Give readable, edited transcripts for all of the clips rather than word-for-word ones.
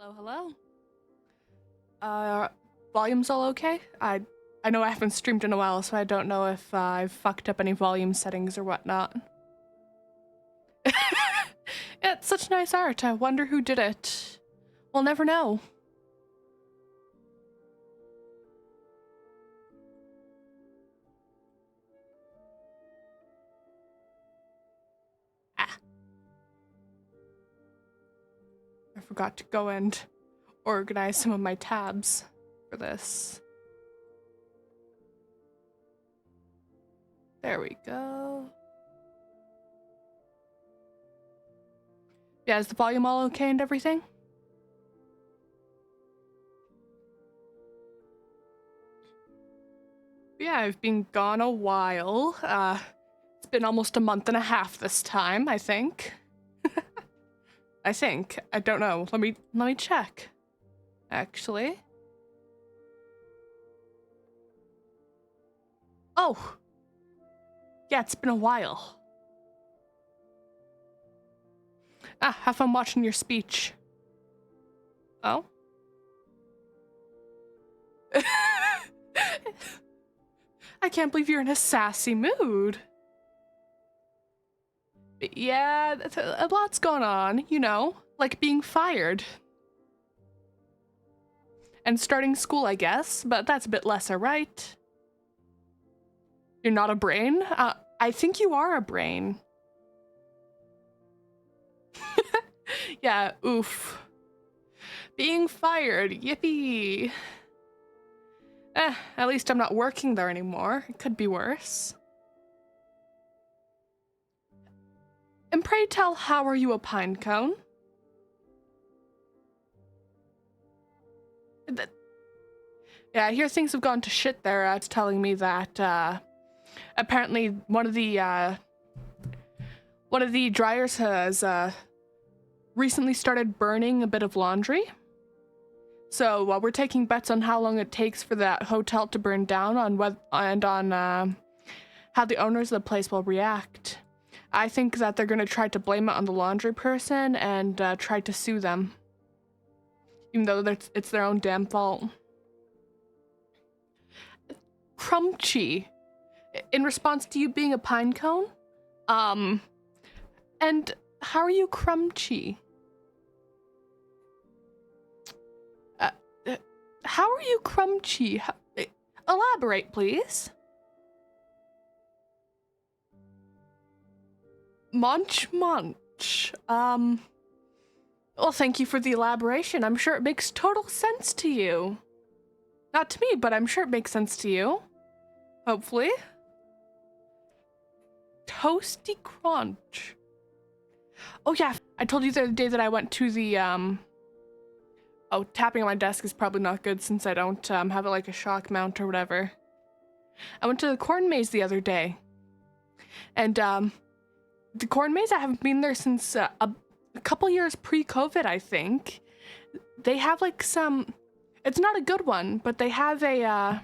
Hello, hello. Uh, Volume's all okay? I know I haven't streamed in a while, so I don't know if I've fucked up any volume settings or whatnot. It's such nice art. I wonder who did it. We'll never know. Ah. I forgot to go and organize some of my tabs for this. There we go. Yeah, is the volume all okay and everything? Yeah, I've been gone a while. It's been almost a month and a half this time, I think. I don't know. Let me check. Actually. Oh. Yeah, it's been a while. Ah, have fun watching your speech. Oh? I can't believe you're in a sassy mood. But yeah, a lot's going on, you know, like being fired. And starting school, I guess, but that's a bit lesser, right? You're not a brain? I think you are a brain. Yeah, oof. Being fired, yippee. At least I'm not working there anymore. It could be worse. And pray tell, how are you a pinecone? Yeah, I hear things have gone to shit there. It's telling me that apparently one of the dryers has recently started burning a bit of laundry. So we're taking bets on how long it takes for that hotel to burn down on how the owners of the place will react. I think that they're gonna try to blame it on the laundry person and try to sue them, even though it's their own damn fault. Crunchy, in response to you being a pine cone, and how are you crunchy? How are you crunchy? Elaborate, please. Munch. Well, thank you for the elaboration. I'm sure it makes total sense to you. Not to me, but I'm sure it makes sense to you. Hopefully. Toasty crunch. Oh yeah, I told you the other day that I went to the, oh, tapping on my desk is probably not good since I don't have it like a shock mount or whatever. I went to the corn maze the other day. And, the corn maze, I haven't been there since a couple years pre-COVID, I think. They have like some, it's not a good one, but they have a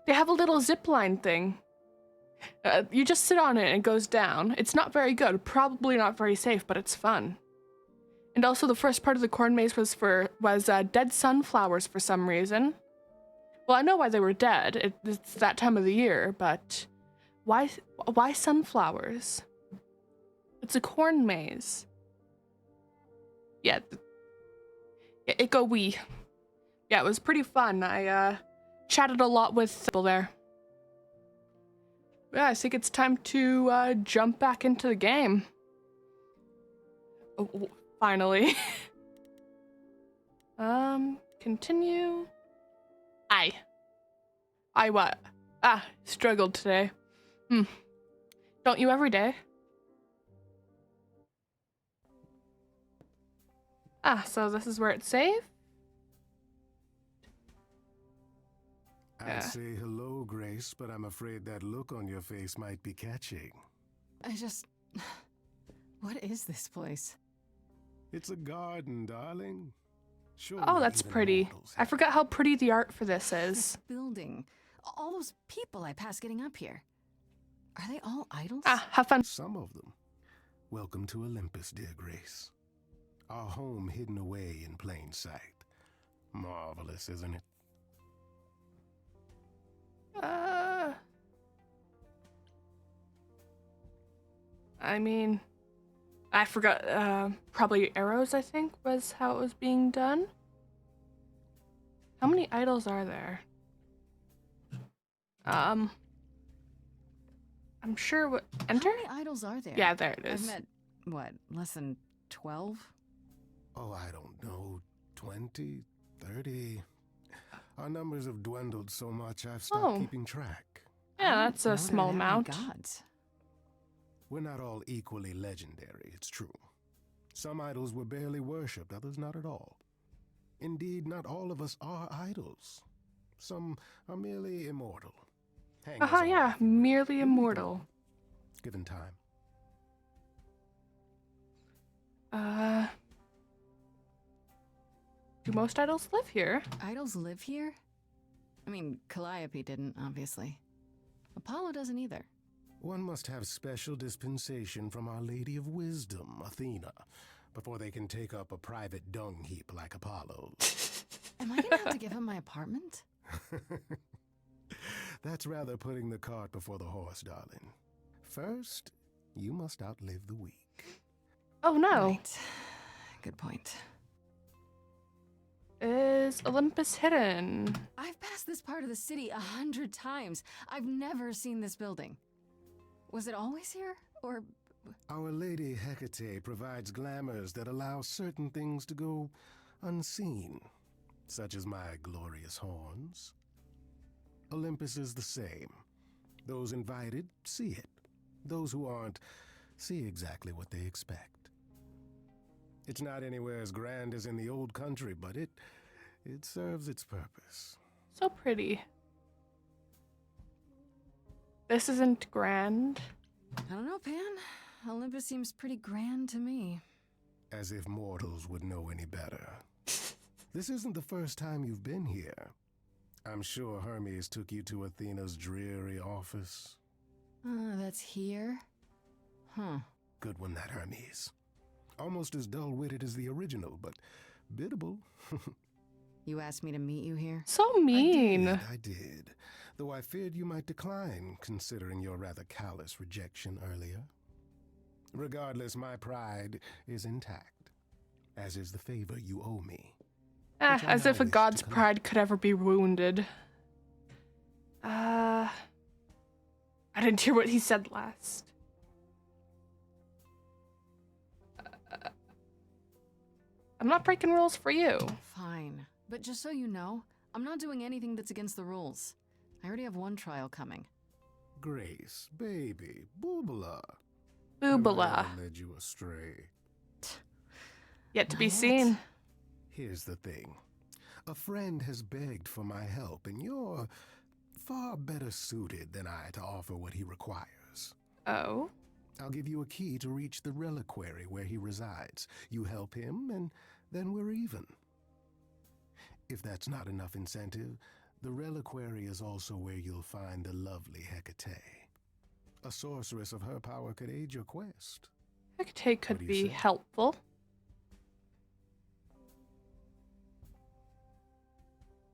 little zip line thing. You just sit on it and it goes down. It's not very good, probably not very safe, but it's fun. And also the first part of the corn maze was dead sunflowers for some reason. Well, I know why they were dead. It's that time of the year, but why sunflowers? It's a corn maze. Yeah, it go wee. Yeah, it was pretty fun. I chatted a lot with people there. Yeah, I think it's time to jump back into the game. Oh, finally. Continue. I what? Struggled today. Don't you every day? So this is where it's saved? I'd say hello, Grace, but I'm afraid that look on your face might be catching. What is this place? It's a garden, darling. Surely Oh, that's even pretty. mortals I have- forgot how pretty the art for this is. This building. All those people I pass getting up here. Are they all idols? Have fun. Some of them. Welcome to Olympus, dear Grace. Our home hidden away in plain sight. Marvelous, isn't it? I mean, I forgot, probably arrows, I think, was how it was being done. How many idols are there? I'm sure what, enter? How many idols are there? Yeah, there it I've is. met, what, less than 12? Oh, I don't know. 20, 30. Our numbers have dwindled so much I've stopped keeping track. Yeah, I that's didn't a know there small were that many amount. gods. We're not all equally legendary, it's true. Some idols were barely worshipped, others not at all. Indeed, not all of us are idols. Some are merely immortal. Aha, yeah, merely immortal. Given time. Do most idols live here? Idols live here? I mean, Calliope didn't, obviously. Apollo doesn't either. One must have special dispensation from Our Lady of Wisdom, Athena, before they can take up a private dung heap like Apollo's. Am I gonna have to give him my apartment? That's rather putting the cart before the horse, darling. First, you must outlive the week. Oh no. Right. Good point. Is Olympus hidden? I've passed this part of the city 100 times. I've never seen this building. Was it always here? Or... Our Lady Hecate provides glamours that allow certain things to go unseen, such as my glorious horns. Olympus is the same. Those invited see it. Those who aren't see exactly what they expect. It's not anywhere as grand as in the old country, but it serves its purpose. So pretty. This isn't grand. I don't know, Pan. Olympus seems pretty grand to me. As if mortals would know any better. This isn't the first time you've been here. I'm sure Hermes took you to Athena's dreary office. That's here? Huh. Good one, that Hermes. Almost as dull-witted as the original, but biddable. You asked me to meet you here? So mean. I did. Though I feared you might decline, considering your rather callous rejection earlier. Regardless, my pride is intact, as is the favor you owe me. As if a god's pride could ever be wounded. I didn't hear what he said last. I'm not breaking rules for you. Fine. But just so you know, I'm not doing anything that's against the rules. I already have one trial coming. Grace, baby, boobala. Boobala. I led you astray. Yet to be Not yet. seen. Here's the thing. A friend has begged for my help, and you're far better suited than I to offer what he requires. Oh? I'll give you a key to reach the reliquary where he resides. You help him, and then we're even. If that's not enough incentive, the reliquary is also where you'll find the lovely Hecate. A sorceress of her power could aid your quest. Hecate What could do you be say? helpful.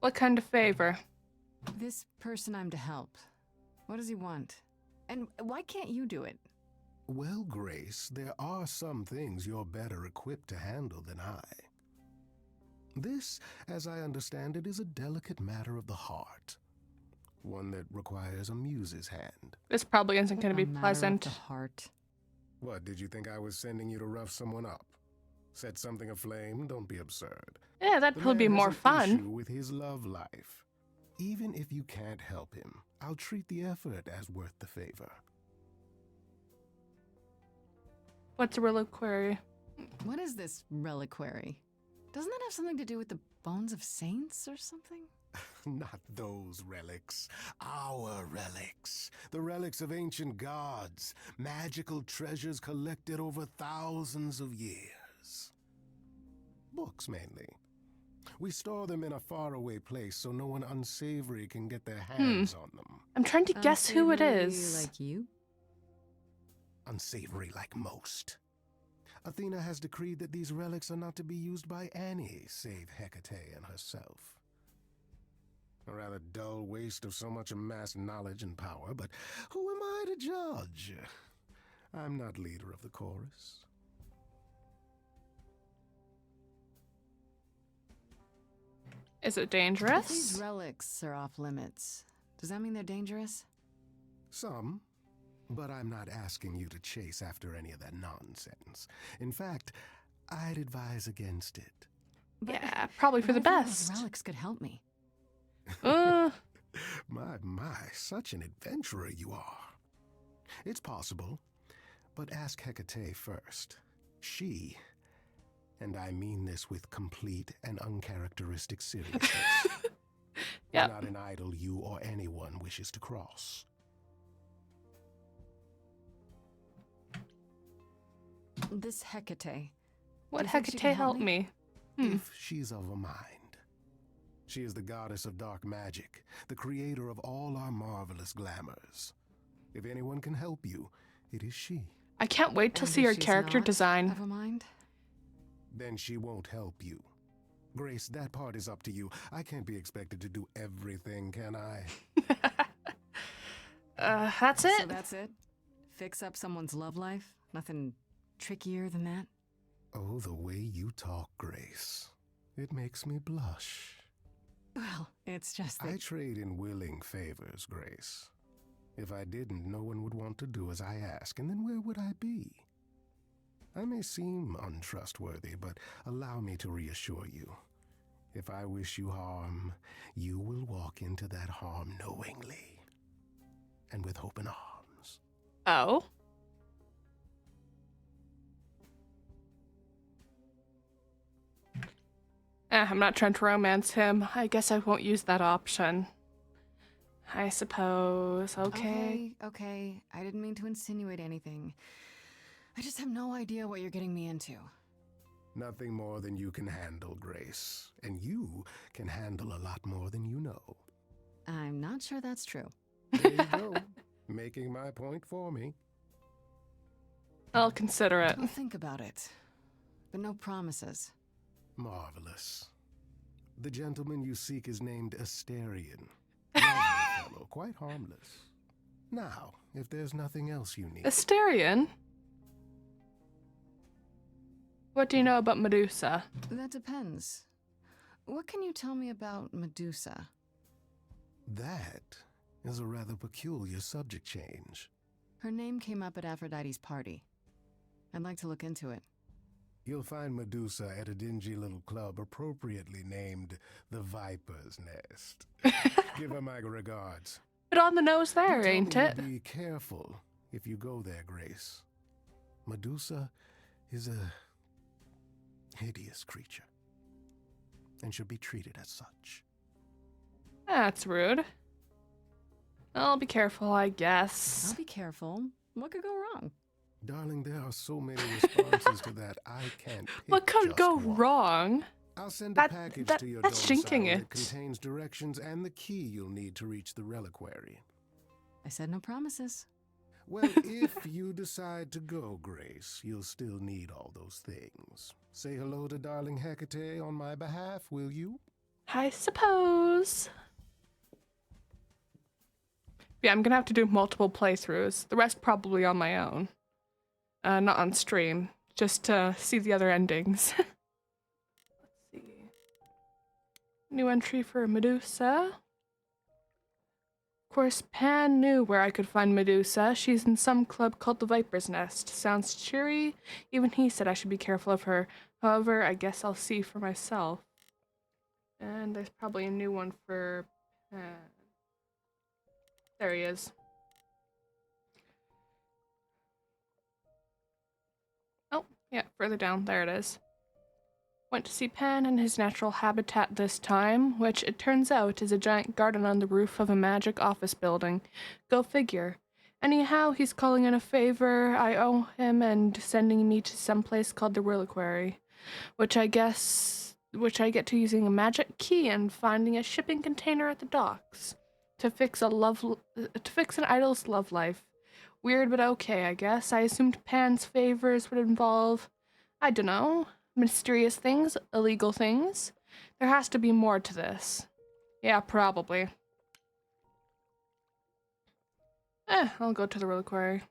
What kind of favor? This person I'm to help. What does he want? And why can't you do it? Well, Grace, there are some things you're better equipped to handle than I. This, as I understand it, is a delicate matter of the heart. One that requires a muse's hand. This probably isn't going to A be matter of pleasant. the heart. What, did you think I was sending you to rough someone up? Set something aflame? Don't be absurd. Yeah, that'd The probably be man has more an fun. issue with his love life. Even if you can't help him, I'll treat the effort as worth the favor. What's a reliquary? What is this reliquary? Doesn't that have something to do with the bones of saints or something? Not those relics. Our relics. The relics of ancient gods. Magical treasures collected over thousands of years. Books, mainly. We store them in a faraway place so no one unsavory can get their hands on them. I'm trying to guess who it Unsavory is. Like you? Unsavory like most. Athena has decreed that these relics are not to be used by any save Hecate and herself. A rather dull waste of so much amassed knowledge and power, but who am I to judge? I'm not leader of the chorus. Is it If dangerous? these relics are off limits, does that mean they're dangerous? Some, but I'm not asking you to chase after any of that nonsense. In fact, I'd advise against it. But Yeah, probably for the what if one of best. those relics could help me. My, such an adventurer you are. It's possible, but ask Hecate first. She, and I mean this with complete and uncharacteristic seriousness, Yep. is not an idol you or anyone wishes to cross. This Hecate. What Do you think she Hecate can help help me? If she's of a mind. She is the goddess of dark magic, the creator of all our marvelous glamours. If anyone can help you, it is she. I can't wait to And see if her she's character not design. of a mind? Then she won't help you. Grace, that part is up to you. I can't be expected to do everything, can I? That's it? So that's it? Fix up someone's love life? Nothing trickier than that? Oh, the way you talk, Grace. It makes me blush. Well, it's just that... I trade in willing favors, Grace. If I didn't, no one would want to do as I ask, and then where would I be? I may seem untrustworthy, but allow me to reassure you. If I wish you harm, you will walk into that harm knowingly, and with open arms. Oh? I'm not trying to romance him. I guess I won't use that option. I suppose. Okay. Okay. I didn't mean to insinuate anything. I just have no idea what you're getting me into. Nothing more than you can handle, Grace. And you can handle a lot more than you know. I'm not sure that's true. There you go. Making my point for me. I'll consider it. I'll think about it. But no promises. Marvelous. The gentleman you seek is named Asterion. Lovely fellow, quite harmless. Now, if there's nothing else you need... Asterion? What do you know about Medusa? That depends. What can you tell me about Medusa? That is a rather peculiar subject change. Her name came up at Aphrodite's party. I'd like to look into it. You'll find Medusa at a dingy little club appropriately named the Viper's Nest. Give her my regards. Bit on the nose there, You told ain't me it? to be careful if you go there, Grace. Medusa is a hideous creature and should be treated as such. That's rude. I'll be careful, I guess. I'll be careful. What could go wrong? Darling, there are so many responses to that, I can't pick What could just go one. wrong? I'll send a That- package that- to your that's domicile jinking that it. contains directions and the key you'll need to reach the reliquary. I said no promises. Well, if you decide to go, Grace, you'll still need all those things. Say hello to darling Hecate on my behalf, will you? I suppose. Yeah, I'm gonna have to do multiple playthroughs. The rest probably on my own. Not on stream. Just to see the other endings. Let's see. New entry for Medusa. Of course, Pan knew where I could find Medusa. She's in some club called the Viper's Nest. Sounds cheery. Even he said I should be careful of her. However, I guess I'll see for myself. And there's probably a new one for Pan. There he is. Oh, yeah, further down. There it is. Went to see Pan in his natural habitat this time, which it turns out is a giant garden on the roof of a magic office building. Go figure. Anyhow, he's calling in a favor I owe him and sending me to some place called the Reliquary, which I get to using a magic key and finding a shipping container at the docks to fix an idol's love life. Weird, but okay, I guess. I assumed Pan's favors would involve I don't know, mysterious things, illegal things. There has to be more to this. Yeah, probably. I'll go to the reliquary.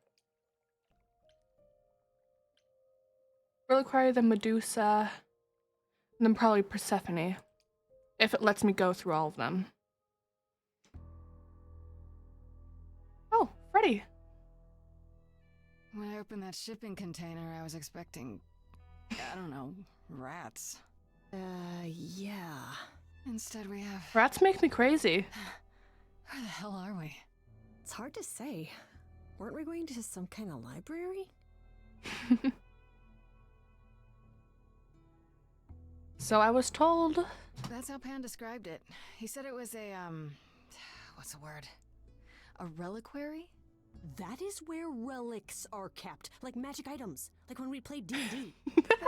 Reliquary, then Medusa, and then probably Persephone. If it lets me go through all of them. Oh, Freddy. When I opened that shipping container, I was expecting, I don't know, rats. Yeah. Instead we have... Rats make me crazy. Where the hell are we? It's hard to say. Weren't we going to some kind of library? So I was told. That's how Pan described it. He said it was a, what's the word? A reliquary? That is where relics are kept, like magic items, like when we played D&D.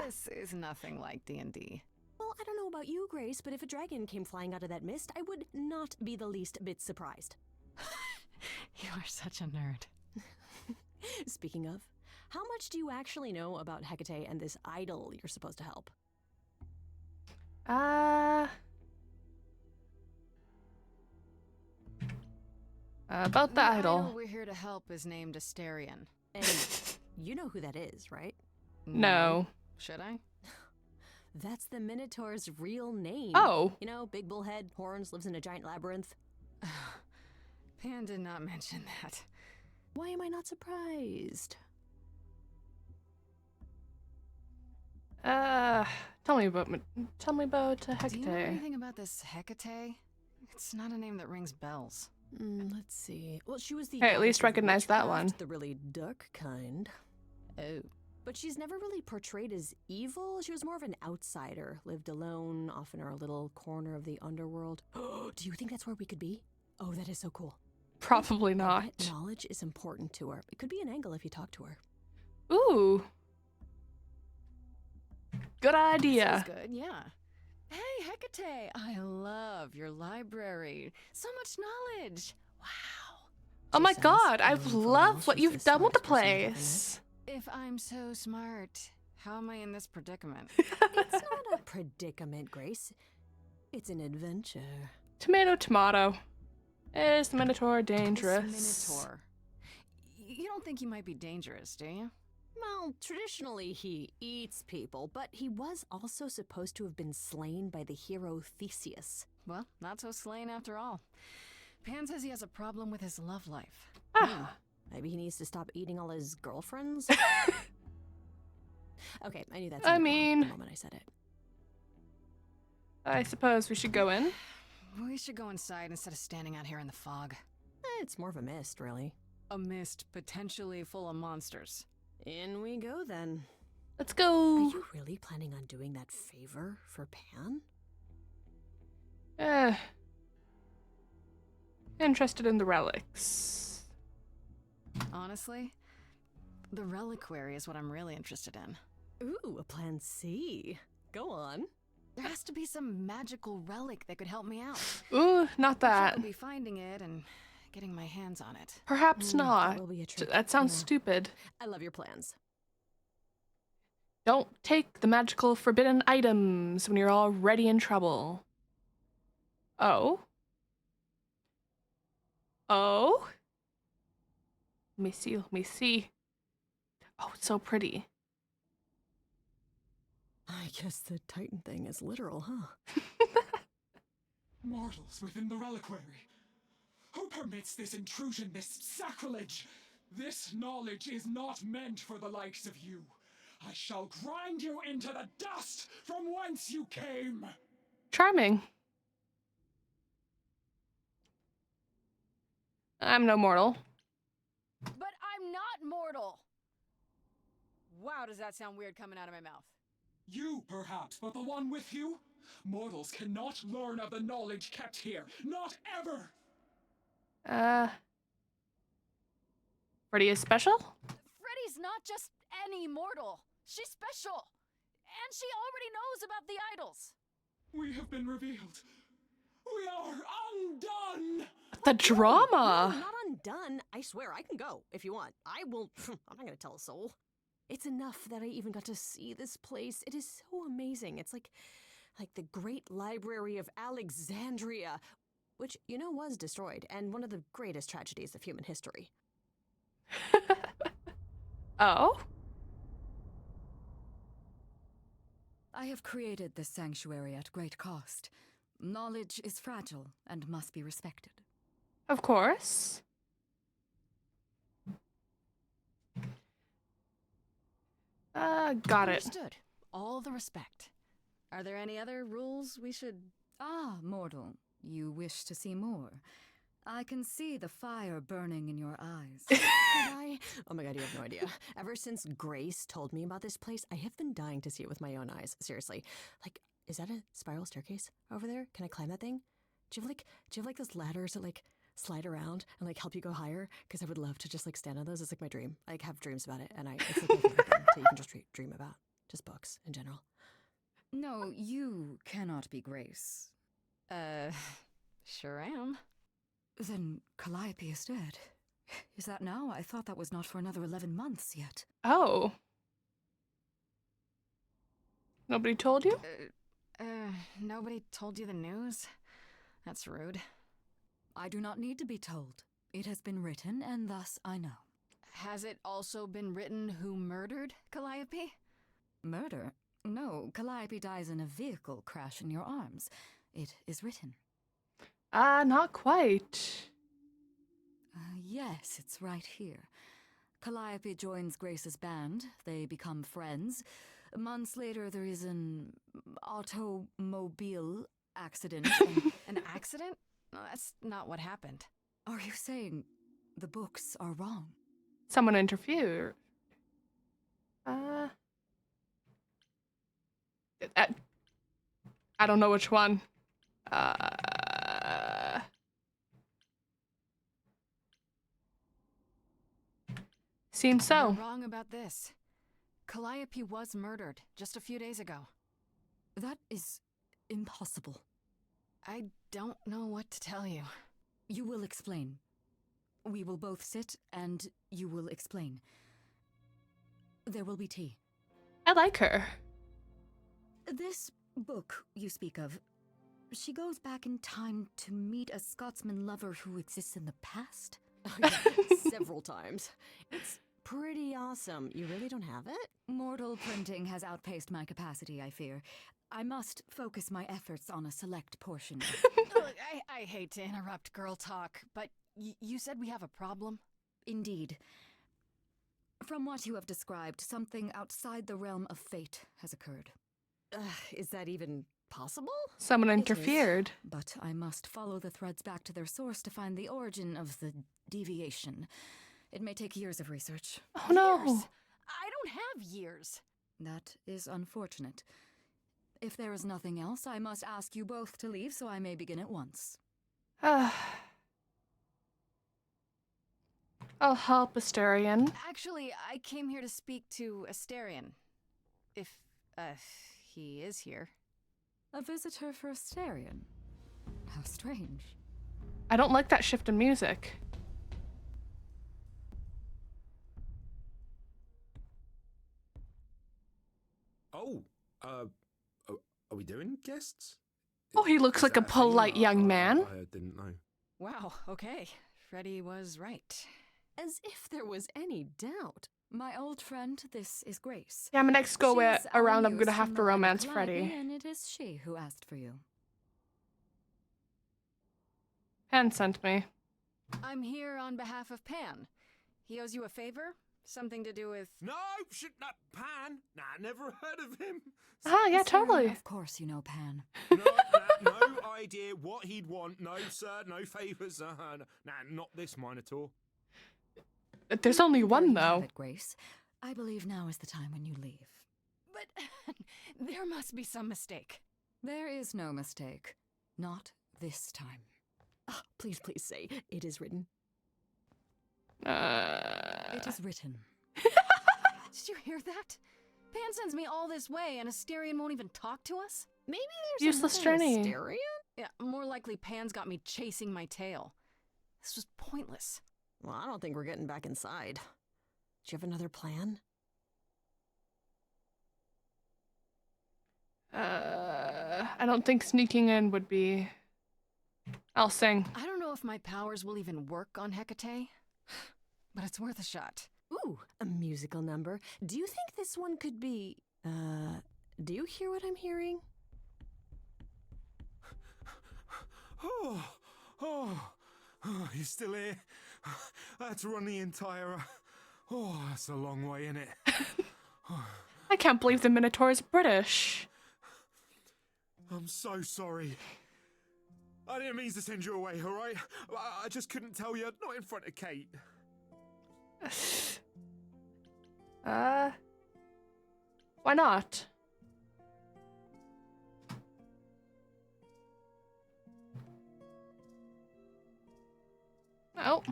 This is nothing like D&D. Well, I don't know about you, Grace, but if a dragon came flying out of that mist, I would not be the least bit surprised. You are such a nerd. Speaking of, how much do you actually know about Hecate and this idol you're supposed to help? About the idol. We're here to help is named Asterion. And you know who that is, right? No. Should I? That's the Minotaur's real name. Oh. You know, big bullhead, horns, lives in a giant labyrinth. Pan did not mention that. Why am I not surprised? Tell me about Hecate. Do you know anything about this Hecate? It's not a name that rings bells. Let's see. Well, she was the... Hey, at least goddess of recognize that witchcraft, one. The really dark kind. Oh. But she's never really portrayed as evil. She was more of an outsider, lived alone, off in our little corner of the underworld. Do you think that's where we could be? Oh, that is so cool. Probably I not. bet knowledge is important to her. It could be an angle if you talk to her. Ooh. Good idea. Sounds good, yeah. Hey, Hecate! I love your library. So much knowledge. Wow. Oh my She says, god, I for love now, what she's you've the done with the smartest person I've place. If I'm so smart, how am I in this predicament? It's not a predicament, Grace. It's an adventure. Tomato, tomato. Is the Minotaur dangerous? This Minotaur. You don't think he might be dangerous, do you? Well, traditionally he eats people, but he was also supposed to have been slain by the hero Theseus. Well, not so slain after all. Pan says he has a problem with his love life. Ah. Maybe he needs to stop eating all his girlfriends? Okay, I knew that. I sounded wrong mean- the moment I said it. I suppose we should go in. We should go inside instead of standing out here in the fog. It's more of a mist, really. A mist potentially full of monsters. In we go, then. Let's Are go. you really planning on doing that favor for Pan? Interested in the relics. Honestly, the reliquary is what I'm really interested in. Ooh, a plan C. Go on. There has to be some magical relic that could help me out. Ooh, not that. I'll be finding it and getting my hands on it. Perhaps not. That will be a trick. That sounds Yeah. stupid. I love your plans. Don't take the magical forbidden items when you're already in trouble. Oh? Oh? Let me see, let me see. Oh, it's so pretty. I guess the Titan thing is literal, huh? Mortals within the reliquary. Who permits this intrusion, this sacrilege? This knowledge is not meant for the likes of you. I shall grind you into the dust from whence you came. Charming. I'm no mortal. But I'm not mortal! Wow, does that sound weird coming out of my mouth? You, perhaps, but the one with you? Mortals cannot learn of the knowledge kept here. Not ever! Freddy is special? Freddy's not just any mortal. She's special. And she already knows about the idols. We have been revealed. We are undone! The No, drama! not undone. I swear, I can go if you want. I will. I'm not gonna tell a soul. It's enough that I even got to see this place. It is so amazing. It's like the Great Library of Alexandria, which, you know, was destroyed, and one of the greatest tragedies of human history. Oh? I have created this sanctuary at great cost. Knowledge is fragile and must be respected. Of course. Got it. Understood. All the respect. Are there any other rules we should... Ah, mortal. You wish to see more. I can see the fire burning in your eyes. Did I? Oh my god, you have no idea. Ever since Grace told me about this place, I have been dying to see it with my own eyes. Seriously. Like, is that a spiral staircase over there? Can I climb that thing? Do you have like those ladders that like slide around and like help you go higher? Because I would love to just like stand on those. It's like my dream. I like, have dreams about it, and it's like my favorite thing that you can just dream about. Just books in general. No, you cannot be Grace. Sure am. Then Calliope is dead. Is that now? I thought that was not for another 11 months yet. Oh. Nobody told you? Nobody told you the news? That's rude. I do not need to be told. It has been written, and thus I know. Has it also been written who murdered Calliope? Murder? No, Calliope dies in a vehicle crash in your arms. It is written. Not quite. Yes, it's right here. Calliope joins Grace's band. They become friends. Months later, there is an automobile accident. An accident? No, that's not what happened. Are you saying the books are wrong? Someone interfered. I don't know which one. Seems so. You're wrong about this. Calliope was murdered just a few days ago. That is impossible. I don't know what to tell you. You will explain. We will both sit and you will explain. There will be tea. I like her. This book you speak of, she goes back in time to meet a Scotsman lover who exists in the past? Several times. It's pretty awesome. You really don't have it? Mortal printing has outpaced my capacity, I fear. I must focus my efforts on a select portion. I hate to interrupt girl talk, but you said we have a problem? Indeed. From what you have described, something outside the realm of fate has occurred. Is that even possible? Someone interfered. But I must follow the threads back to their source to find the origin of the deviation. It may take years of research. Oh no. Years? I don't have years. That is unfortunate. If there is nothing else, I must ask you both to leave so I may begin at once. I'll help, Asterion. Actually, I came here to speak to Asterion. If, he is here. A visitor for Asterion? How strange. I don't like that shift in music. Oh, are we doing guests? Oh, he looks Is like a that thing? polite young man. I didn't know. Wow, okay. Freddy was right. As if there was any doubt. My old friend, this is Grace. Yeah, my next go She's around, I'm our gonna news have from to the line of romance Calliope, Freddy. And it is she who asked for you. Pan sent me. I'm here on behalf of Pan. He owes you a favor? Something to do with... No, shit, not Pan. Nah, never heard of him. Ah, yeah, totally. Of course you know Pan. No idea what he'd want. No, sir, no favours. Nah, not this Minotaur. There's only one, There you have though. it, Grace. I believe now is the time when you leave. But there must be some mistake. There is no mistake. Not this time. Ah, please say it is written. It is written. Did you hear that? Pan sends me all this way and Asterion won't even talk to us? Maybe there's Useless another journey. Asterion? Yeah, more likely Pan's got me chasing my tail. This was pointless. Well, I don't think we're getting back inside. Do you have another plan? I don't think sneaking in would be. I'll sing. I don't know if my powers will even work on Hecate, but it's worth a shot. Ooh, a musical number. Do you think this one could be... do you hear what I'm hearing? You still here? I had to run the entire... that's a long way, innit? I can't believe the Minotaur is British. I'm so sorry. I didn't mean to send you away, alright? I just couldn't tell you, not in front of Kate. Why not? Oh.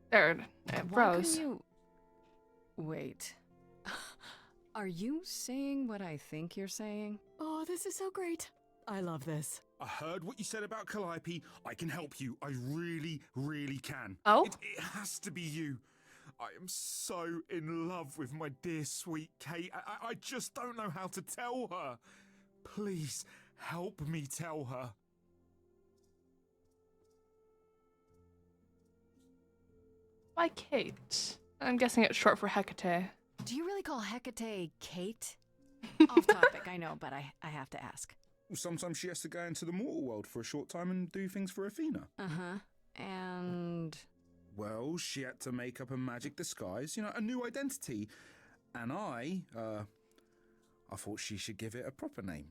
There, it Why froze. couldn't you... Wait. Are you saying what I think you're saying? Oh, this is so great. I love this. I heard what you said about Calliope. I can help you. I really, really can. Oh? It has to be you. I am so in love with my dear sweet Kate. I just don't know how to tell her. Please, help me tell her. Why Kate? I'm guessing it's short for Hecate. Do you really call Hecate Kate? Off topic, I know, but I have to ask. Sometimes she has to go into the mortal world for a short time and do things for Athena. Uh-huh. And... Well, she had to make up a magic disguise, you know, a new identity. And I thought she should give it a proper name.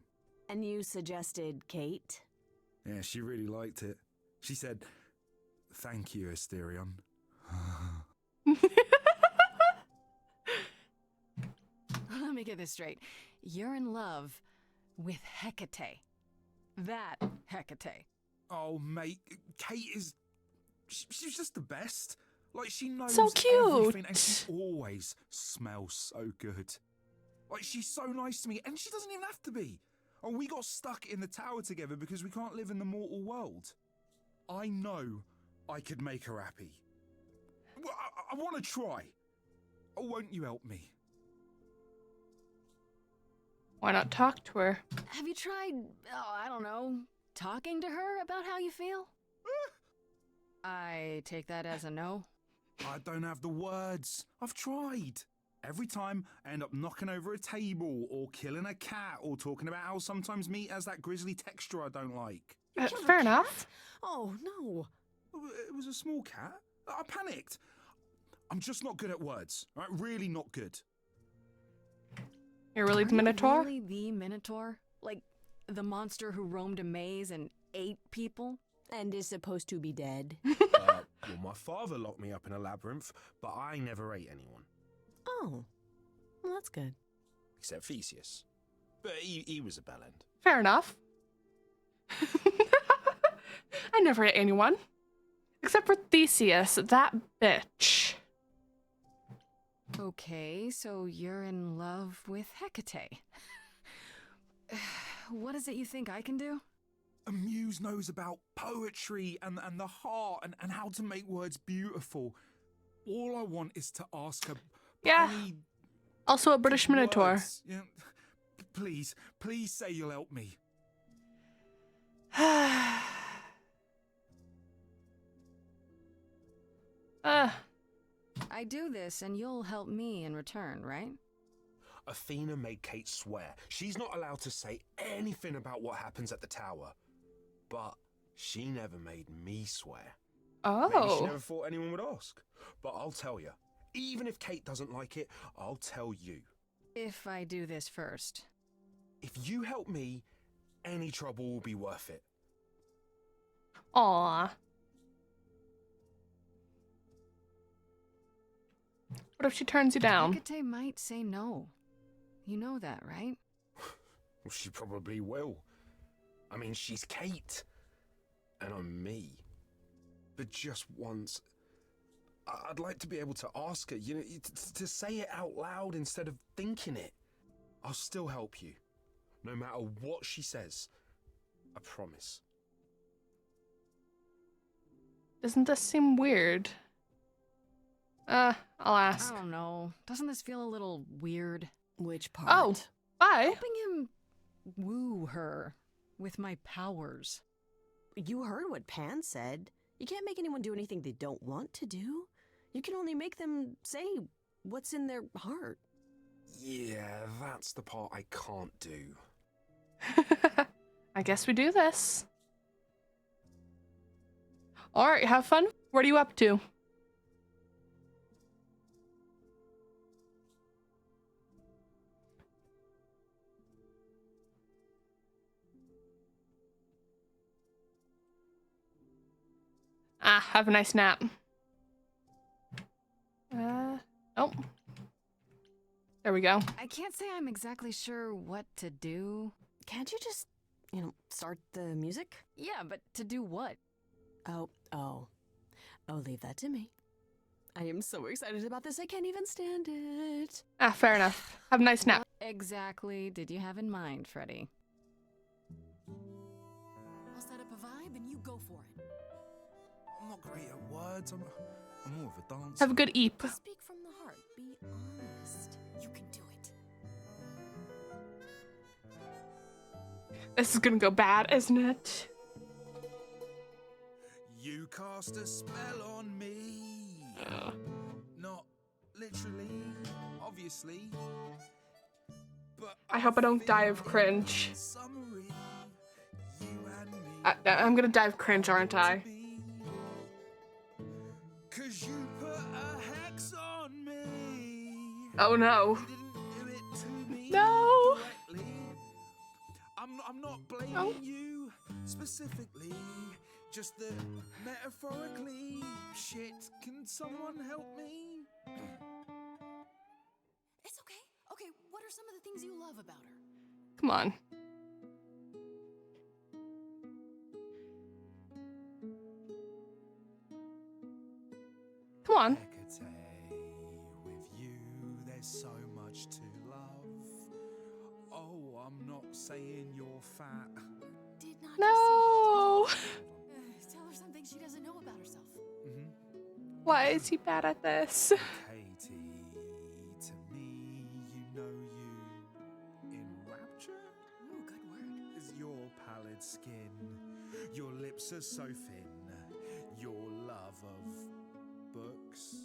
And you suggested Kate? Yeah, she really liked it. She said, "Thank you, Asterion." Let me get this straight. You're in love with Hecate. That Hecate. Oh, mate, Kate is... She's just the best. Like, she knows So cute. everything, and she always smells so good. Like, she's so nice to me, and she doesn't even have to be. And we got stuck in the tower together because we can't live in the mortal world. I know I could make her happy. Well, I want to try. Oh, won't you help me? Why not talk to her? Have you tried, I don't know, talking to her about how you feel? I take that as a no. I don't have the words. I've tried. Every time I end up knocking over a table or killing a cat or talking about how sometimes meat has that grisly texture I don't like. Fair enough. Oh, no. It was a small cat. I panicked. I'm just not good at words. Right? Really not good. You're really the Are you Minotaur? really the Minotaur? Like, the monster who roamed a maze and ate people? And is supposed to be dead. Well, my father locked me up in a labyrinth, but I never ate anyone. Oh, well, that's good. Except Theseus. But he was a bellend. Fair enough. I never ate anyone. Except for Theseus, that bitch. Okay, so you're in love with Hecate. What is it you think I can do? A muse knows about poetry and the heart and how to make words beautiful. All I want is to ask her. Yeah. I need Also a British Minotaur. words. Yeah. Please say you'll help me. I do this and you'll help me in return, right? Athena made Kate swear she's not allowed to say anything about what happens at the tower. But she never made me swear. Maybe she Oh. never thought anyone would ask. But I'll tell you, even if Kate doesn't like it, I'll tell you. If I do this first. If you help me, any trouble will be worth it. Aw. What if she turns you down? Hecate might say no. You know that, right? Well, she probably will. I mean, she's Kate. And I'm me. But just once, I'd like to be able to ask her, you know, to say it out loud instead of thinking it. I'll still help you. No matter what she says. I promise. Doesn't this seem weird? I'll ask. I don't know. Doesn't this feel a little weird? Which part? Oh. Bye. Helping him woo her with my powers. You heard what Pan said. You can't make anyone do anything they don't want to do. You can only make them say what's in their heart. Yeah, that's the part I can't do. I guess we do this. All right, have fun. What are you up to? Ah, have a nice nap. Oh. There we go. I can't say I'm exactly sure what to do. Can't you just, start the music? Yeah, but to do what? Oh, leave that to me. I am so excited about this, I can't even stand it. Ah, fair enough. Have a nice nap. What exactly did you have in mind, Freddy? I'll set up a vibe and you go for it. I'm not great at words. I'm more of a dancer. Have a good eep. Speak from the heart, be honest. You can do it. This is gonna go bad, isn't it? You cast a spell on me. Not literally, obviously. But I hope I don't die of cringe. Summary, you and me. I'm gonna die of cringe, aren't I? 'Cause you put a hex on me. Oh no. You didn't do it to me No. directly. I'm not blaming Oh. you specifically, just that metaphorically. Shit, can someone help me? It's okay. Okay, what are some of the things you love about her? Come on. Come on. Hecate, with you there's so much to love. Oh, I'm not saying you're fat. Did not No. tell her something she doesn't know about herself. Why is he bad at this? Katie, to me, you know you in rapture Ooh, good word. is your pallid skin. Your lips are so thin. Your love of books.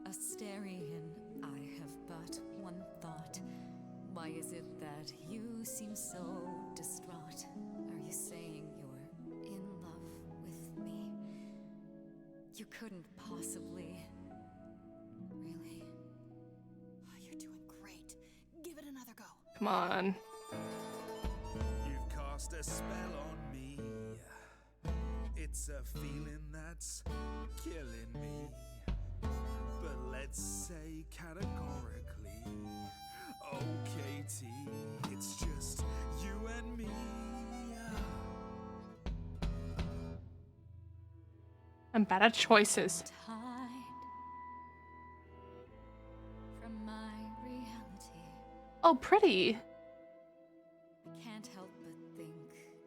Asterian, I have but one thought. Why is it that you seem so distraught? Are you saying you're in love with me? You couldn't possibly. Really? Oh, you're doing great. Give it another go. Come on. You've cast a spell on me. It's a feeling that's killing me. But let's say categorically, oh Katie, it's just you and me. I'm bad at choices. Hide from my reality. Oh, pretty. I can't help but think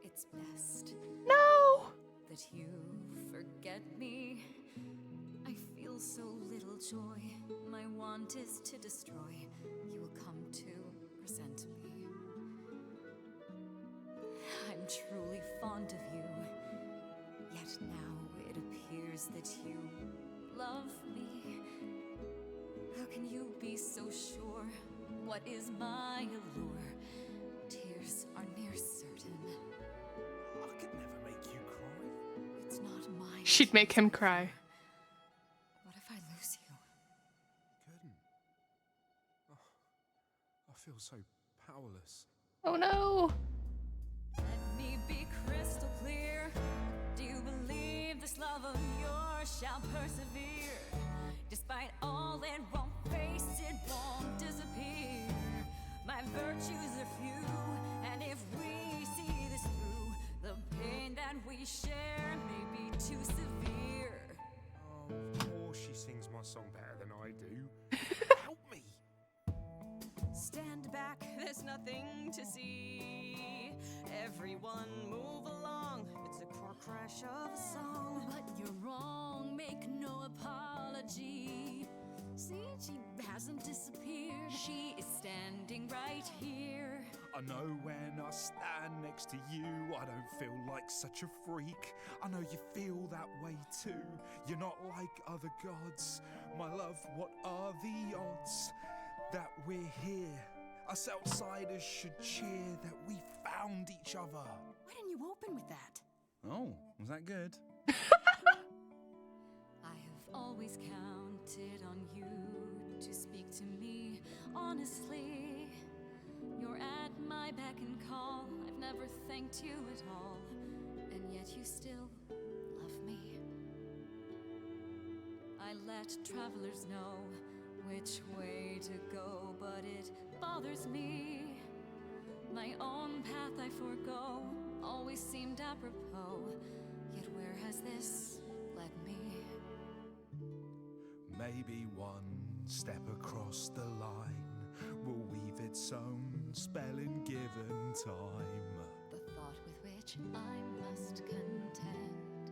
it's best No. that you forget me. I feel so little joy. My want is to destroy. You will come to resent me. I'm truly fond of you. Yet now it appears that you love me. How can you be so sure? What is my allure? Tears are near certain. I could never make you cry. It's not mine. She'd make him cry. What if I lose you? Couldn't. Oh, I feel so powerless. Oh no. Let me be crystal clear. Do you believe this love of yours shall persevere? Despite all it won't face, it won't disappear. My virtues are few, and if we see this through, the pain that we share may be too severe. Oh, of course she sings my song better than I do. Help me! Stand back, there's nothing to see. Everyone move along, it's a car crash of a song. But you're wrong, make no apology. See, she hasn't disappeared. She is standing right here. I know when I stand next to you, I don't feel like such a freak. I know you feel that way too. You're not like other gods. My love, what are the odds that we're here? Us outsiders should cheer that we found each other. Why didn't you open with that? Oh, was that good? I have always counted on you to speak to me honestly. You're at my beck and call. I've never thanked you at all, and yet you still love me. I let travelers know which way to go, but it bothers me. My own path I forego always seemed apropos, yet where has this led me? Maybe one step across the line will weave its own spell in given time. The thought with which I must contend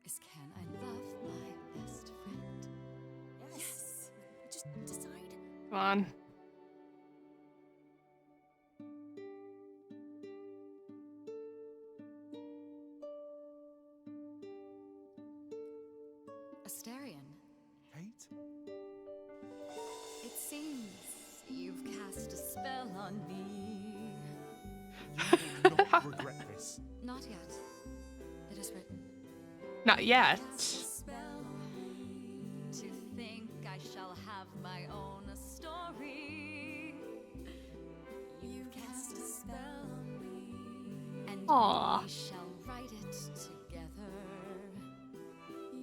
is, can I love my best friend? Yes. Just decide. Come on. Asterion, Kate? It seems you've cast a spell on me. You will not regret this. Not yet. It is written. Not yet. Cast a spell on me to think I shall have my own story. You cast a spell on me, and Aw. we shall write it together.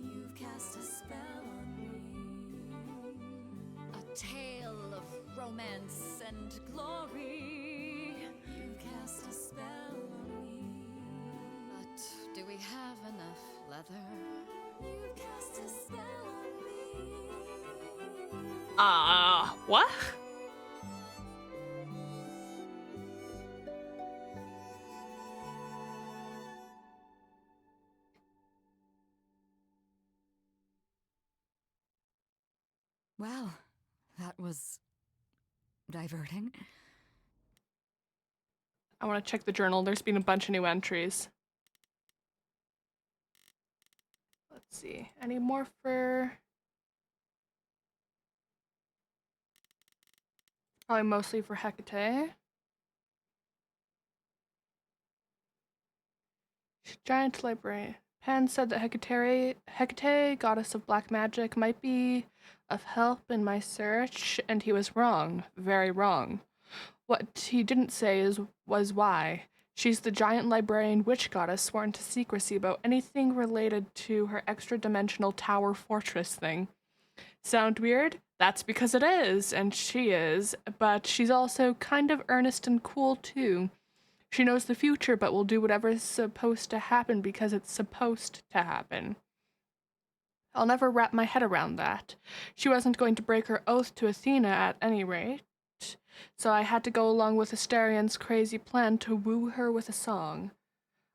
You've cast a spell on me, a tale of romance and glory. You've cast a spell on me, but do we have enough leather? You've cast a spell on me. What? well, that was diverting. I want to check the journal. There's been a bunch of new entries. Let's see. Any more for... Probably mostly for Hecate. Giant library. Pan said that Hecate, goddess of black magic, might be of help in my search, and he was wrong. Very wrong. What he didn't say was why. She's the giant librarian witch goddess sworn to secrecy about anything related to her extra-dimensional tower fortress thing. Sound weird? That's because it is, and she is, but she's also kind of earnest and cool too. She knows the future, but will do whatever's supposed to happen because it's supposed to happen. I'll never wrap my head around that. She wasn't going to break her oath to Athena at any rate, so I had to go along with Astarion's crazy plan to woo her with a song.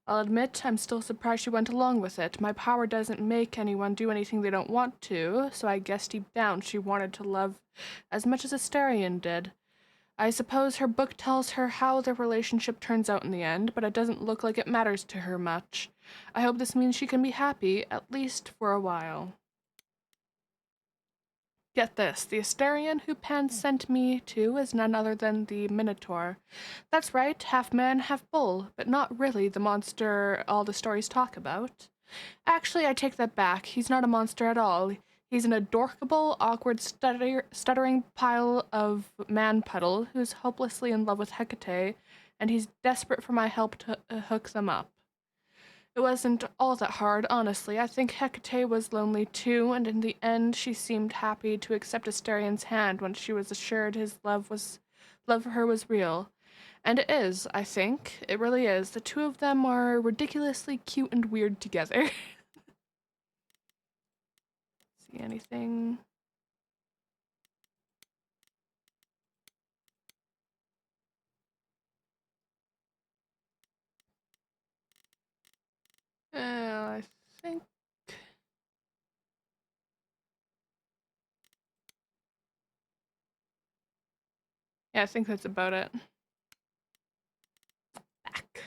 I'll admit I'm still surprised she went along with it. My power doesn't make anyone do anything they don't want to, so I guess deep down she wanted to love as much as Astarion did. I suppose her book tells her how their relationship turns out in the end, but it doesn't look like it matters to her much. I hope this means she can be happy, at least for a while. Get this, the Astarion who Pan sent me to is none other than the Minotaur. That's right, half man, half bull, but not really the monster all the stories talk about. Actually, I take that back. He's not a monster at all. He's an adorable, awkward, stuttering pile of man puddle who's hopelessly in love with Hecate, and he's desperate for my help to hook them up. It wasn't all that hard, honestly. I think Hecate was lonely too, and in the end she seemed happy to accept Astarion's hand when she was assured his love for her was real. And it is, I think. It really is. The two of them are ridiculously cute and weird together. See anything? I think... Yeah, I think that's about it. Back.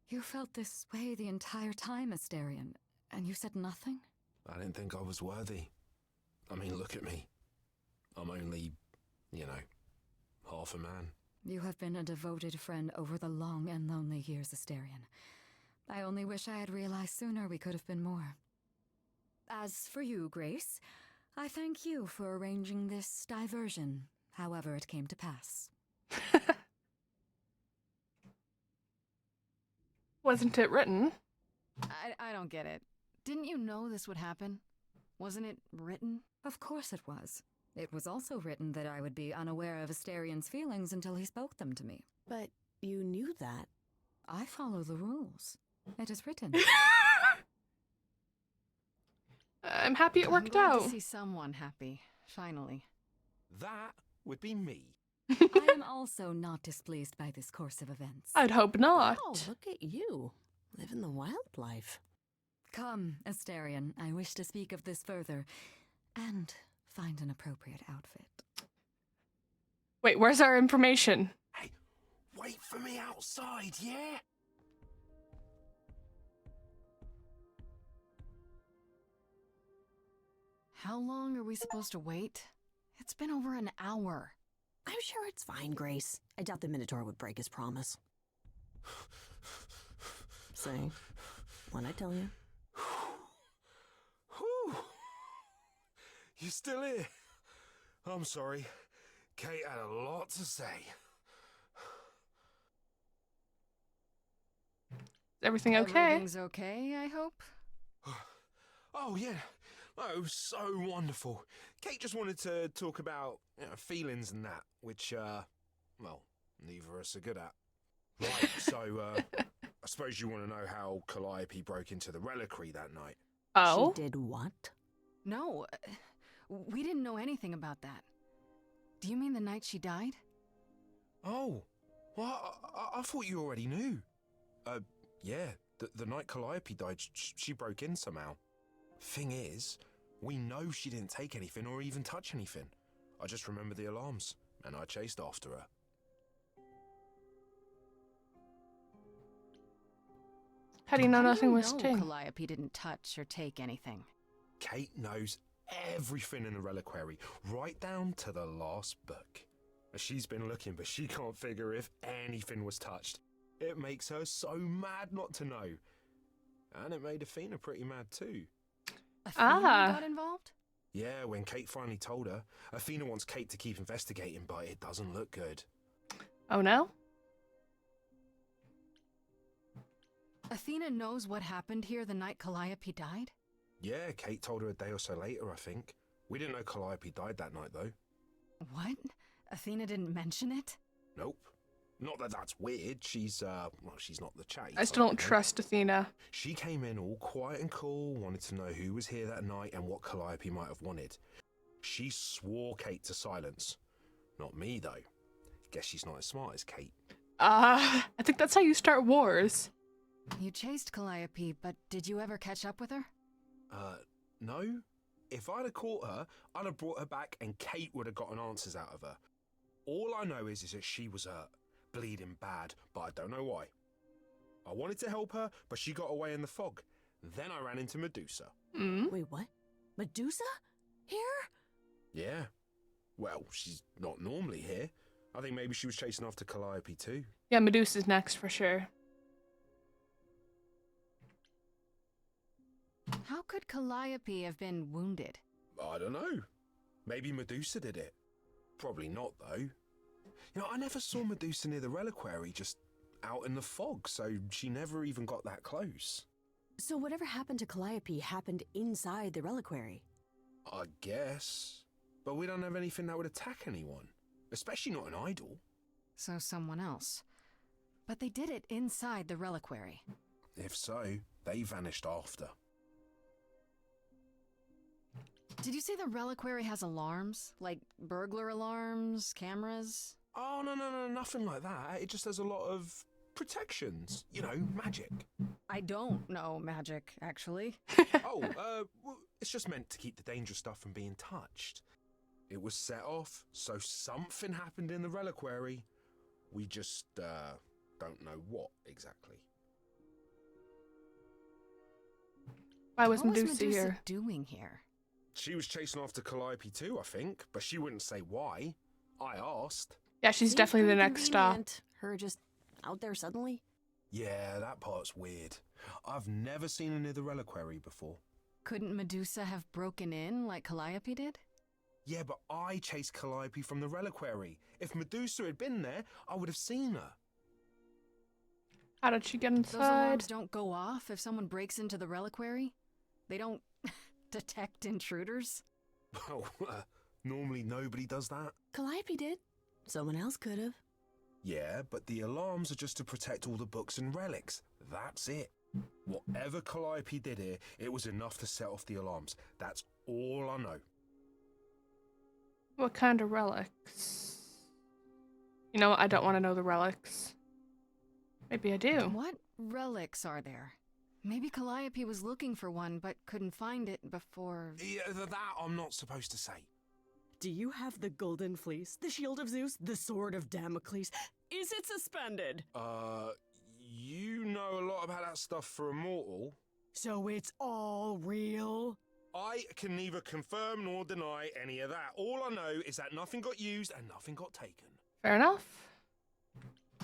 You felt this way the entire time, Asterion, and you said nothing? I didn't think I was worthy. I mean, look at me. I'm only, you know, half a man. You have been a devoted friend over the long and lonely years, Asterion. I only wish I had realized sooner we could have been more. As for you, Grace, I thank you for arranging this diversion, however it came to pass. Wasn't it written? I don't get it. Didn't you know this would happen? Wasn't it written? Of course it was. It was also written that I would be unaware of Asterion's feelings until he spoke them to me. But you knew that. I follow the rules. It is written. I'm happy it worked I'm glad out. to see someone happy, finally. That would be me. I am also not displeased by this course of events. I'd hope not. Oh, look at you. Living the wildlife. Come, Asterion, I wish to speak of this further, and find an appropriate outfit. Wait, where's our information? Hey, wait for me outside, yeah? How long are we supposed to wait? It's been over an hour. I'm sure it's fine, Grace. I doubt the Minotaur would break his promise. Say, what'd I tell you? Whew. You still here? I'm sorry. Kate had a lot to say. Is everything okay? Everything's okay, I hope? Oh, yeah. Oh, so wonderful. Kate just wanted to talk about feelings and that, which, well, neither of us are good at. Right, so, I suppose you want to know how Calliope broke into the reliquary that night. Oh? She did what? No, we didn't know anything about that. Do you mean the night she died? Oh, well, I thought you already knew. Yeah, the night Calliope died, she broke in somehow. Thing is, we know she didn't take anything or even touch anything. I just remember the alarms, and I chased after her. How do you know How do nothing you was know taken? Calliope didn't touch or take anything? Kate knows everything in the reliquary, right down to the last book. She's been looking, but she can't figure if anything was touched. It makes her so mad not to know. And it made Athena pretty mad too. Athena Ah. got involved? Yeah, when Kate finally told her, Athena wants Kate to keep investigating, but it doesn't look good. Oh no? Athena knows what happened here the night Calliope died? Yeah, Kate told her a day or so later, I think. We didn't know Calliope died that night, though. What? Athena didn't mention it? Nope. Not that that's weird. She's not the chase. I still don't trust Athena. She came in all quiet and cool, wanted to know who was here that night and what Calliope might have wanted. She swore Kate to silence. Not me, though. Guess she's not as smart as Kate. I think that's how you start wars. You chased Calliope, but did you ever catch up with her? No. If I'd have caught her, I'd have brought her back and Kate would have gotten answers out of her. All I know is that she was hurt, bleeding bad, but I don't know why. I wanted to help her, but she got away in the fog. Then I ran into Medusa. Wait, what? Medusa? Here? Yeah. Well, she's not normally here. I think maybe she was chasing after Calliope too. Yeah, Medusa's next for sure. How could Calliope have been wounded? I don't know. Maybe Medusa did it. Probably not, though. You know, I never saw Medusa near the reliquary, just out in the fog, so she never even got that close. So whatever happened to Calliope happened inside the reliquary. I guess. But we don't have anything that would attack anyone. Especially not an idol. So someone else. But they did it inside the reliquary. If so, they vanished after. Did you say the reliquary has alarms? Like burglar alarms, cameras? Oh, no, nothing like that. It just has a lot of protections. You know, magic. I don't know magic, actually. Oh, well, it's just meant to keep the dangerous stuff from being touched. It was set off, so something happened in the reliquary. We just, don't know what exactly. Why was What was Medusa Medusa here? doing here? She was chasing after Calliope too, I think, but she wouldn't say why. I asked. Yeah, she's Seems definitely the pretty next stop. convenient, her just out there suddenly. Yeah, that part's weird. I've never seen her near the reliquary before. Couldn't Medusa have broken in like Calliope did? Yeah, but I chased Calliope from the reliquary. If Medusa had been there, I would have seen her. How did she get Those inside? alarms don't go off if someone breaks into the reliquary? They don't detect intruders? Well, normally nobody does that. Calliope did. Someone else could have. Yeah, but the alarms are just to protect all the books and relics. That's it. Whatever Calliope did here, it was enough to set off the alarms. That's all I know. What kind of relics? You know what? I don't want to know the relics. Maybe I do. What relics are there? Maybe Calliope was looking for one but couldn't find it before. Yeah, that I'm not supposed to say. Do you have the golden fleece, the shield of Zeus, the sword of Damocles? Is it suspended? You know a lot about that stuff for a mortal. So it's all real? I can neither confirm nor deny any of that. All I know is that nothing got used and nothing got taken. Fair enough.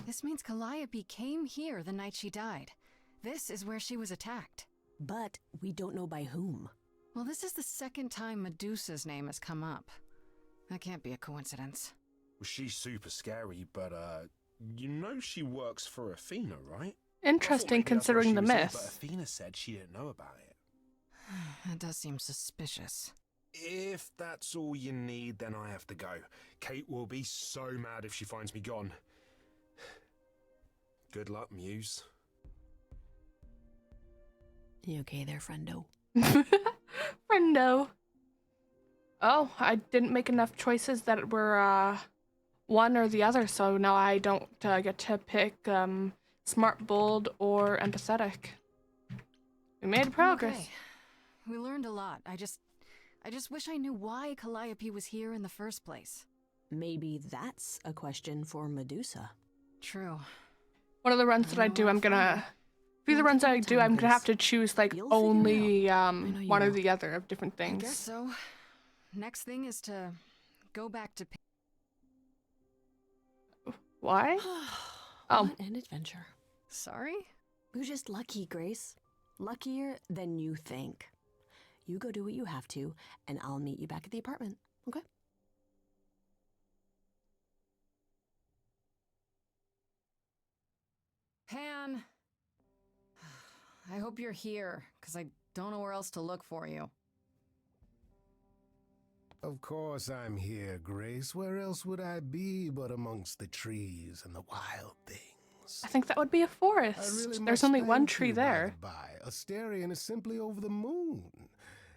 This means Calliope came here the night she died. This is where she was attacked. But we don't know by whom. Well, this is the second time Medusa's name has come up. That can't be a coincidence. Well, she's super scary, but, you know she works for Athena, right? Interesting considering the But myth. Athena said she didn't know about it. That does seem suspicious. If that's all you need, then I have to go. Kate will be so mad if she finds me gone. Good luck, Muse. You okay there, friendo? Friendo. Oh, I didn't make enough choices that were one or the other, so now I don't get to pick smart, bold, or empathetic. We made progress. Okay. We learned a lot. I just wish I knew why Calliope was here in the first place. Maybe that's a question for Medusa. True. One of the runs that I do, I'm gonna. Few of the runs I do, I'm gonna have to choose like You'll figure it only out. I know you one or will. the other of different I things. guess so. Next thing is to go back to. Why? Oh. What an adventure. Sorry? You're just lucky, Grace. Luckier than you think. You go do what you have to, and I'll meet you back at the apartment, okay? Pan! I hope you're here, because I don't know where else to look for you. Of course I'm here, Grace. Where else would I be but amongst the trees and the wild things? I think that would be a I forest. really There's must only one thank tree you, by there. the by. Asterion is simply over the moon,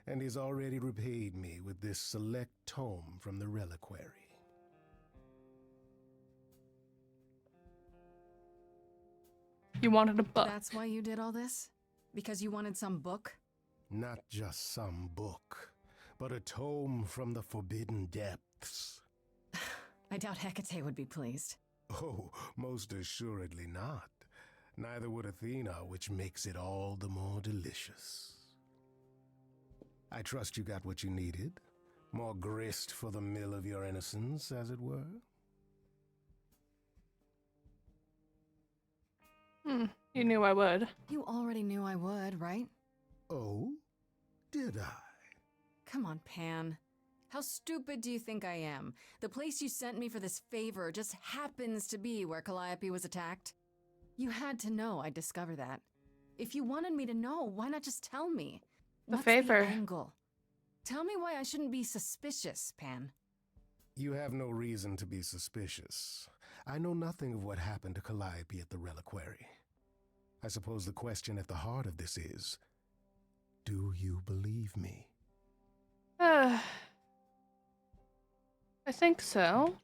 and he's already repaid me with this select tome from the reliquary. You wanted a book. That's why you did all this? Because you wanted some book? Not just some book, but a tome from the forbidden depths. I doubt Hecate would be pleased. Oh, most assuredly not. Neither would Athena, which makes it all the more delicious. I trust you got what you needed. More grist for the mill of your innocence, as it were. You knew I would. You already knew I would, right? Oh? Did I? Come on, Pan. How stupid do you think I am? The place you sent me for this favor just happens to be where Calliope was attacked. You had to know I'd discover that. If you wanted me to know, why not just tell me? The What's favor. the angle? Tell me why I shouldn't be suspicious, Pan. You have no reason to be suspicious. I know nothing of what happened to Calliope at the reliquary. I suppose the question at the heart of this is, do you believe me? I think so.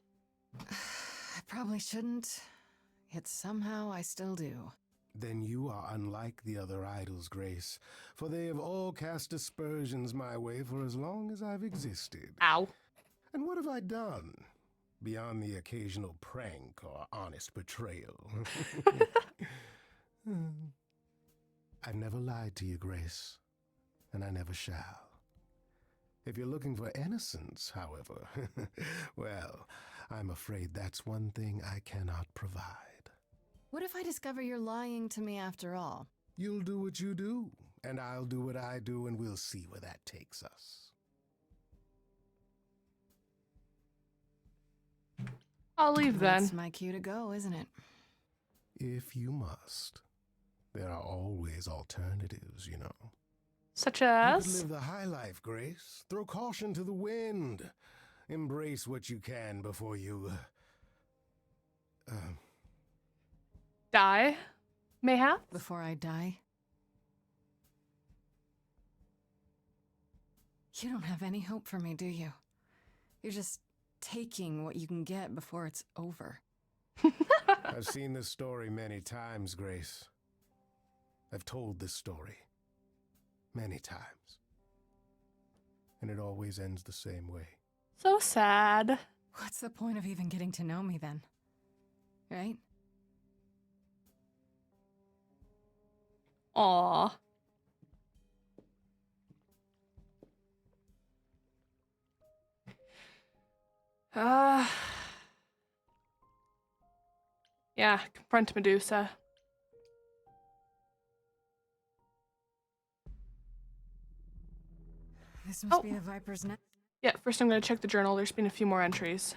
I probably shouldn't, yet somehow I still do. Then you are unlike the other idols, Grace, for they have all cast aspersions my way for as long as I've existed. Ow. And what have I done? Beyond the occasional prank or honest betrayal. I've never lied to you, Grace, and I never shall. If you're looking for innocence, however, well, I'm afraid that's one thing I cannot provide. What if I discover you're lying to me after all? You'll do what you do, and I'll do what I do, and we'll see where that takes us. I'll leave then. That's my cue to go, isn't it? If you must. There are always alternatives, you know. Such You could as? live the high life, Grace. Throw caution to the wind. Embrace what you can before you... Die? Mayhap? Before I die? You don't have any hope for me, do you? You're just taking what you can get before it's over. I've seen this story many times, Grace. I've told this story many times. And it always ends the same way. So sad. What's the point of even getting to know me then? Right? Aw. Yeah, confront Medusa. This must be the Viper's nest. Yeah, first I'm going to check the journal. There's been a few more entries.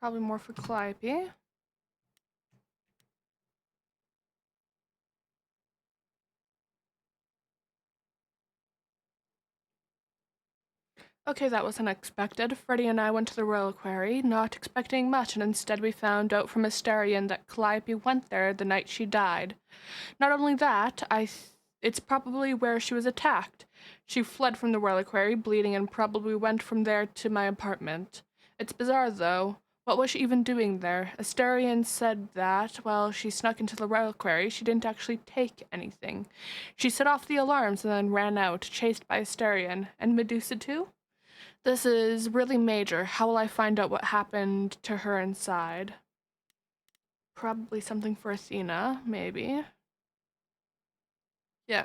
Probably more for Calliope. Okay, that was unexpected. Freddie and I went to the reliquary, not expecting much, and instead we found out from Asterion that Calliope went there the night she died. Not only that, it's probably where she was attacked. She fled from the reliquary, bleeding, and probably went from there to my apartment. It's bizarre, though. What was she even doing there? Asterion said that, while she snuck into the reliquary, she didn't actually take anything. She set off the alarms and then ran out, chased by Asterion. And Medusa, too? This is really major. How will I find out what happened to her inside? Probably something for Athena, maybe. Yeah.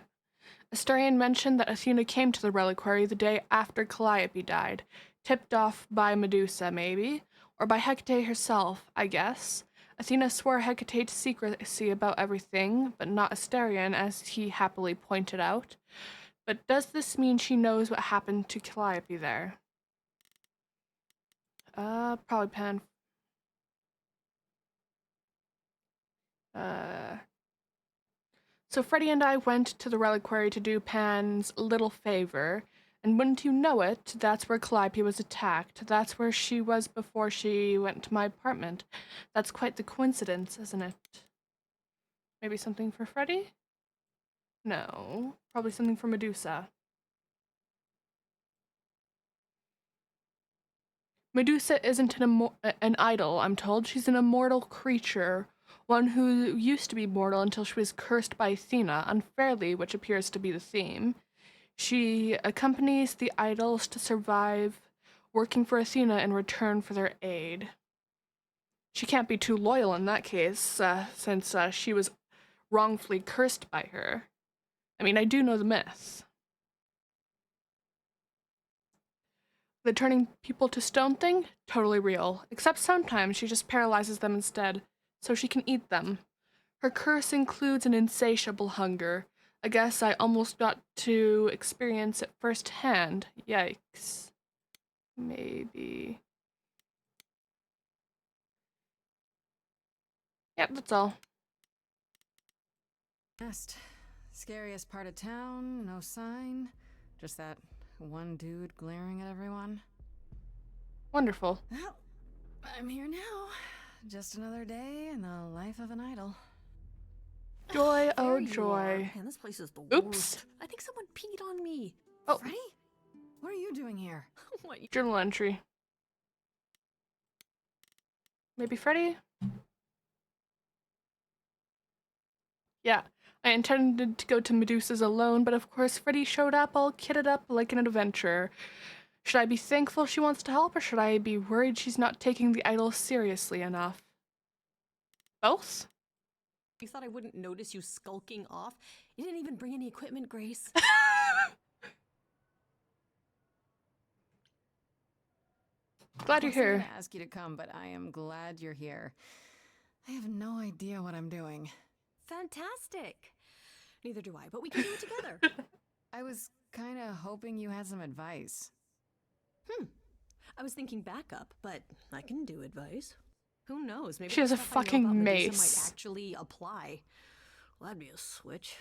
Asterion mentioned that Athena came to the reliquary the day after Calliope died, tipped off by Medusa, maybe, or by Hecate herself, I guess. Athena swore Hecate to secrecy about everything, but not Asterion, as he happily pointed out. But does this mean she knows what happened to Calliope there? Probably Pan. So Freddie and I went to the reliquary to do Pan's little favor, and wouldn't you know it, that's where Calliope was attacked. That's where she was before she went to my apartment. That's quite the coincidence, isn't it? Maybe something for Freddie? No, probably something for Medusa. Medusa isn't an idol, I'm told. She's an immortal creature, one who used to be mortal until she was cursed by Athena, unfairly, which appears to be the theme. She accompanies the idols to survive, working for Athena in return for their aid. She can't be too loyal in that case, since she was wrongfully cursed by her. I mean, I do know the myth. The turning people to stone thing? Totally real. Except sometimes she just paralyzes them instead, so she can eat them. Her curse includes an insatiable hunger. I guess I almost got to experience it firsthand. Yikes. Maybe. Yep, that's all. Nest. Scariest part of town, no sign. Just that one dude glaring at everyone. Wonderful. Well, I'm here now. Just another day in the life of an idol. Joy, oh There you are. joy. Man, this place is the Oops. worst. I think someone peed on me. Oh, Freddie? What are you doing here? What? journal entry. Maybe Freddie? Yeah, I intended to go to Medusa's alone, but of course Freddy showed up all kitted up like an adventurer. Should I be thankful she wants to help, or should I be worried she's not taking the idol seriously enough? Both? You thought I wouldn't notice you skulking off? You didn't even bring any equipment, Grace. Glad you're I was gonna here. ask you to come, but I am glad you're here. I have no idea what I'm doing. Fantastic. Neither do I, but we can do it together. I was kind of hoping you had some advice. I was thinking backup, but I can do advice. Who knows? Maybe She has the a stuff I know fucking about Medusa mace. might actually apply. Well, that'd be a switch.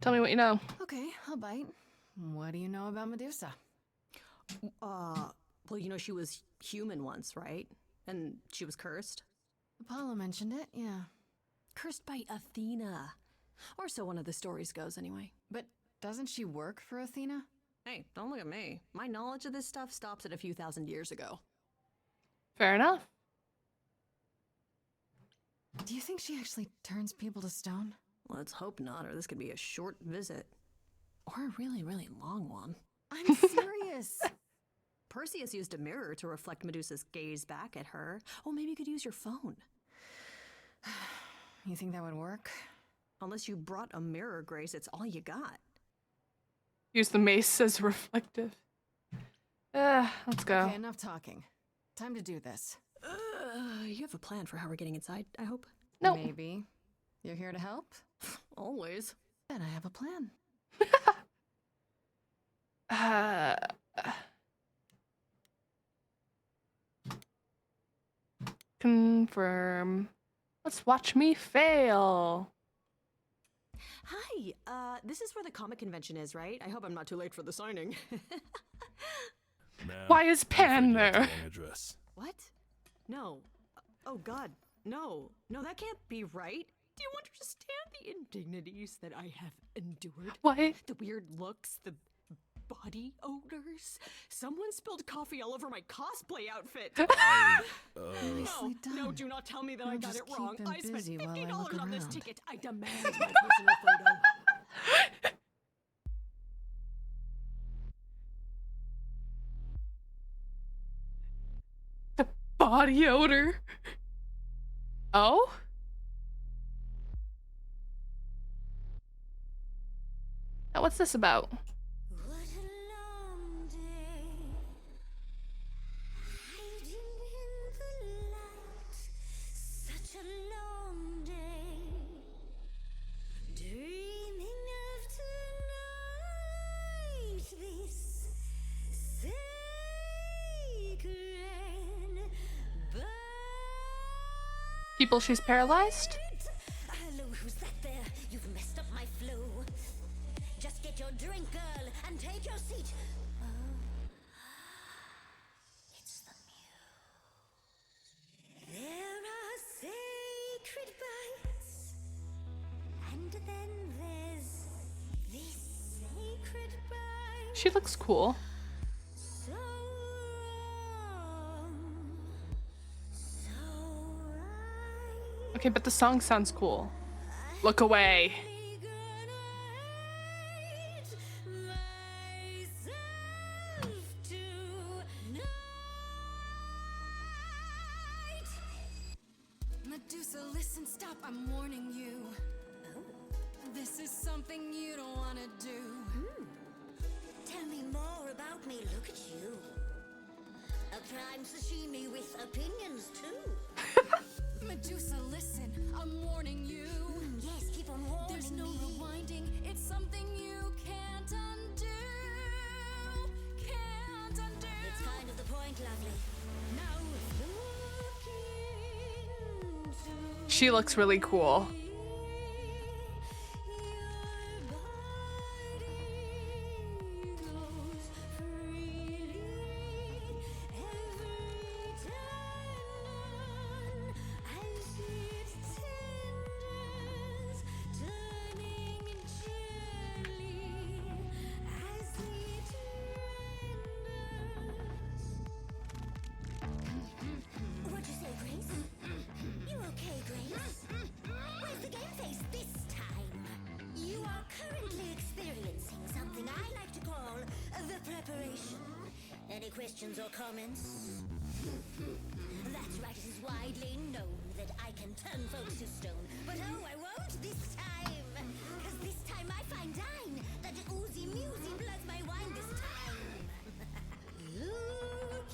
Tell me what you know. Okay, I'll bite. What do you know about Medusa? Well, you know she was human once, right? And she was cursed. Apollo mentioned it, yeah. Cursed by Athena. Or so one of the stories goes, anyway. But doesn't she work for Athena? Hey, don't look at me. My knowledge of this stuff stops at a few thousand years ago. Fair enough. Do you think she actually turns people to stone? Let's hope not, or this could be a short visit. Or a really, really long one. I'm serious. Perseus used a mirror to reflect Medusa's gaze back at her. Oh, maybe you could use your phone. You think that would work? Unless you brought a mirror, Grace, it's all you got. Use the mace as reflective. Let's go. Okay, enough talking. Time to do this. You have a plan for how we're getting inside, I hope? No. Maybe. You're here to help? Always. Then I have a plan. Confirm. Let's watch me fail. Hi, this is where the comic convention is, right? I hope I'm not too late for the signing. Ma'am, Why is I'm afraid Pan you have the there? wrong address. What? No. Oh, God. No. No, that can't be right. Do you understand the indignities that I have endured? What? The weird looks, the body odors. Someone spilled coffee all over my cosplay outfit. Nicely done. No, do not tell me that We'll I got just it wrong. keep them I spent busy while I $50 look on this around. ticket. I demand my personal photo. Body odor. Oh? Now what's this about? What a long day, hiding in the light. Such a long day, dreaming of tonight. This sacred bite. People she's paralyzed? Hello, who's that there? You've messed up my flow. Just get your drink, girl, and take your seat. Oh, it's the muse. There are sacred bites, and then there's this sacred bite. She looks cool. So wrong, so right. Okay, but the song sounds cool. Look away. Medusa, listen, stop, I'm warning you. This is something you don't want to do. Tell me more about me, look at you. A prime sashimi with opinions too. Medusa, listen, I'm warning you. Yes, keep on warning There's no me. rewinding, it's something you can't undo. Can't undo. It's kind of the point, lovely. Now look into She looks really cool. your body goes freely every time as it tenders, turning gently as it renders. What'd you say, Grace? You okay, Grace? questions or comments? That's right, it is widely known that I can turn folks to stone. But oh, I won't this time. Cause this time I find dine that oozy musy bloods my wine this time. Look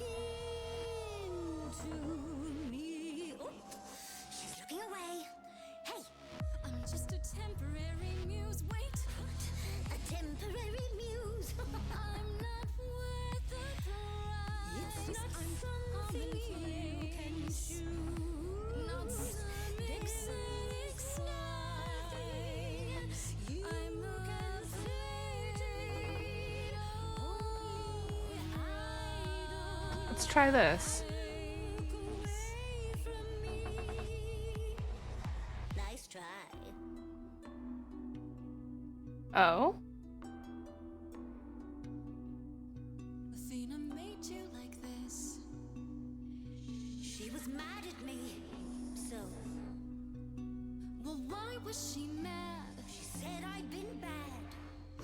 into me. Oh, she's looking away. Hey, I'm just a temporary muse. Wait, a temporary muse. I'm not worth the price. It's not I'm something commonplace. you can choose. Not some exotic nice. I'm a faded Let's try this. Nice try. Oh? Athena made you like this. She was mad at me. So Well, why was she mad? she said I'd been bad.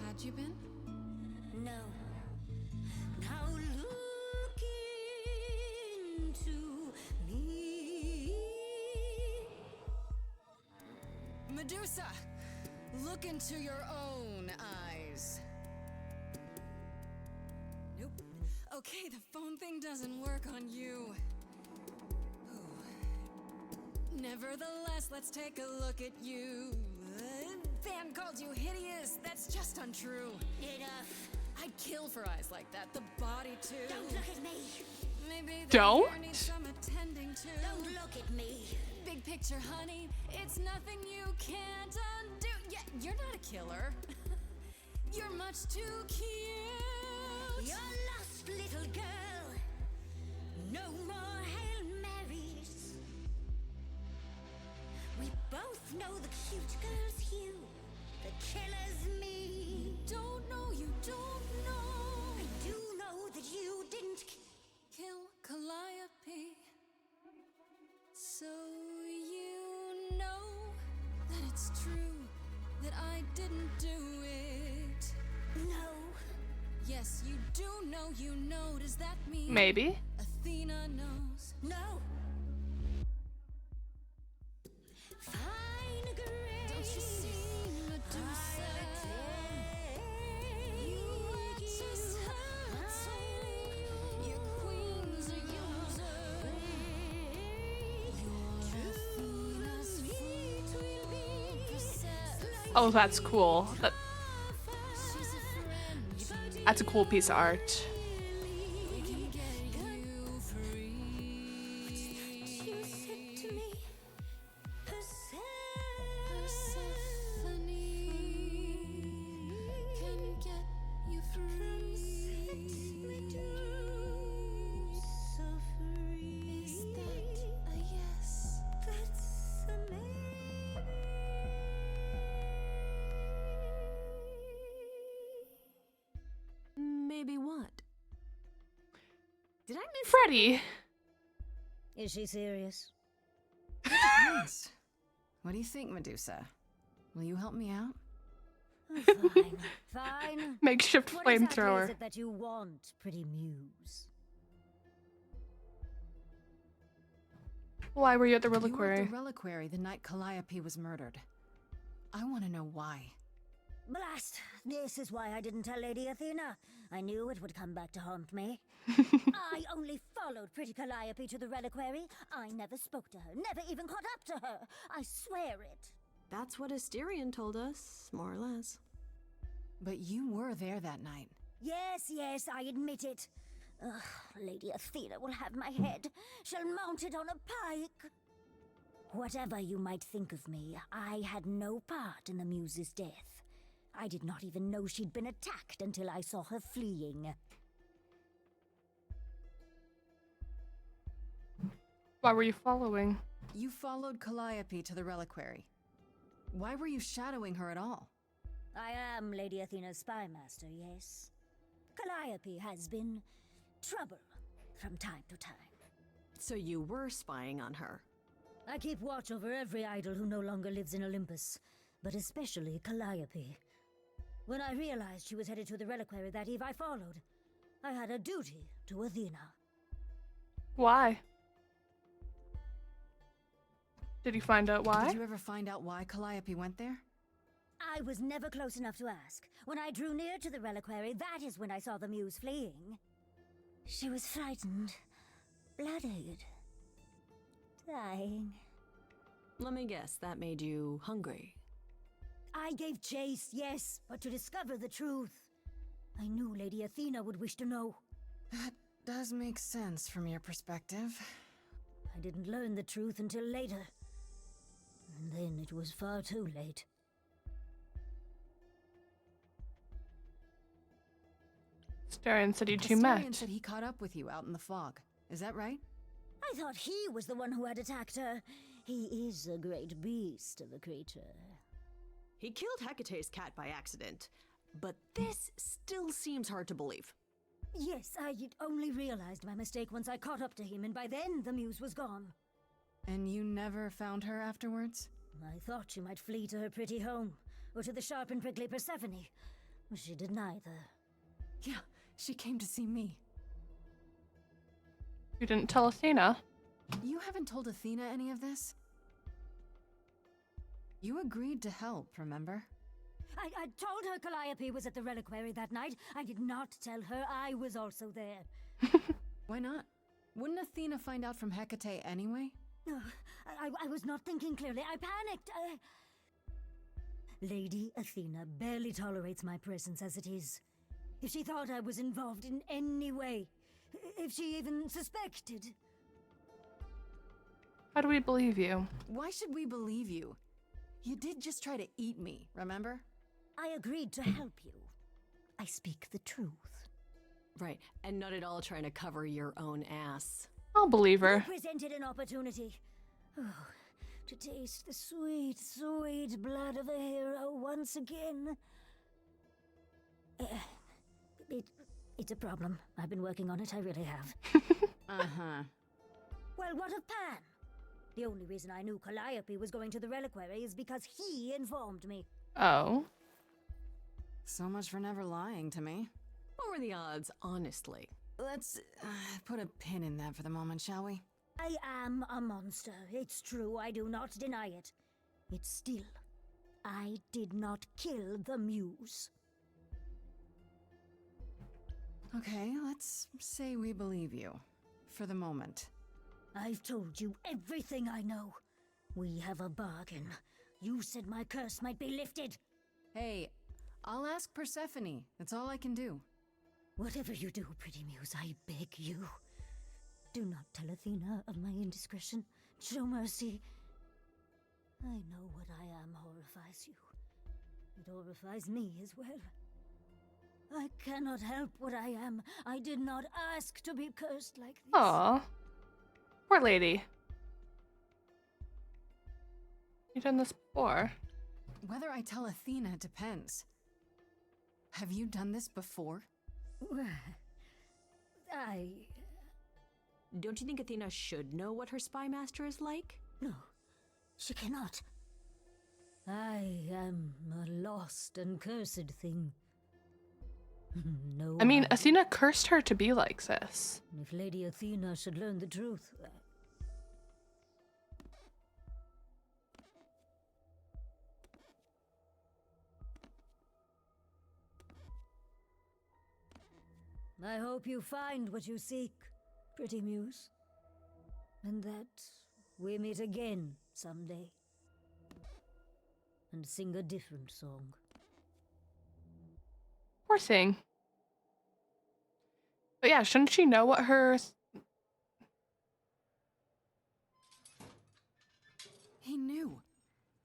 Had you been? No. Now look into me. Medusa, look into your own eyes. Nope. Okay, the phone thing doesn't work on you. Ooh. Nevertheless, let's take a look at you. Fan called you hideous. That's just untrue. Enough. I'd kill for eyes like that. The body too. Don't look at me. Maybe the Don't? hair needs some attending to. Don't look at me. Big picture, honey. It's nothing you can't undo. Yeah, you're not a killer. You're much too cute. You're lost, little girl. No more Hail Marys. We both know the cute girl's you. The killer's me. Don't know, you don't know. I do know that you didn't Kill Calliope. So you know that it's true that I didn't do it. No. Yes, you do know, you know. Does that mean Maybe. Athena knows? No. Fine grace. Don't you see, Medusa? You are just her tool. Your queen's a user. Your Athena's feet will be Persephone. Oh, that's cool. She's a friend. That's a cool piece of art. We can get you free. You said to me, Persephone can get you free. so free. Is that a yes? That's amazing. Maybe what? Did I miss? Freddy. Is she serious? Yes. What do you think, Medusa? Will you help me out? Fine, fine. Makeshift What exactly is flamethrower. it that you want, pretty muse? Why were you at the You were at reliquary? the reliquary the night Calliope was murdered. I want to know why. Blast! This is why I didn't tell Lady Athena. I knew it would come back to haunt me. I only followed pretty Calliope to the reliquary. I never spoke to her, never even caught up to her. I swear it. That's what Asterion told us, more or less. But you were there that night. Yes, yes, I admit it. Ugh, Lady Athena will have my head. She'll mount it on a pike. Whatever you might think of me, I had no part in the Muse's death. I did not even know she'd been attacked until I saw her fleeing. Why were you following? You followed Calliope to the reliquary. Why were you shadowing her at all? I am Lady Athena's spy master, yes. Calliope has been trouble from time to time. So you were spying on her. I keep watch over every idol who no longer lives in Olympus, but especially Calliope. When I realized she was headed to the reliquary that eve, I followed. I had a duty to Athena. Why? Did you find out why? Did you ever find out why Calliope went there? I was never close enough to ask. When I drew near to the reliquary, that is when I saw the muse fleeing. She was frightened, bloodied, dying. Let me guess, that made you hungry. I gave chase, yes, but to discover the truth. I knew Lady Athena would wish to know. That does make sense from your perspective. I didn't learn the truth until later. And then it was far too late. Astarion said you two Astarion met. said he caught up with you out in the fog. Is that right? I thought he was the one who had attacked her. He is a great beast of a creature. He killed Hecate's cat by accident, but this still seems hard to believe. Yes, I only realized my mistake once I caught up to him, and by then the muse was gone. And you never found her afterwards? I thought she might flee to her pretty home, or to the sharp and prickly Persephone. She did neither. Yeah, she came to see me. You didn't tell Athena. You haven't told Athena any of this? You agreed to help, remember? I told her Calliope was at the reliquary that night. I did not tell her I was also there. Why not? Wouldn't Athena find out from Hecate anyway? I was not thinking clearly. I panicked. Lady Athena barely tolerates my presence as it is. If she thought I was involved in any way, if she even suspected... How do we believe you? Why should we believe you? You did just try to eat me, remember? I agreed to help you. I speak the truth. Right, and not at all trying to cover your own ass. I'll believe You her. presented an opportunity. Oh, to taste the sweet, sweet blood of a hero once again. It's a problem. I've been working on it, I really have. Uh-huh. Well, what of Pan? The only reason I knew Calliope was going to the reliquary is because he informed me. Oh. So much for never lying to me. What were the odds, honestly? Let's put a pin in that for the moment, shall we? I am a monster. It's true, I do not deny it. It's still, I did not kill the muse. Okay, let's say we believe you. For the moment. I've told you everything I know. We have a bargain. You said my curse might be lifted. Hey, I'll ask Persephone. That's all I can do. Whatever you do, pretty muse, I beg you. Do not tell Athena of my indiscretion. Show mercy. I know what I am horrifies you. It horrifies me as well. I cannot help what I am. I did not ask to be cursed like this. Aw. Poor lady. You done this before. Whether I tell Athena depends. Have you done this before? Don't you think Athena should know what her spy master is like? No, she cannot. I am a lost and cursed thing. No. I mean, Athena cursed her to be like this. If Lady Athena should learn the truth. I hope you find what you seek, pretty muse. And that we meet again someday. And sing a different song. Poor thing. But yeah, shouldn't she know what her... He knew.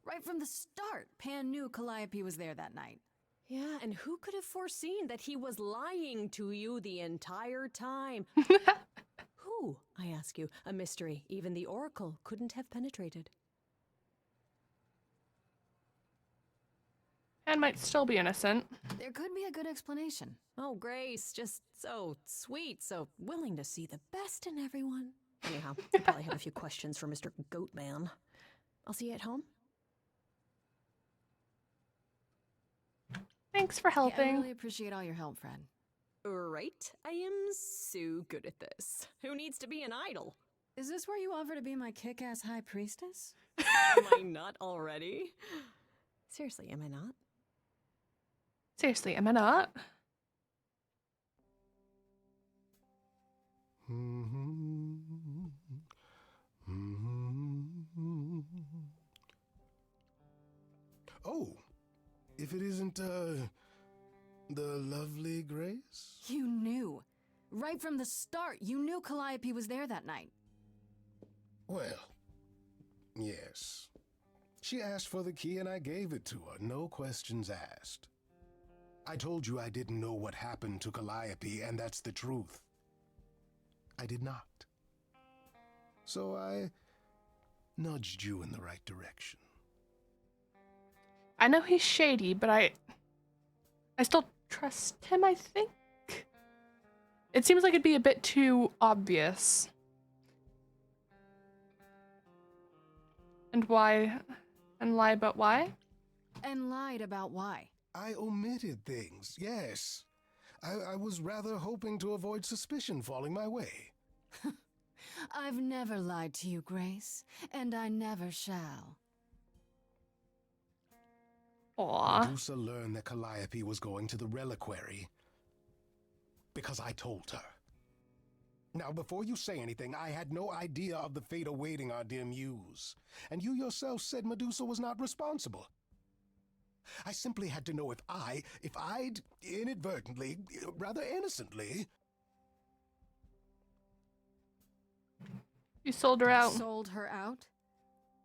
Right from the start, Pan knew Calliope was there that night. Yeah, and who could have foreseen that he was lying to you the entire time? Who, I ask you, a mystery even the Oracle couldn't have penetrated. And might still be innocent. There could be a good explanation. Oh, Grace, just so sweet, so willing to see the best in everyone. Anyhow, I probably have a few questions for Mr. Goatman. I'll see you at home. Thanks for Yeah, I helping. really appreciate all your help, Fred. Right? I am so good at this. Who needs to be an idol? Is this where you offer to be my kick-ass high priestess? Am I not already? Seriously, am I not? Seriously, am I not? Oh, if it isn't, the lovely Grace? You knew. Right from the start, you knew Calliope was there that night. Well, yes. She asked for the key and I gave it to her, no questions asked. I told you I didn't know what happened to Calliope, and that's the truth. I did not. So I nudged you in the right direction. I know he's shady, but I still trust him, I think. It seems like it'd be a bit too obvious. And why? And lie about why? And lied about why. I omitted things, yes. I was rather hoping to avoid suspicion falling my way. I've never lied to you, Grace, and I never shall. Aw. Medusa learned that Calliope was going to the reliquary because I told her. Now, before you say anything, I had no idea of the fate awaiting our dear muse. And you yourself said Medusa was not responsible. I simply had to know if I'd inadvertently, rather innocently... You sold her out. Sold her out?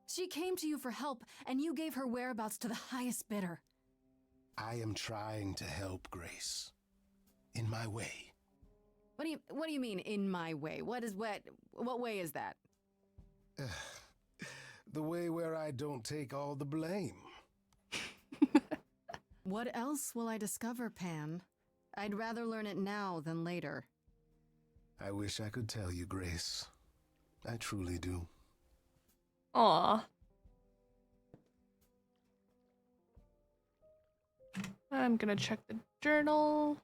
She came to you for help, and you gave her whereabouts to the highest bidder. I am trying to help, Grace. In my way. What do you mean, in my way? What way is that? The way where I don't take all the blame. What else will I discover, Pan? I'd rather learn it now than later. I wish I could tell you, Grace. I truly do. Aw. I'm gonna check the journal.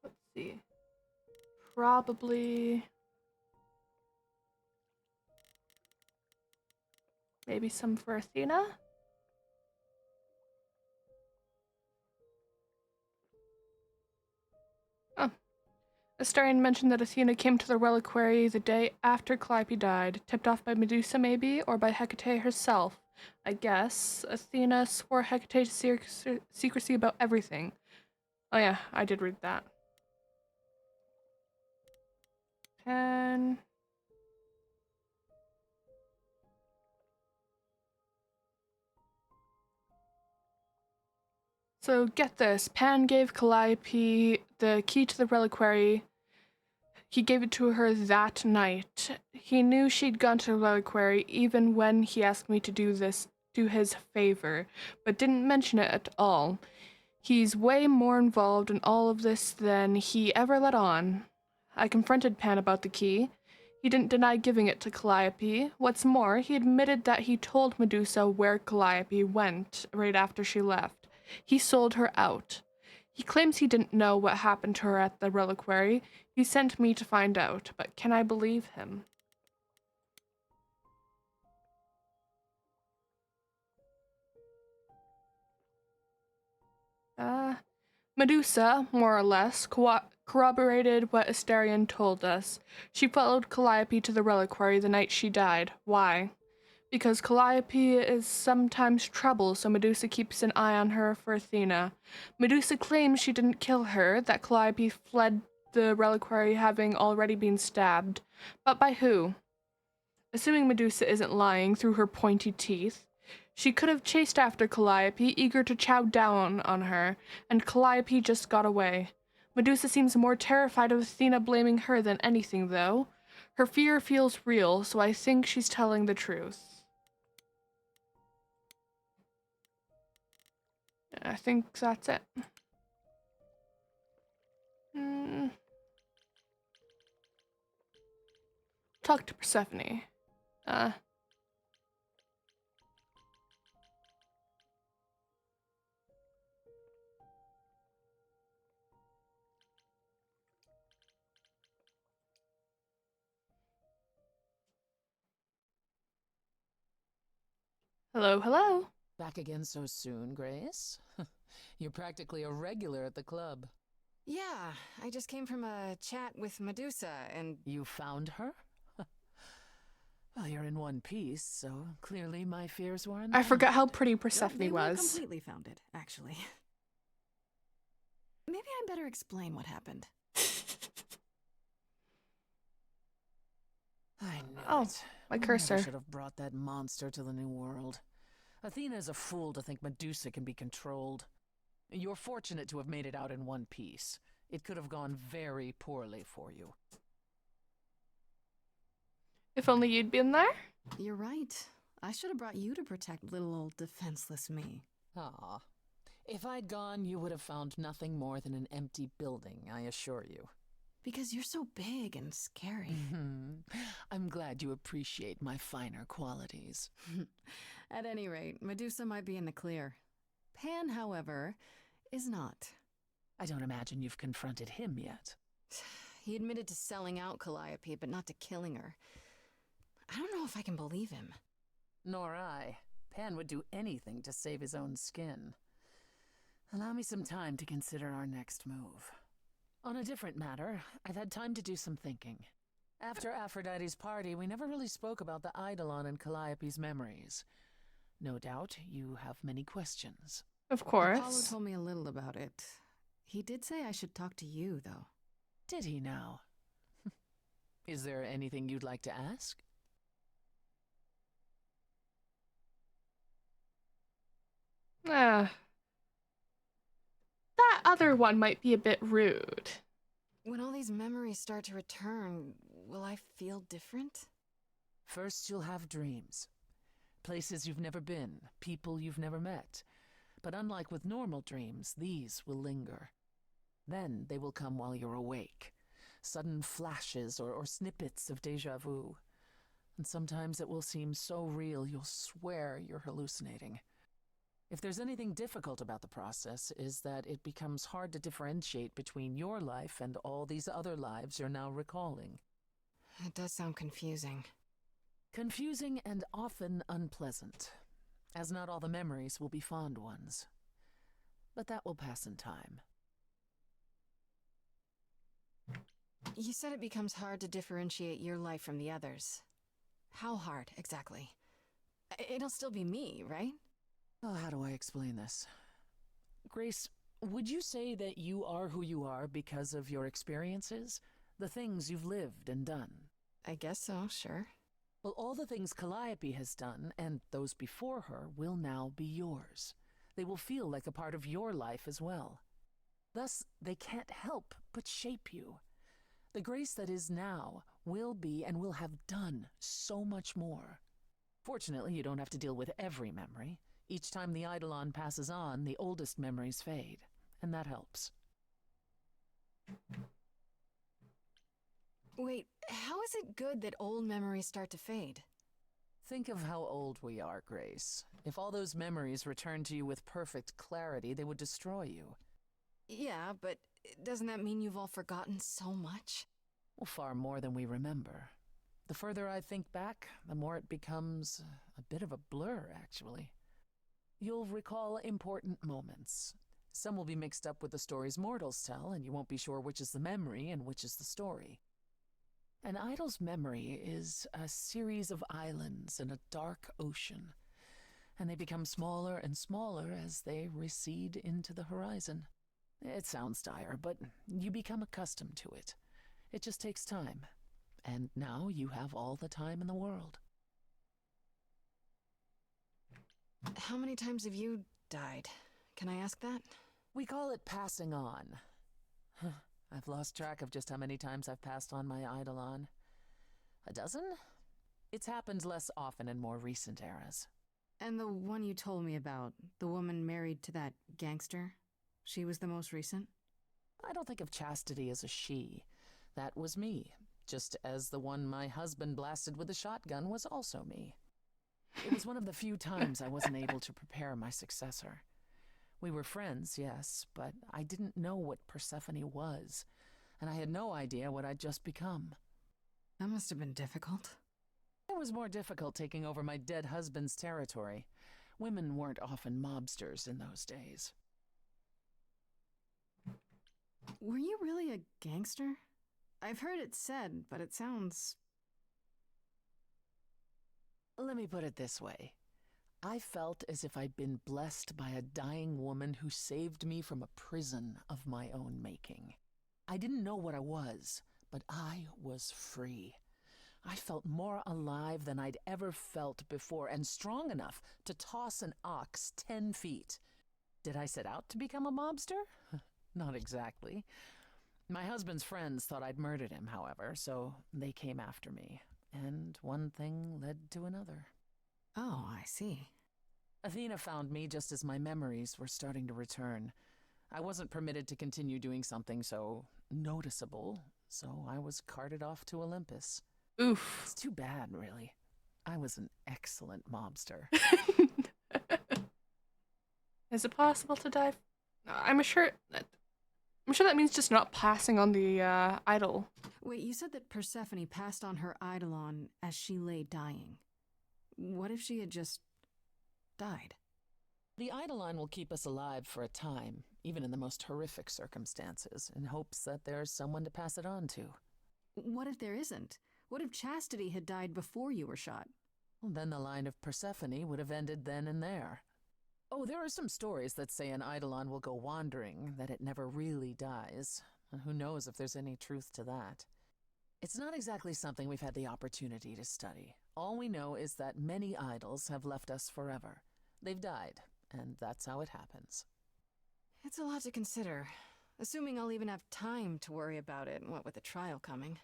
Let's see. Probably... maybe some for Athena? Oh. Astarion mentioned that Athena came to the reliquary the day after Calliope died, tipped off by Medusa maybe, or by Hecate herself. I guess Athena swore Hecate to secrecy about everything. Oh yeah, I did read that. 10... So get this, Pan gave Calliope the key to the reliquary. He gave it to her that night. He knew she'd gone to the reliquary even when he asked me to do his favor, but didn't mention it at all. He's way more involved in all of this than he ever let on. I confronted Pan about the key. He didn't deny giving it to Calliope. What's more, he admitted that he told Medusa where Calliope went right after she left. He sold her out. He claims he didn't know what happened to her at the reliquary. He sent me to find out, but can I believe him? Medusa, more or less, corroborated what Astarion told us. She followed Calliope to the reliquary the night she died. Why? Because Calliope is sometimes trouble, so Medusa keeps an eye on her for Athena. Medusa claims she didn't kill her, that Calliope fled the reliquary having already been stabbed. But by who? Assuming Medusa isn't lying through her pointy teeth, she could have chased after Calliope, eager to chow down on her, and Calliope just got away. Medusa seems more terrified of Athena blaming her than anything, though. Her fear feels real, so I think she's telling the truth. I think that's it. Talk to Persephone. Hello, hello. Back again so soon, Grace? You're practically a regular at the club. Yeah, I just came from a chat with Medusa, and You found her? Well, you're in one piece, so clearly my fears were unfounded. I forgot how pretty well, Persephone they were was. completely founded, actually. Maybe I better explain what happened. I knew Oh, it. my We cursor. never should have brought that monster to the New World. Athena's a fool to think Medusa can be controlled. You're fortunate to have made it out in one piece. It could have gone very poorly for you. If only you'd been there. You're right. I should have brought you to protect little old defenseless me. Ah. If I'd gone, you would have found nothing more than an empty building, I assure you. Because you're so big and scary. I'm glad you appreciate my finer qualities. At any rate, Medusa might be in the clear. Pan, however, is not. I don't imagine you've confronted him yet. He admitted to selling out Calliope, but not to killing her. I don't know if I can believe him. Nor I. Pan would do anything to save his own skin. Allow me some time to consider our next move. On a different matter, I've had time to do some thinking. After Aphrodite's party, we never really spoke about the Eidolon and Calliope's memories. No doubt you have many questions. Of Apollo course. told me a little about it. He did say I should talk to you, though. Did he now? Is there anything you'd like to ask? That other one might be a bit rude. When all these memories start to return, will I feel different? First, you'll have dreams. Places you've never been, people you've never met. But unlike with normal dreams, these will linger. Then they will come while you're awake. Sudden flashes or snippets of déjà vu. And sometimes it will seem so real you'll swear you're hallucinating. If there's anything difficult about the process, is that it becomes hard to differentiate between your life and all these other lives you're now recalling. It does sound confusing. Confusing and often unpleasant, as not all the memories will be fond ones. But that will pass in time. You said it becomes hard to differentiate your life from the others. How hard, exactly? It'll still be me, right? Oh, how do I explain this? Grace, would you say that you are who you are because of your experiences? The things you've lived and done? I guess so, sure. Well, all the things Calliope has done, and those before her, will now be yours. They will feel like a part of your life as well. Thus, they can't help but shape you. The Grace that is now will be and will have done so much more. Fortunately, you don't have to deal with every memory. Each time the Eidolon passes on, the oldest memories fade, and that helps. Wait, how is it good that old memories start to fade? Think of how old we are, Grace. If all those memories returned to you with perfect clarity, they would destroy you. Yeah, but doesn't that mean you've all forgotten so much? Well, far more than we remember. The further I think back, the more it becomes a bit of a blur, actually. You'll recall important moments. Some will be mixed up with the stories mortals tell, and you won't be sure which is the memory and which is the story. An idol's memory is a series of islands in a dark ocean, and they become smaller and smaller as they recede into the horizon. It sounds dire, but you become accustomed to it. It just takes time, and now you have all the time in the world. How many times have you died? Can I ask that? We call it passing on. I've lost track of just how many times I've passed on my Eidolon. A dozen? It's happened less often in more recent eras. And the one you told me about, the woman married to that gangster? She was the most recent? I don't think of Chastity as a she. That was me, just as the one my husband blasted with a shotgun was also me. It was one of the few times I wasn't able to prepare my successor. We were friends, yes, but I didn't know what Persephone was, and I had no idea what I'd just become. That must have been difficult. It was more difficult taking over my dead husband's territory. Women weren't often mobsters in those days. Were you really a gangster? I've heard it said, but it sounds... Let me put it this way. I felt as if I'd been blessed by a dying woman who saved me from a prison of my own making. I didn't know what I was, but I was free. I felt more alive than I'd ever felt before, and strong enough to toss an ox 10 feet. Did I set out to become a mobster? Not exactly. My husband's friends thought I'd murdered him, however, so they came after me. And one thing led to another. Oh, I see. Athena found me just as my memories were starting to return. I wasn't permitted to continue doing something so noticeable, so I was carted off to Olympus. Oof. It's too bad, really. I was an excellent mobster. Is it possible to die? I'm sure that means just not passing on the idol. Wait, you said that Persephone passed on her eidolon as she lay dying. What if she had just died? The eidolon will keep us alive for a time, even in the most horrific circumstances, in hopes that there's someone to pass it on to. What if there isn't? What if Chastity had died before you were shot? Well, then the line of Persephone would have ended then and there. Oh, there are some stories that say an eidolon will go wandering, that it never really dies. And who knows if there's any truth to that. It's not exactly something we've had the opportunity to study. All we know is that many idols have left us forever. They've died, and that's how it happens. It's a lot to consider. Assuming I'll even have time to worry about it, what with the trial coming.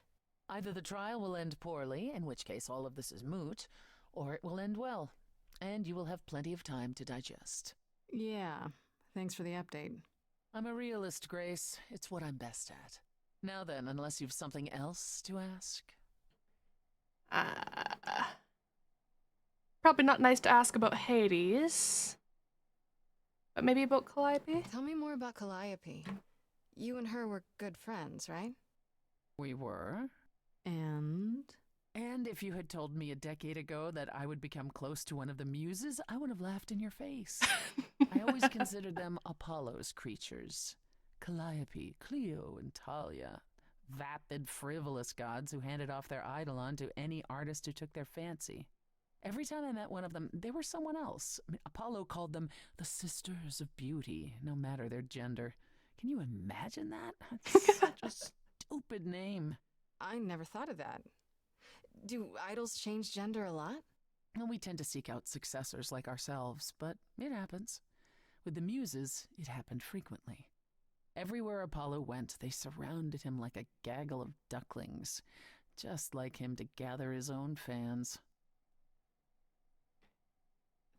Either the trial will end poorly, in which case all of this is moot, or it will end well, and you will have plenty of time to digest. Yeah, thanks for the update. I'm a realist, Grace. It's what I'm best at. Now then, unless you've something else to ask? Probably not nice to ask about Hades. But maybe about Calliope? Tell me more about Calliope. You and her were good friends, right? We were. And if you had told me a decade ago that I would become close to one of the muses, I would have laughed in your face. I always considered them Apollo's creatures. Calliope, Clio, and Talia. Vapid, frivolous gods who handed off their eidolon to any artist who took their fancy. Every time I met one of them, they were someone else. Apollo called them the Sisters of Beauty, no matter their gender. Can you imagine that? That's such a stupid name. I never thought of that. Do idols change gender a lot? Well, we tend to seek out successors like ourselves, but it happens. With the muses, it happened frequently. Everywhere Apollo went, they surrounded him like a gaggle of ducklings, just like him to gather his own fans.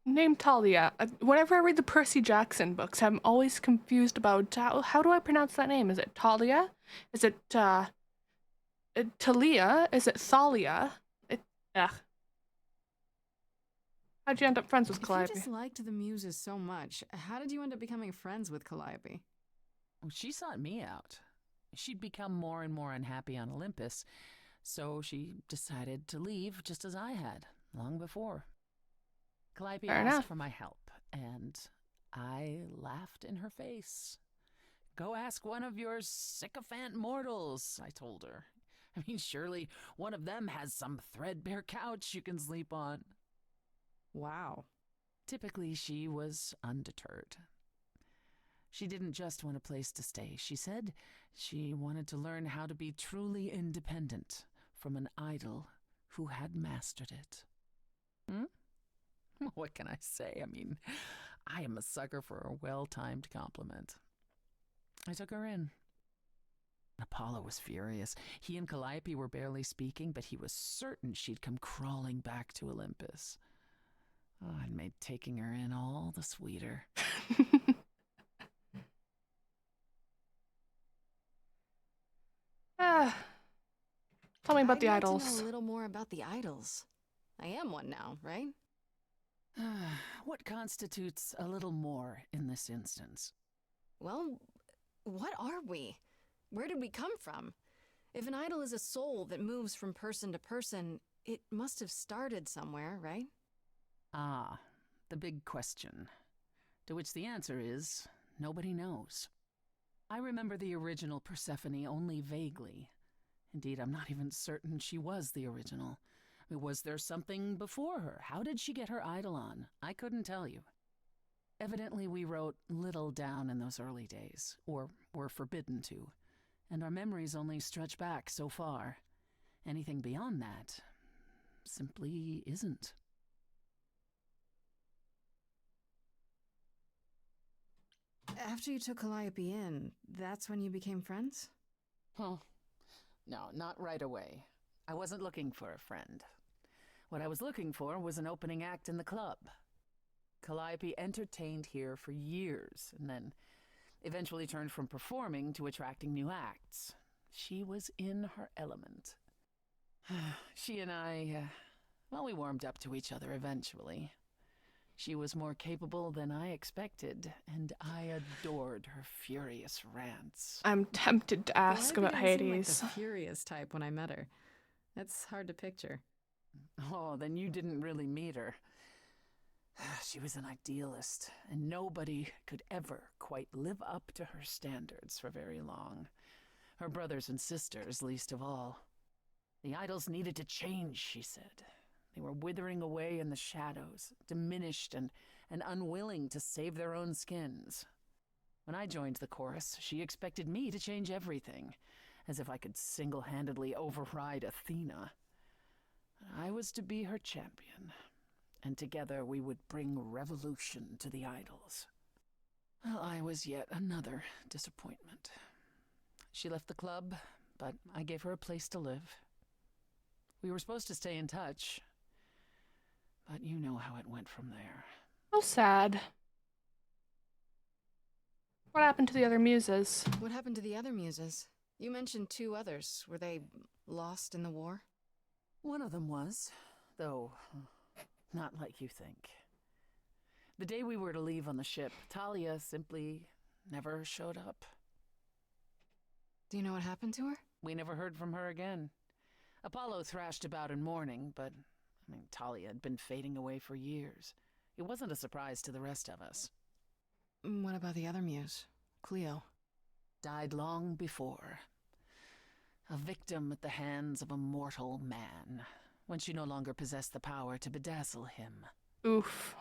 Name Talia. Whenever I read the Percy Jackson books, I'm always confused about how do I pronounce that name? Is it Talia? Is it Talia? Is it Thalia? How'd you end up friends with Calliope? If you disliked the muses so much, how did you end up becoming friends with Calliope? She sought me out. She'd become more and more unhappy on Olympus, so she decided to leave just as I had, long before. Calliope asked for my help, and I laughed in her face. Go ask one of your sycophant mortals, I told her. I mean, surely one of them has some threadbare couch you can sleep on. Wow. Typically, she was undeterred. She didn't just want a place to stay. She said she wanted to learn how to be truly independent from an idol who had mastered it. What can I say? I mean, I am a sucker for a well-timed compliment. I took her in. Apollo was furious. He and Calliope were barely speaking, but he was certain she'd come crawling back to Olympus. Oh, it made taking her in all the sweeter. Tell me about the I'd like idols. to know a little more about the idols. I am one now, right? What constitutes a little more in this instance? Well, what are we? Where did we come from? If an idol is a soul that moves from person to person, it must have started somewhere, right? Ah, the big question. To which the answer is, nobody knows. I remember the original Persephone only vaguely. Indeed, I'm not even certain she was the original. Was there something before her? How did she get her eidolon? I couldn't tell you. Evidently, we wrote little down in those early days, or were forbidden to, and our memories only stretch back so far. Anything beyond that simply isn't. After you took Calliope in, that's when you became friends? Well, no, not right away. I wasn't looking for a friend. What I was looking for was an opening act in the club. Calliope entertained here for years, and then eventually turned from performing to attracting new acts. She was in her element. She and I, we warmed up to each other eventually. She was more capable than I expected, and I adored her furious rants. I'm tempted to ask Calliope about didn't seem Hades. like the furious type when I met her. That's hard to picture. Oh, then you didn't really meet her. She was an idealist, and nobody could ever quite live up to her standards for very long. Her brothers and sisters, least of all. The idols needed to change, she said. They were withering away in the shadows, diminished and unwilling to save their own skins. When I joined the chorus, she expected me to change everything, as if I could single-handedly override Athena. I was to be her champion, and together we would bring revolution to the idols. Well, I was yet another disappointment. She left the club, but I gave her a place to live. We were supposed to stay in touch, but you know how it went from there. How sad. What happened to the other muses? What happened to the other muses? You mentioned 2 others. Were they lost in the war? One of them was, though not like you think. The day we were to leave on the ship, Talia simply never showed up. Do you know what happened to her? We never heard from her again. Apollo thrashed about in mourning, but Talia had been fading away for years. It wasn't a surprise to the rest of us. What about the other muse, Cleo? Died long before. A victim at the hands of a mortal man, when she no longer possessed the power to bedazzle him. Oof.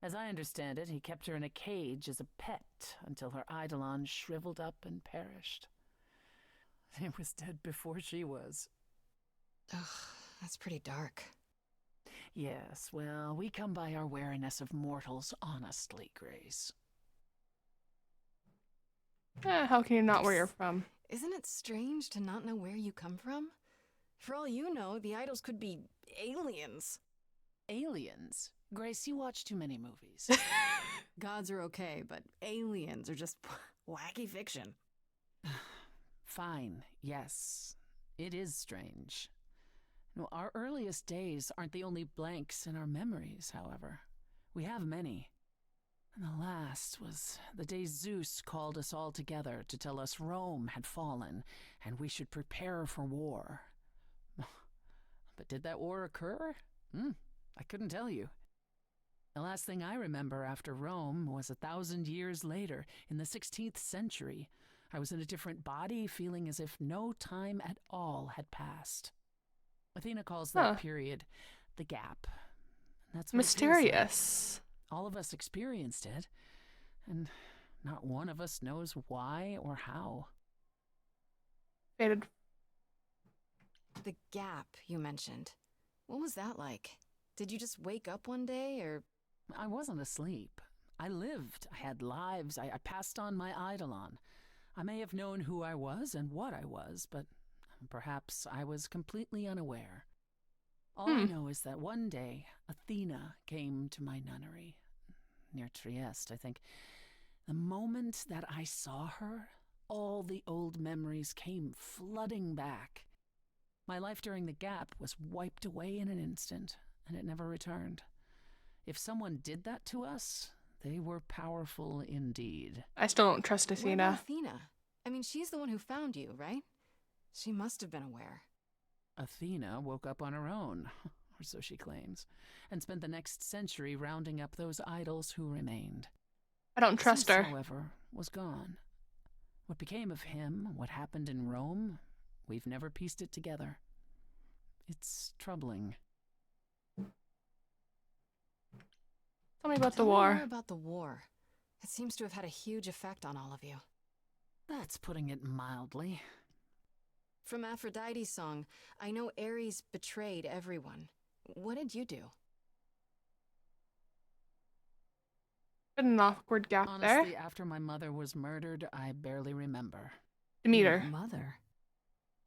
As I understand it, he kept her in a cage as a pet until her eidolon shriveled up and perished. He was dead before she was. Ugh, that's pretty dark. Yes, well, we come by our wariness of mortals honestly, Grace. How can you not where you're from? Isn't it strange to not know where you come from? For all you know, the idols could be aliens. Aliens? Grace, you watch too many movies. Gods are okay, but aliens are just wacky fiction. Fine, yes. It is strange. No, our earliest days aren't the only blanks in our memories, however. We have many. And the last was the day Zeus called us all together to tell us Rome had fallen and we should prepare for war. But did that war occur? I couldn't tell you. The last thing I remember after Rome was 1,000 years later, in the 16th century. I was in a different body, feeling as if no time at all had passed. Athena calls that period the gap. That's what it feels like. Mysterious. All of us experienced it, and not one of us knows why or how. Faded. The gap you mentioned. What was that like? Did you just wake up one day, or? I wasn't asleep. I lived. I had lives. I passed on my eidolon. I may have known who I was and what I was, but perhaps I was completely unaware. All I know is that one day, Athena came to my nunnery, near Trieste, I think. The moment that I saw her, all the old memories came flooding back. My life during the gap was wiped away in an instant, and it never returned. If someone did that to us, they were powerful indeed. I still don't trust What about Athena. Athena? I mean, she's the one who found you, right? She must have been aware. Athena woke up on her own. or so she claims, and spent the next century rounding up those idols who remained. I don't trust Zeus, her. however, was gone. What became of him, what happened in Rome, we've never pieced it together. It's troubling. Tell me about the Tell me war. more about the war. It seems to have had a huge effect on all of you. That's putting it mildly. From Aphrodite's song, I know Ares betrayed everyone. What did you do? Been an awkward gap Honestly, there. after my mother was murdered, I barely remember. Demeter. Mother.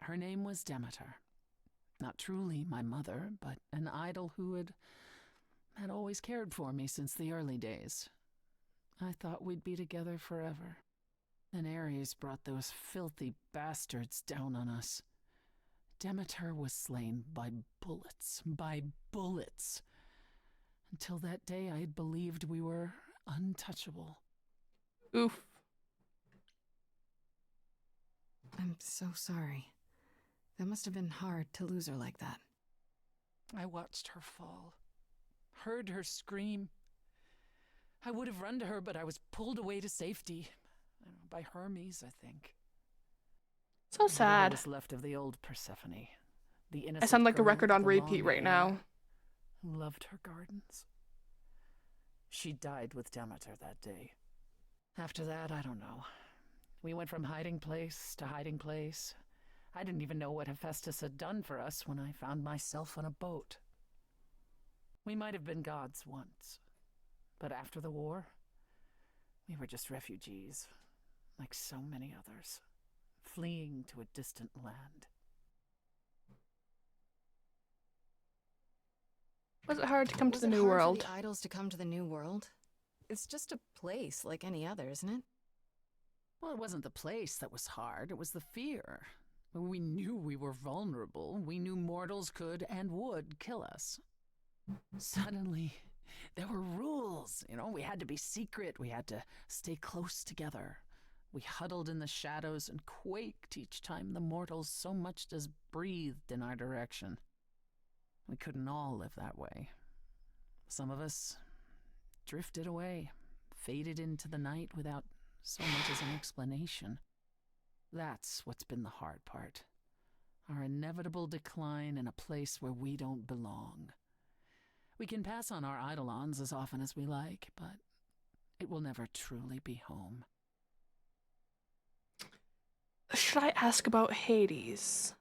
Her name was Demeter. Not truly my mother, but an idol who had always cared for me since the early days. I thought we'd be together forever. Then Ares brought those filthy bastards down on us. Demeter was slain by bullets. By bullets. Until that day, I had believed we were untouchable. Oof. I'm so sorry. That must have been hard to lose her like that. I watched her fall, heard her scream. I would have run to her, but I was pulled away to safety. By Hermes, I think. So sad. What was left of the old Persephone. The I innocent sound like a girl record with on the repeat long right hair now. who loved her gardens. She died with Demeter that day. After that, I don't know. We went from hiding place to hiding place. I didn't even know what Hephaestus had done for us when I found myself on a boat. We might have been gods once, but after the war, we were just refugees, like so many others, fleeing to a distant land. Was it hard to come to Was the it new hard world? for the idols to come to the new world? It's just a place like any other, isn't it? Well, it wasn't the place that was hard, it was the fear. We knew we were vulnerable. We knew mortals could and would kill us. Suddenly, there were rules. We had to be secret. We had to stay close together. We huddled in the shadows and quaked each time the mortals so much as breathed in our direction. We couldn't all live that way. Some of us drifted away, faded into the night without so much as an explanation. That's what's been the hard part. Our inevitable decline in a place where we don't belong. We can pass on our eidolons as often as we like, but it will never truly be home. Should I ask about Hades?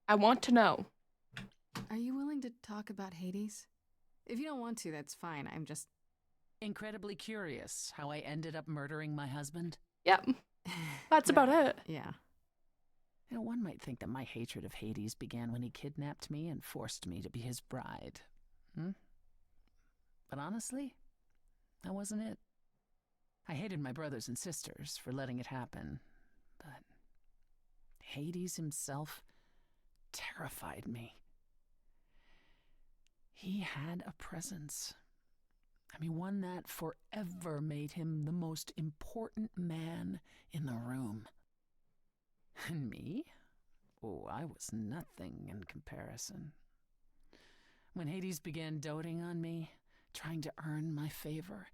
I want to know. Are you willing to talk about Hades? If you don't want to, that's fine. I'm just... Incredibly curious how I ended up murdering my husband. Yep. That's about it. Yeah. One might think that my hatred of Hades began when he kidnapped me and forced me to be his bride. But honestly, that wasn't it. I hated my brothers and sisters for letting it happen, but Hades himself terrified me. He had a presence. One that forever made him the most important man in the room. And me? Oh, I was nothing in comparison. When Hades began doting on me, trying to earn my favor,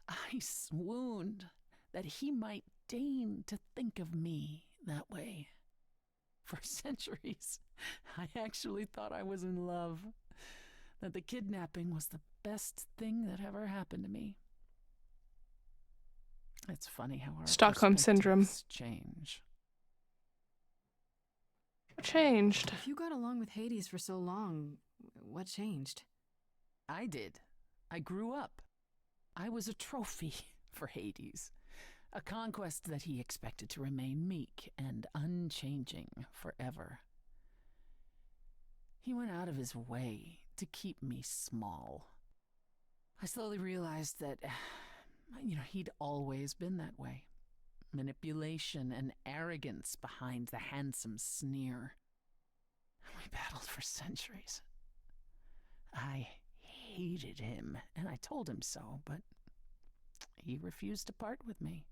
I swooned that he might deign to think of me that way. For centuries, I actually thought I was in love, that the kidnapping was the best thing that ever happened to me. It's funny how our Stockholm Syndrome. perspectives change. What changed? If you got along with Hades for so long, what changed? I did. I grew up. I was a trophy for Hades, a conquest that he expected to remain meek and unchanging forever. He went out of his way to keep me small. I slowly realized that, he'd always been that way. Manipulation and arrogance behind the handsome sneer. We battled for centuries. I hated him, and I told him so, but he refused to part with me.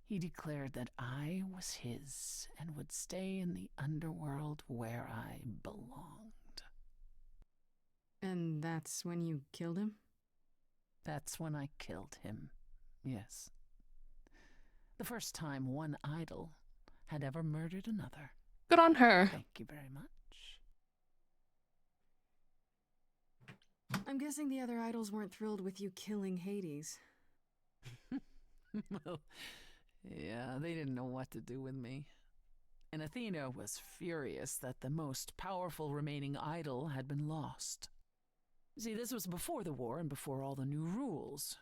He declared that I was his and would stay in the underworld where I belonged. And that's when you killed him? That's when I killed him. Yes. The first time one idol had ever murdered another. Good on her. Thank you very much. I'm guessing the other idols weren't thrilled with you killing Hades. Well, yeah, they didn't know what to do with me. And Athena was furious that the most powerful remaining idol had been lost. See, this was before the war and before all the new rules.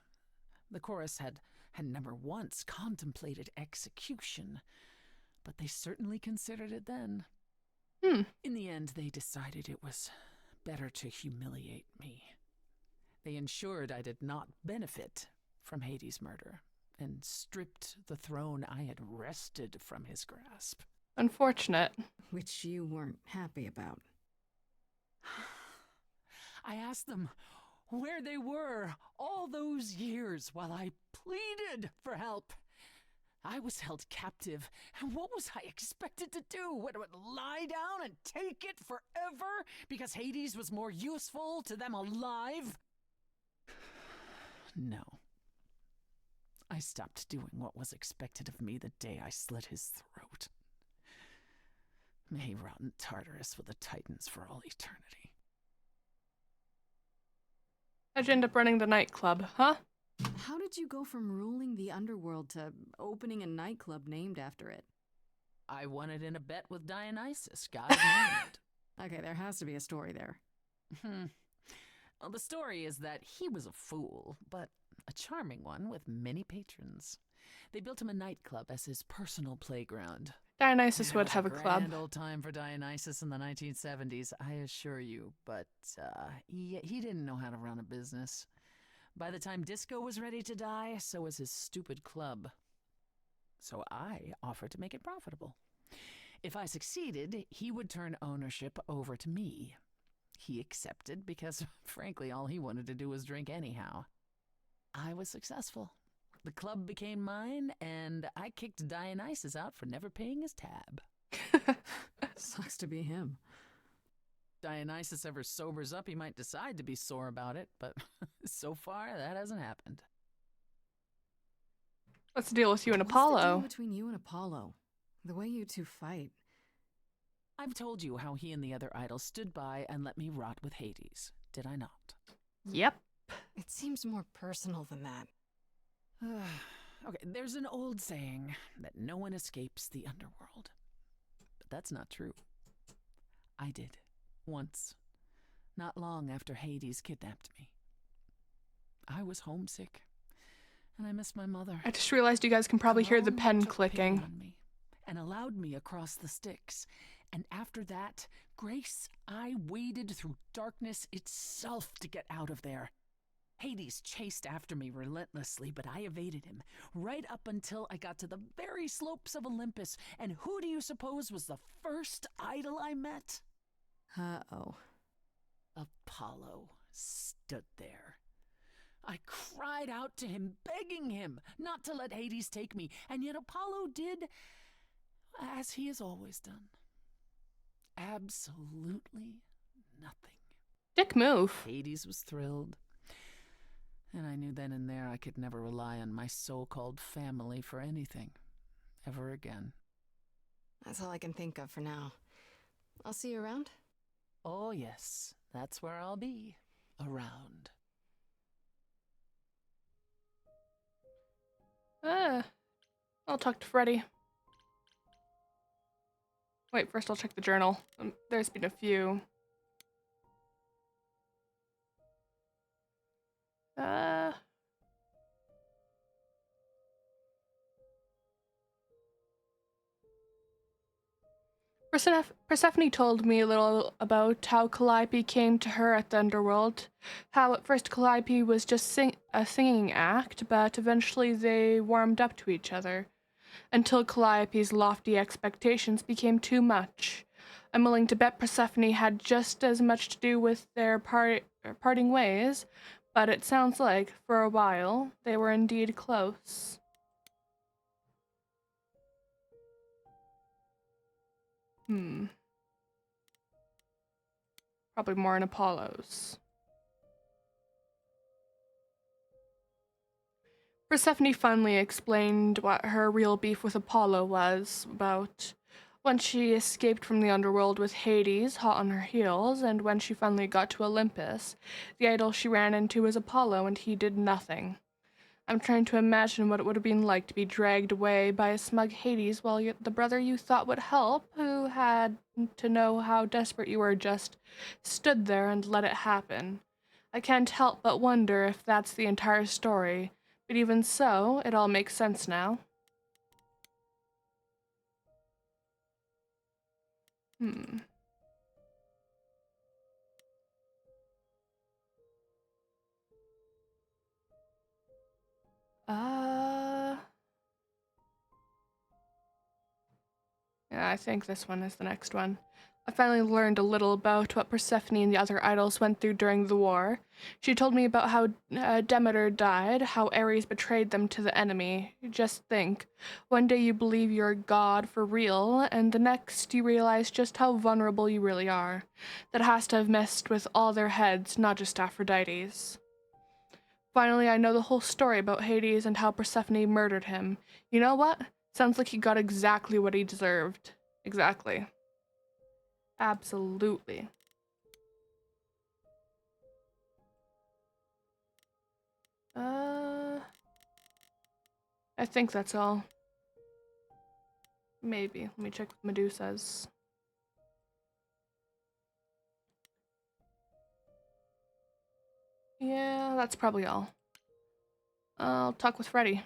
The chorus had never once contemplated execution, but they certainly considered it then. In the end, they decided it was better to humiliate me. They ensured I did not benefit from Hades' murder, and stripped the throne I had wrested from his grasp. Unfortunate. Which you weren't happy about. I asked them where they were all those years while I pleaded for help. I was held captive, and what was I expected to do? What, lie down and take it forever because Hades was more useful to them alive? No. I stopped doing what was expected of me the day I slit his throat. May he rot in Tartarus with the Titans for all eternity. How'd you end up running the nightclub, huh? How did you go from ruling the underworld to opening a nightclub named after it? I won it in a bet with Dionysus, God named. Okay, there has to be a story there. Well, the story is that he was a fool, but a charming one with many patrons. They built him a nightclub as his personal playground. Dionysus It would was have a club. Grand old time for Dionysus in the 1970s, I assure you. But he didn't know how to run a business. By the time disco was ready to die, so was his stupid club. So I offered to make it profitable. If I succeeded, he would turn ownership over to me. He accepted because, frankly, all he wanted to do was drink anyhow. I was successful. The club became mine, and I kicked Dionysus out for never paying his tab. Sucks to be him. Dionysus ever sobers up, he might decide to be sore about it, but so far, that hasn't happened. What's the deal with you and What's the deal Apollo? between you and Apollo? The way you two fight. I've told you how he and the other idols stood by and let me rot with Hades, did I not? Yep. It seems more personal than that. Okay, there's an old saying that no one escapes the underworld. But that's not true. I did. Once. Not long after Hades kidnapped me. I was homesick. And I missed my mother. I just realized you guys can probably hear the Cologne pen took pity clicking. on me and allowed me across the Styx. And after that, Grace, I waded through darkness itself to get out of there. Hades chased after me relentlessly, but I evaded him, right up until I got to the very slopes of Olympus. And who do you suppose was the first idol I met? Uh-oh. Apollo stood there. I cried out to him, begging him not to let Hades take me, and yet Apollo did as he has always done. Absolutely nothing. Dick move. Hades was thrilled. And I knew then and there I could never rely on my so-called family for anything, ever again. That's all I can think of for now. I'll see you around. Oh yes, that's where I'll be, around. I'll talk to Freddy. Wait, first I'll check the journal. There's been a few. Persephone told me a little about how Calliope came to her at the underworld. How at first Calliope was just a singing act, but eventually they warmed up to each other. Until Calliope's lofty expectations became too much. I'm willing to bet Persephone had just as much to do with their parting ways, but it sounds like, for a while, they were indeed close. Probably more in Apollo's. Persephone finally explained what her real beef with Apollo was about when she escaped from the underworld with Hades hot on her heels, and when she finally got to Olympus, the idol she ran into was Apollo, and he did nothing. I'm trying to imagine what it would have been like to be dragged away by a smug Hades while the brother you thought would help, who had to know how desperate you were, just stood there and let it happen. I can't help but wonder if that's the entire story, but even so, it all makes sense now. Hmm. Yeah, I think this one is the next one. I finally learned a little about what Persephone and the other idols went through during the war. She told me about how Demeter died, how Ares betrayed them to the enemy. Just think, one day you believe you're a god for real, and the next you realize just how vulnerable you really are. That has to have messed with all their heads, not just Aphrodite's. Finally, I know the whole story about Hades and how Persephone murdered him. You know what? Sounds like he got exactly what he deserved. Exactly. Absolutely. I think that's all. Maybe. Let me check with Medusa's. Yeah, that's probably all. I'll talk with Freddy.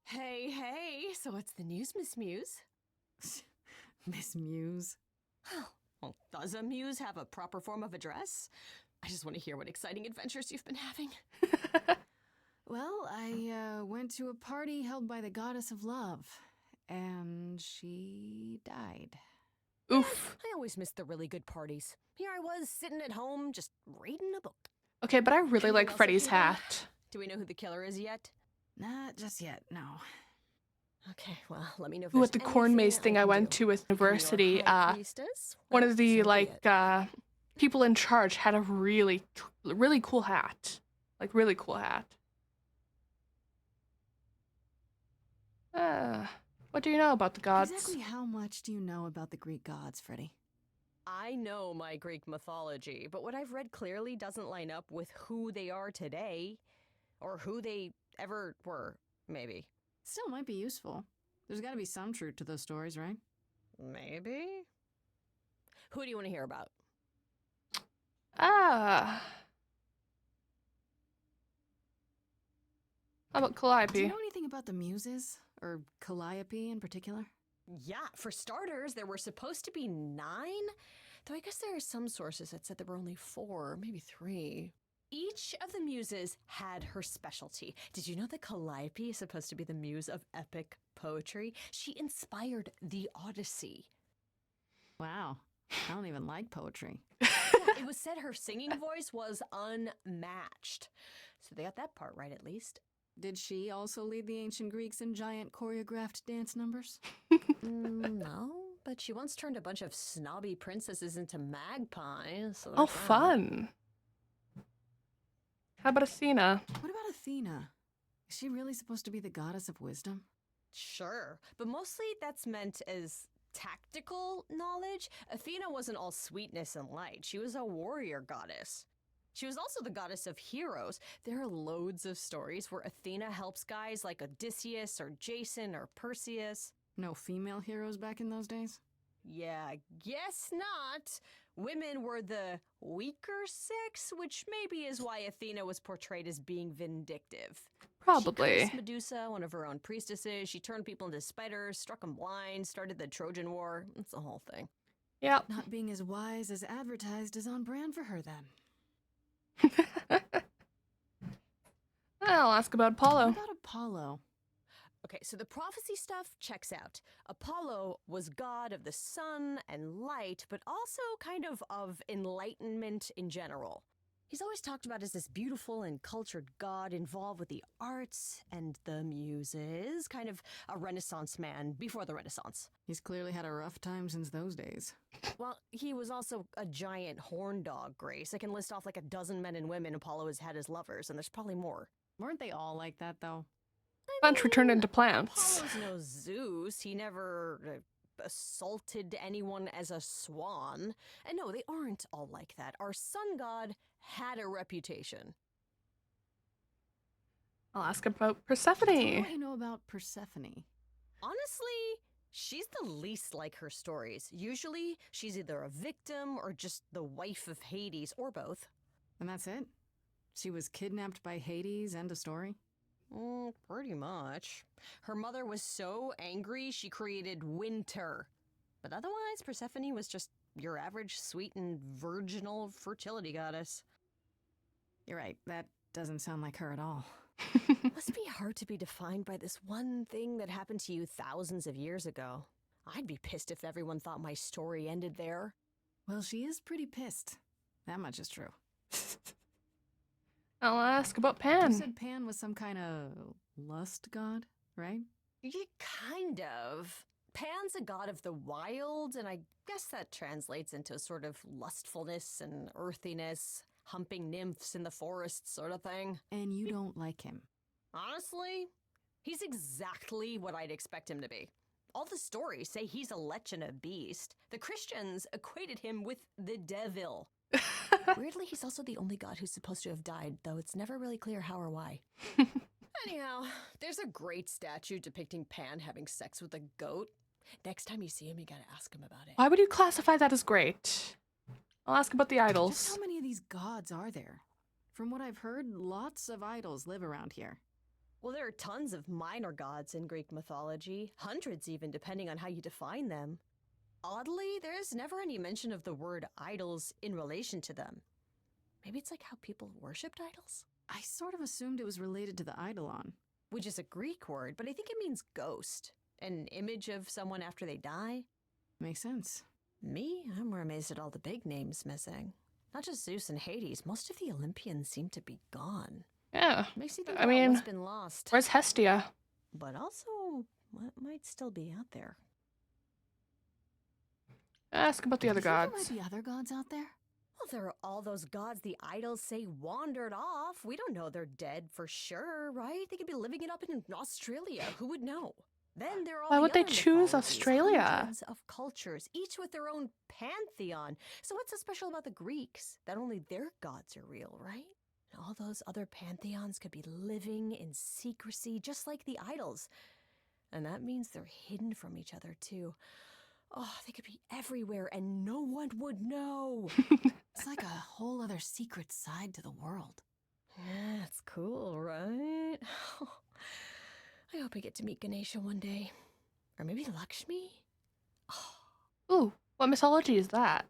Hey, hey, so what's the news, Miss Muse? Miss Muse. Well, does a muse have a proper form of address? I just want to hear what exciting adventures you've been having. Well, I went to a party held by the goddess of love, and she died. Oof. I always miss the really good parties. Here I was, sitting at home, just reading a book. Okay, but I really Anything like else Freddy's up your way? hat. Do we know who the killer is yet? Not just yet, no. Okay, well, let me know if Ooh, there's at the corn maze anything thing I can went do. to with Become your university, high priestess? one Well, of the, so be like, it. people in charge had a really cool hat. Like, really cool hat. What do you know about the gods? Exactly how much do you know about the Greek gods, Freddy? I know my Greek mythology, but what I've read clearly doesn't line up with who they are today. Or who they ever were, maybe. Still might be useful. There's gotta be some truth to those stories, right? Maybe? Who do you want to hear about? How about Calliope? Do you know anything about the Muses? Or Calliope in particular? Yeah, for starters, there were supposed to be 9. Though I guess there are some sources that said there were only 4, maybe 3. Each of the muses had her specialty. Did you know that Calliope is supposed to be the muse of epic poetry? She inspired the Odyssey. Wow. I don't even like poetry. Yeah, it was said her singing voice was unmatched. So they got that part right, at least. Did she also lead the ancient Greeks in giant choreographed dance numbers? No, but she once turned a bunch of snobby princesses into magpies. So Oh, there's that. fun. How about Athena? What about Athena? Is she really supposed to be the goddess of wisdom? Sure, but mostly that's meant as tactical knowledge. Athena wasn't all sweetness and light. She was a warrior goddess. She was also the goddess of heroes. There are loads of stories where Athena helps guys like Odysseus or Jason or Perseus. No female heroes back in those days? Yeah, guess not. Women were the weaker sex, which maybe is why Athena was portrayed as being vindictive. Probably. She cursed Medusa, one of her own priestesses. She turned people into spiders, struck them blind, started the Trojan War. It's the whole thing. Yep. Not being as wise as advertised is on brand for her then. I'll ask about Apollo. What about Apollo? Okay, so the prophecy stuff checks out. Apollo was god of the sun and light, but also kind of enlightenment in general. He's always talked about as this beautiful and cultured god involved with the arts and the muses, kind of a Renaissance man before the Renaissance. He's clearly had a rough time since those days. Well, he was also a giant horn dog, Grace. I can list off like a dozen men and women Apollo has had as lovers, and there's probably more. Weren't they all like that, though? Bunch were turned into plants. Apollo's no Zeus. He never assaulted anyone as a swan. And no, they aren't all like that. Our sun god had a reputation. I'll ask about Tell me Persephone. what you know about Persephone. Honestly, she's the least like her stories. Usually, she's either a victim or just the wife of Hades, or both. And that's it? She was kidnapped by Hades, end of story? Pretty much. Her mother was so angry she created winter. But otherwise, Persephone was just your average sweet and virginal fertility goddess. You're right, that doesn't sound like her at all. Must be hard to be defined by this one thing that happened to you thousands of years ago. I'd be pissed if everyone thought my story ended there. Well, she is pretty pissed. That much is true. I'll ask about You Pan. said Pan was some kind of lust god, right? Yeah, kind of. Pan's a god of the wild, and I guess that translates into a sort of lustfulness and earthiness, humping nymphs in the forest sort of thing. And you don't like him. Honestly, he's exactly what I'd expect him to be. All the stories say he's a lech and a beast. The Christians equated him with the devil. Weirdly, he's also the only god who's supposed to have died, though it's never really clear how or why. Anyhow, there's a great statue depicting Pan having sex with a goat. Next time you see him, you gotta ask him about it. Why would you classify that as great? I'll ask about the Just idols. how many of these gods are there? From what I've heard, lots of idols live around here. Well, there are tons of minor gods in Greek mythology, hundreds even, depending on how you define them. Oddly, there's never any mention of the word idols in relation to them. Maybe it's like how people worshipped idols? I sort of assumed it was related to the eidolon. Which is a Greek word, but I think it means ghost. An image of someone after they die. Makes sense. Me, I'm more amazed at all the big names missing. Not just Zeus and Hades, most of the Olympians seem to be gone. Yeah. Makes you think I about mean, what's been lost. Where's Hestia? But also, what might still be out there? Ask about the other Do you think gods. there might be other gods out there? Well, there are all those gods the idols say wandered off. We don't know they're dead for sure, right? They could be living it up in Australia. Who would know? Then there are all Why the would they other choose mythologies, Australia? hundreds of cultures, each with their own pantheon. So what's so special about the Greeks? That only their gods are real, right? And all those other pantheons could be living in secrecy, just like the idols. And that means they're hidden from each other, too. Oh, they could be everywhere and no one would know. It's like a whole other secret side to the world. Yeah, that's cool, right? I hope I get to meet Ganesha one day. Or maybe Lakshmi? Ooh, what mythology is that?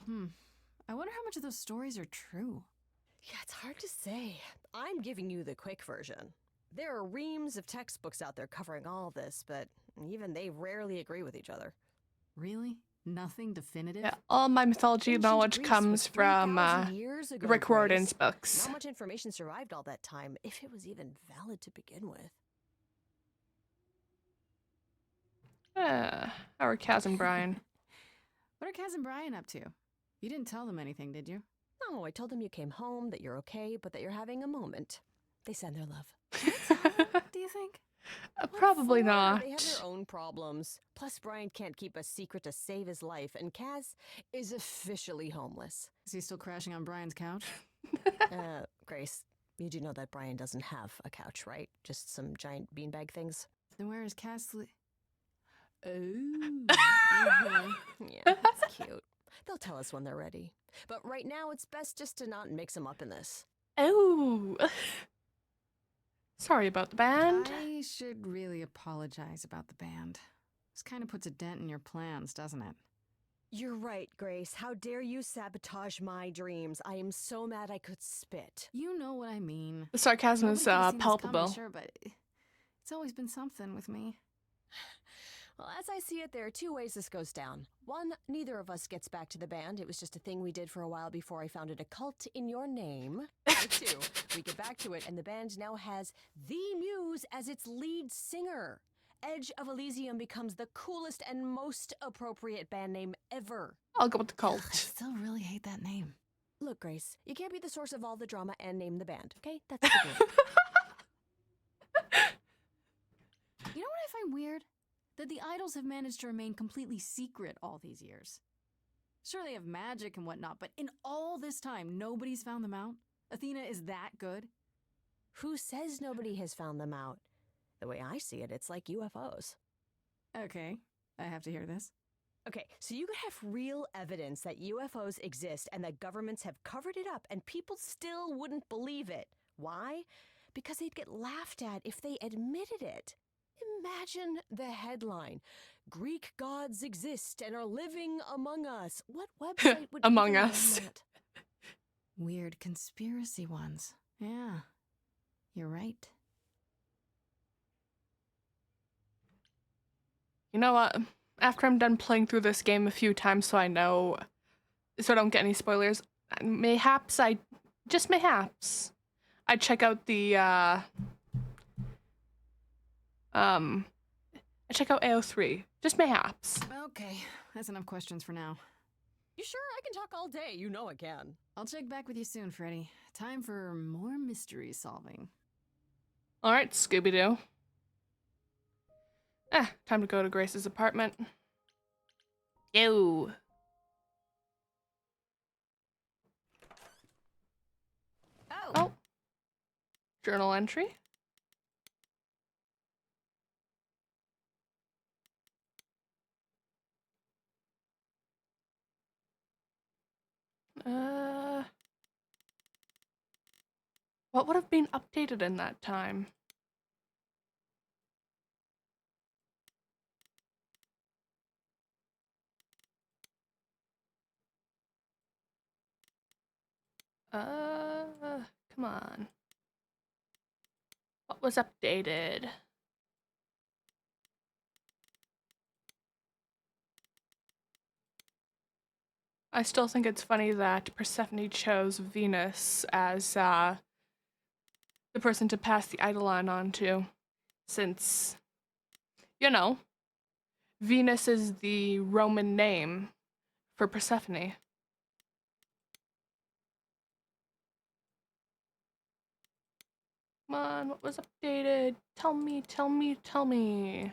I wonder how much of those stories are true. Yeah, it's hard to say. I'm giving you the quick version. There are reams of textbooks out there covering all this, but even they rarely agree with each other. Really? Nothing definitive? Yeah, all my mythology Ancient knowledge Greece comes was from 3,000 years ago, Rick Grace. Riordan's books. Not much information survived all that time, if it was even valid to begin with. How are Kaz and Brian? What are Kaz and Brian up to? You didn't tell them anything, did you? No, I told them you came home, that you're okay, but that you're having a moment. They send their love. Do you think? Probably For? not. They have their own problems. Plus, Brian can't keep a secret to save his life, and Kaz is officially homeless. Is he still crashing on Brian's couch? Grace, you do know that Brian doesn't have a couch, right? Just some giant beanbag things? Then where is Kaz Oh. Yeah, that's cute. They'll tell us when they're ready. But right now, it's best just to not mix them up in this. Oh. Sorry about the band. I should really apologize about the band. This kind of puts a dent in your plans, doesn't it? You're right, Grace. How dare you sabotage my dreams? I am so mad I could spit. You know what I mean. The sarcasm is Nobody could've seen this coming, palpable. sure, but it's always been something with me. Well, as I see it, there are two ways this goes down. One, neither of us gets back to the band. It was just a thing we did for a while before I founded a cult in your name. Or two, we get back to it, and the band now has the Muse as its lead singer. Edge of Elysium becomes the coolest and most appropriate band name ever. I'll go with the I cult. still really hate that name. Look, Grace, you can't be the source of all the drama and name the band, okay? That's the rule. You know what I find weird? That the idols have managed to remain completely secret all these years. Sure, they have magic and whatnot, but in all this time, nobody's found them out? Athena is that good? Who says nobody has found them out? The way I see it, it's like UFOs. Okay, I have to hear this. Okay, so you could have real evidence that UFOs exist and that governments have covered it up and people still wouldn't believe it. Why? Because they'd get laughed at if they admitted it. Imagine the headline. Greek gods exist and are living among us. What website would Among even Us. run that? Weird conspiracy ones. Yeah, you're right. You know what? After I'm done playing through this game a few times so I don't get any spoilers, mayhaps I check out the I check out AO3. Just mayhaps. Okay, that's enough questions for now. You sure? I can talk all day. You know I can. I'll check back with you soon, Freddy. Time for more mystery solving. Alright, Scooby-Doo. Time to go to Grace's apartment. Yo. Oh. Journal entry. What would have been updated in that time? Come on. What was updated? I still think it's funny that Persephone chose Venus as the person to pass the eidolon on to, since, you know, Venus is the Roman name for Persephone. Come on, what was updated? Tell me, tell me, tell me.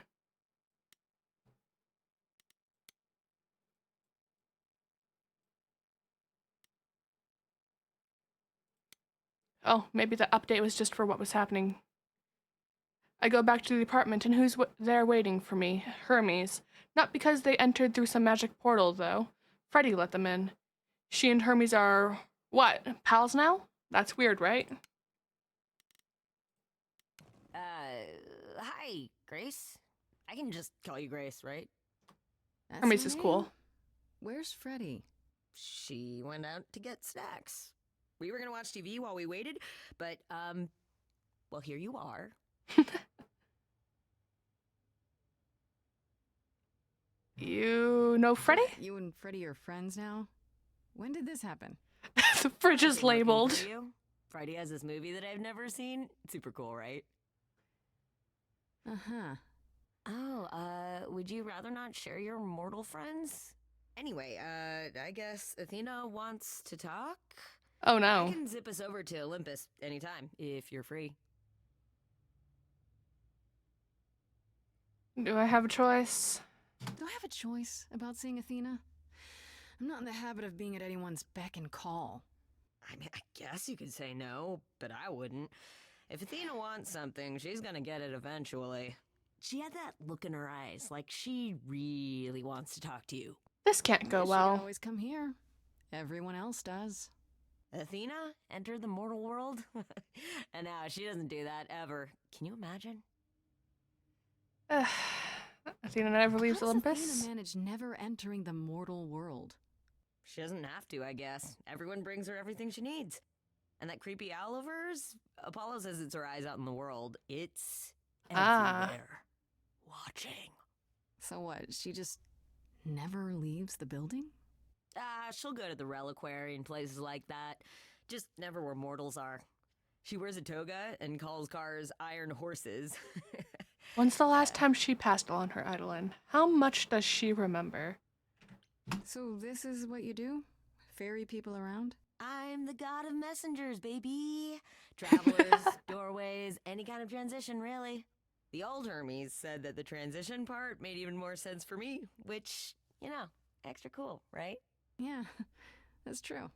Oh, maybe the update was just for what was happening. I go back to the apartment, and who's there waiting for me? Hermes. Not because they entered through some magic portal, though. Freddy let them in. She and Hermes are, what, pals now? That's weird, right? Hi, Grace. I can just call you Grace, right? That's Hermes her is name? cool. Where's Freddy? She went out to get snacks. We were gonna watch TV while we waited, but, well, here you are. You know Freddy? You and Freddy are friends now? When did this happen? The fridge is Been looking labeled. for you. Friday has this movie that I've never seen. Super cool, right? Uh-huh. Oh, would you rather not share your mortal friends? Anyway, I guess Athena wants to talk? Oh I no. can zip us over to Olympus anytime, if you're free. Do I have a choice? Do I have a choice about seeing Athena? I'm not in the habit of being at anyone's beck and call. I mean, I guess you could say no, but I wouldn't. If Athena wants something, she's gonna get it eventually. She had that look in her eyes, like she really wants to talk to you. This can't go Guess she'd well. always come here. Everyone else does. Athena entered the mortal world? And now she doesn't do that ever. Can you imagine? Athena never leaves How does Olympus. Athena manage never entering the mortal world? She doesn't have to, I guess. Everyone brings her everything she needs. And that creepy owl of hers? Apollo says it's her eyes out in the world. It's everywhere. Watching. So what, she just never leaves the building? She'll go to the reliquary and places like that. Just never where mortals are. She wears a toga and calls cars iron horses. When's the last time she passed along her Eidolon? How much does she remember? So this is what you do? Ferry people around? I'm the god of messengers, baby. Travelers, doorways, any kind of transition, really. The old Hermes said that the transition part made even more sense for me, which, extra cool, right? Yeah, that's true.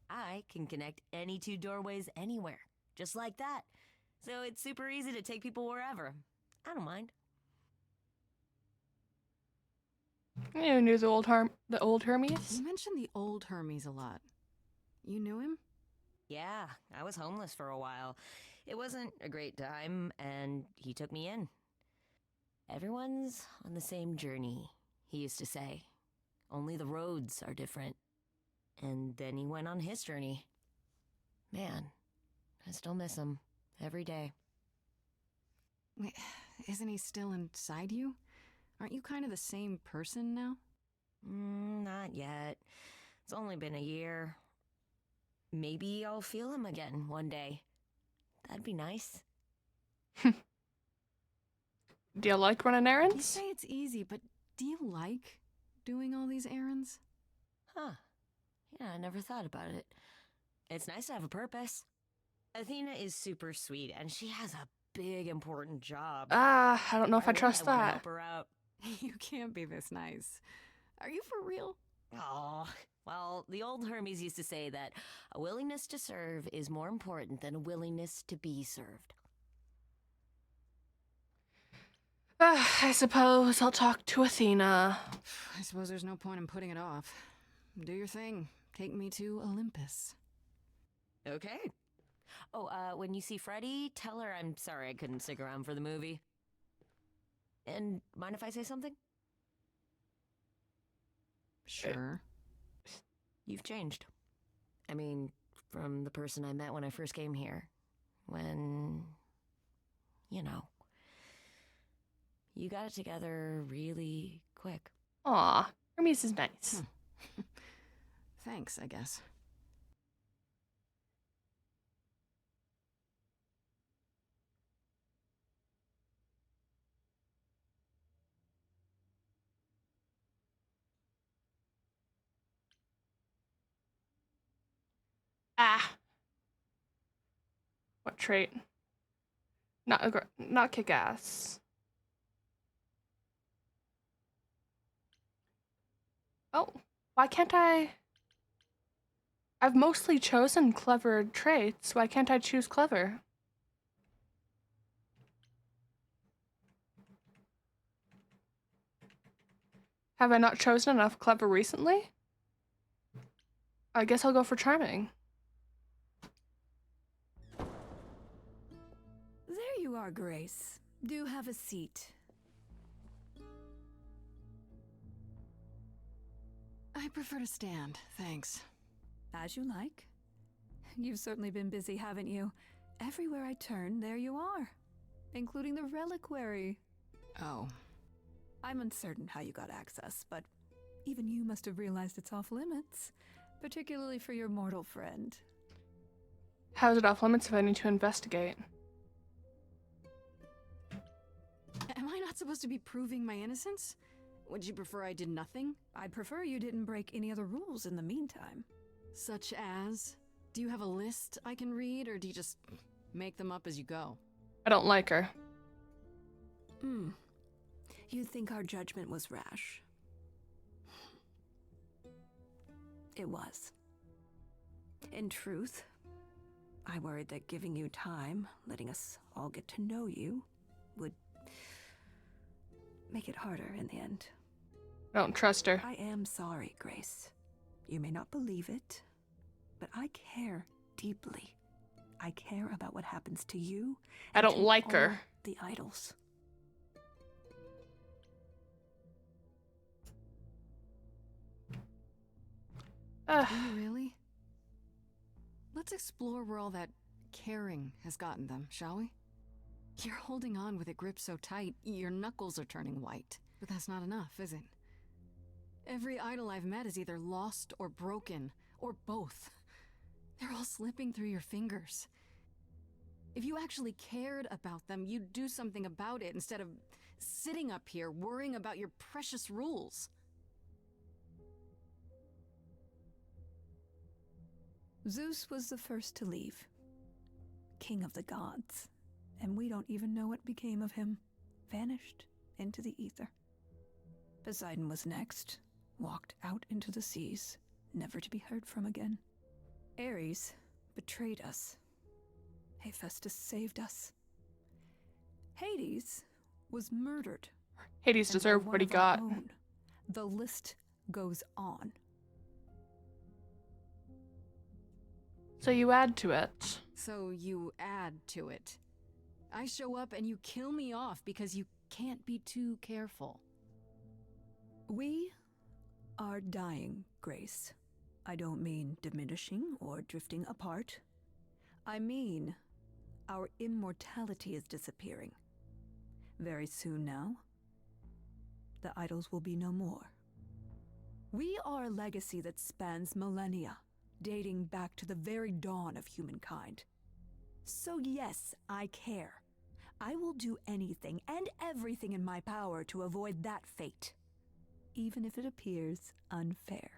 I can connect any two doorways anywhere, just like that. So it's super easy to take people wherever. I don't mind. You knew the old Hermes? You mentioned the old Hermes a lot. You knew him? Yeah, I was homeless for a while. It wasn't a great time, and he took me in. Everyone's on the same journey, he used to say. Only the roads are different. And then he went on his journey. Man, I still miss him every day. Wait, isn't he still inside you? Aren't you kind of the same person now? Not yet. It's only been a year. Maybe I'll feel him again one day. That'd be nice. Do you like running You errands? say it's easy, but do you like doing all these errands? Huh. Yeah, I never thought about it. It's nice to have a purpose. Athena is super sweet, and she has a big, important job. I don't know if I Really, trust wanna that. help her out. You can't be this nice. Are you for real? Oh, well, the old Hermes used to say that a willingness to serve is more important than a willingness to be served. I suppose I'll talk to Athena. I suppose there's no point in putting it off. Do your thing. Take me to Olympus. Okay. Oh, when you see Freddie, tell her I'm sorry I couldn't stick around for the movie. And mind if I say something? Sure. You've changed. I mean, from the person I met when I first came here. When, you got it together really quick. Aw, Hermes is nice. Thanks, I guess. Ah. What trait? Not kick ass. Oh, why can't I? I've mostly chosen clever traits. Why can't I choose clever? Have I not chosen enough clever recently? I guess I'll go for charming. There you are, Grace. Do have a seat. I prefer to stand, thanks. As you like. You've certainly been busy, haven't you? Everywhere I turn, there you are. Including the reliquary. Oh. I'm uncertain how you got access, but even you must have realized it's off limits. Particularly for your mortal friend. How is it off limits if I need to investigate? Am I not supposed to be proving my innocence? Would you prefer I did nothing? I'd prefer you didn't break any other rules in the meantime. Such as? Do you have a list I can read, or do you just make them up as you go? I don't like her. You think our judgment was rash? It was. In truth, I worried that giving you time, letting us all get to know you, would make it harder in the end. I don't trust her. I am sorry, Grace. You may not believe it, but I care deeply. I care about what happens to you. I and don't to like all her. The idols. Do you really? Let's explore where all that caring has gotten them, shall we? You're holding on with a grip so tight, your knuckles are turning white. But that's not enough, is it? Every idol I've met is either lost or broken, or both. They're all slipping through your fingers. If you actually cared about them, you'd do something about it instead of sitting up here worrying about your precious rules. Zeus was the first to leave. King of the gods. And we don't even know what became of him. Vanished into the ether. Poseidon was next. Walked out into the seas, never to be heard from again. Ares betrayed us. Hephaestus saved us. Hades was murdered. Hades and by deserved one what he of our got. own. The list goes on. So you add to it. So you add to it. I show up and you kill me off because you can't be too careful. We are dying, Grace. I don't mean diminishing or drifting apart. I mean, our immortality is disappearing. Very soon now, the idols will be no more. We are a legacy that spans millennia, dating back to the very dawn of humankind. So yes, I care. I will do anything and everything in my power to avoid that fate, even if it appears unfair.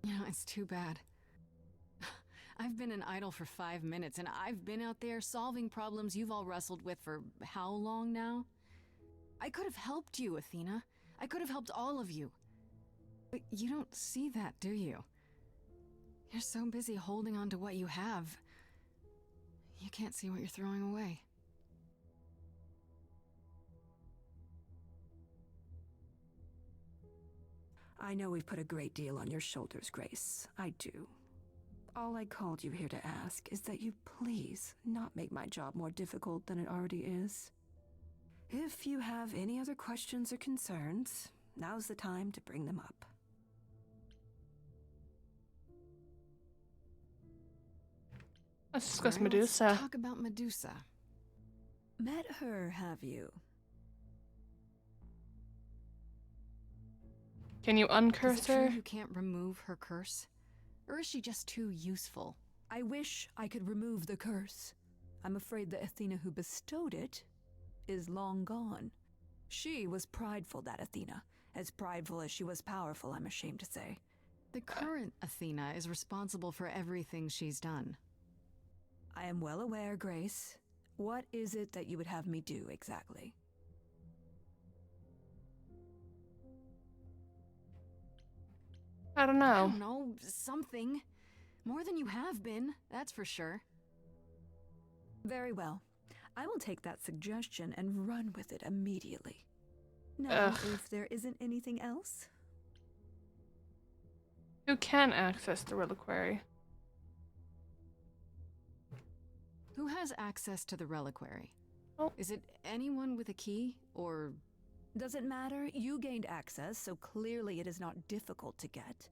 You know, it's too bad. I've been an idol for 5 minutes, and I've been out there solving problems you've all wrestled with for how long now? I could have helped you, Athena. I could have helped all of you. But you don't see that, do you? You're so busy holding on to what you have. You can't see what you're throwing away. I know we've put a great deal on your shoulders, Grace. I do. All I called you here to ask is that you please not make my job more difficult than it already is. If you have any other questions or concerns, now's the time to bring them up. Let's discuss Alright, Medusa. Let's talk about Medusa. Met her, have you? Can you Is uncurse it true her? you can't remove her curse? Or is she just too useful? I wish I could remove the curse. I'm afraid the Athena who bestowed it is long gone. She was prideful, that Athena. As prideful as she was powerful, I'm ashamed to say. The current Athena is responsible for everything she's done. I am well aware, Grace. What is it that you would have me do exactly? I don't I know. don't know, something. More than you have been, that's for sure. Very well. I will take that suggestion and run with it immediately. Now, Ugh. if there isn't anything else, Who can access the reliquary? Who has access to the reliquary? Oh. Is it anyone with a key, or... doesn't matter. You gained access, so clearly it is not difficult to get.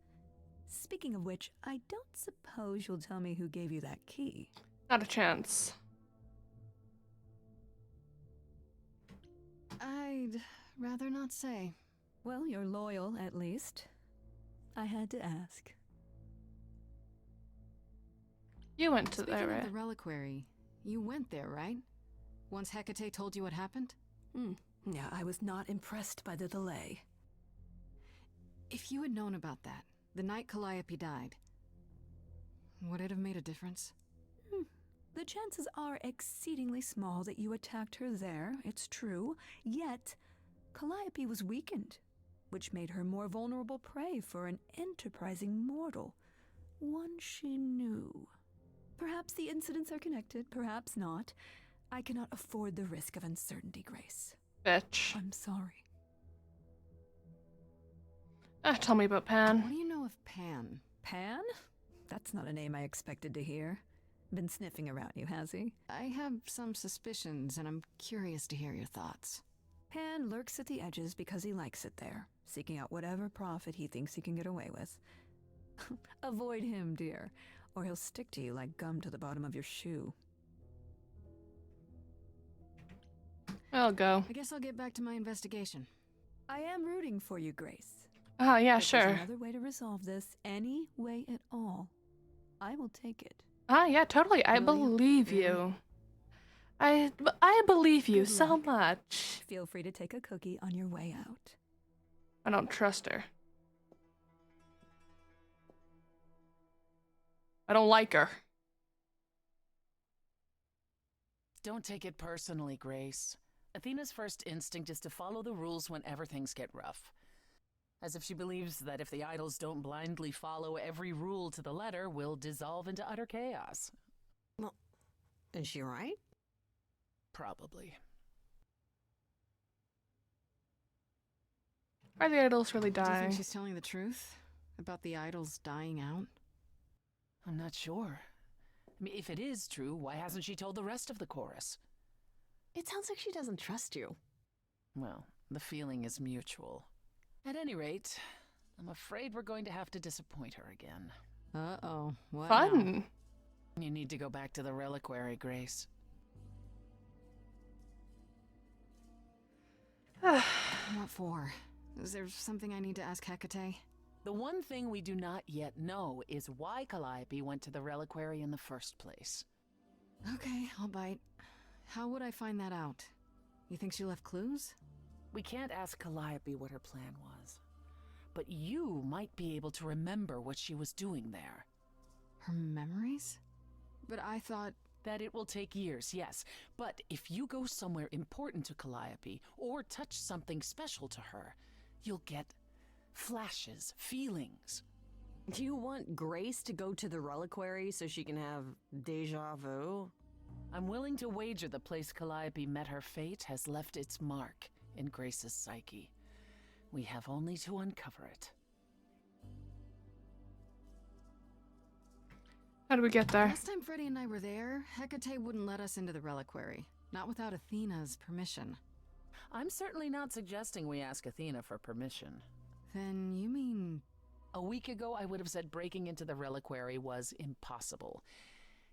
Speaking of which, I don't suppose you'll tell me who gave you that key. Not a chance. I'd rather not say. Well, you're loyal, at least. I had to ask. You went to Speaking there, of right? the reliquary, you went there, right? Once Hecate told you what happened? Yeah, I was not impressed by the delay. If you had known about that, the night Calliope died, would it have made a difference? The chances are exceedingly small that you attacked her there, it's true. Yet, Calliope was weakened, which made her more vulnerable prey for an enterprising mortal. One she knew. Perhaps the incidents are connected, perhaps not. I cannot afford the risk of uncertainty, Grace. Bitch. I'm sorry. Tell me about Pan. What do you know of Pan? Pan? That's not a name I expected to hear. Been sniffing around you, has he? I have some suspicions, and I'm curious to hear your thoughts. Pan lurks at the edges because he likes it there, seeking out whatever profit he thinks he can get away with. Avoid him, dear. or he'll stick to you like gum to the bottom of your shoe. I'll go. I guess I'll get back to my investigation. I am rooting for you, Grace. Yeah, If sure. there's another way to resolve this, any way at all, I will take it. Yeah, totally. I Will you? believe Really? you. I believe you Good so luck. much. Feel free to take a cookie on your way out. I don't trust her. I don't like her. Don't take it personally, Grace. Athena's first instinct is to follow the rules whenever things get rough. As if she believes that if the idols don't blindly follow every rule to the letter, we'll dissolve into utter chaos. Well, is she right? Probably. Are the idols really Do you think dying? she's telling the truth about the idols dying out? I'm not sure. I mean, if it is true, why hasn't she told the rest of the chorus? It sounds like she doesn't trust you. Well, the feeling is mutual. At any rate, I'm afraid we're going to have to disappoint her again. Uh-oh. What Fun. You need to go back to the reliquary, Grace. now? What for? Is there something I need to ask Hecate? The one thing we do not yet know is why Calliope went to the reliquary in the first place. Okay, I'll bite. How would I find that out? You think she left clues? We can't ask Calliope what her plan was. But you might be able to remember what she was doing there. Her memories? But I thought... That it will take years, yes. But if you go somewhere important to Calliope, or touch something special to her, you'll get flashes, feelings. Do you want Grace to go to the reliquary so she can have deja vu? I'm willing to wager the place Calliope met her fate has left its mark in Grace's psyche. We have only to uncover it. How do we get there? Last time Freddy and I were there, Hecate wouldn't let us into the reliquary. Not without Athena's permission. I'm certainly not suggesting we ask Athena for permission. Then you mean... A week ago, I would have said breaking into the reliquary was impossible.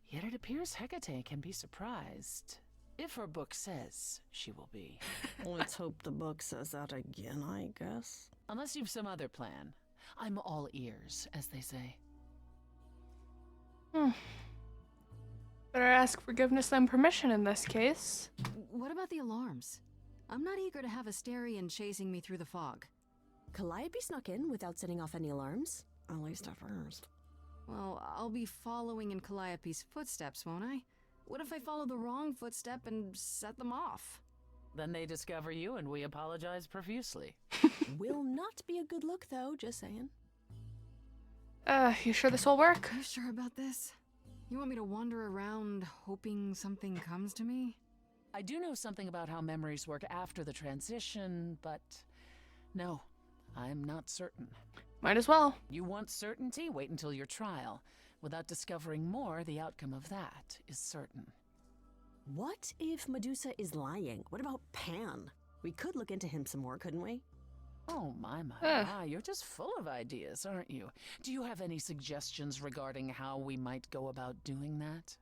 Yet it appears Hecate can be surprised. If her book says she will be. Let's hope the book says that again, I guess. Unless you've some other plan. I'm all ears, as they say. Better ask forgiveness than permission in this case. What about the alarms? I'm not eager to have Asterion chasing me through the fog. Calliope snuck in without setting off any alarms. At least at first. Well, I'll be following in Calliope's footsteps, won't I? What if I follow the wrong footstep and set them off? Then they discover you and we apologize profusely. Will not be a good look, though, just saying. You sure this will work? Are you sure about this? You want me to wander around hoping something comes to me? I do know something about how memories work after the transition, but no, I'm not certain. Might as well. You want certainty? Wait until your trial. Without discovering more, the outcome of that is certain. What if Medusa is lying? What about Pan? We could look into him some more, couldn't we? Oh, my, you're just full of ideas, aren't you? Do you have any suggestions regarding how we might go about doing that?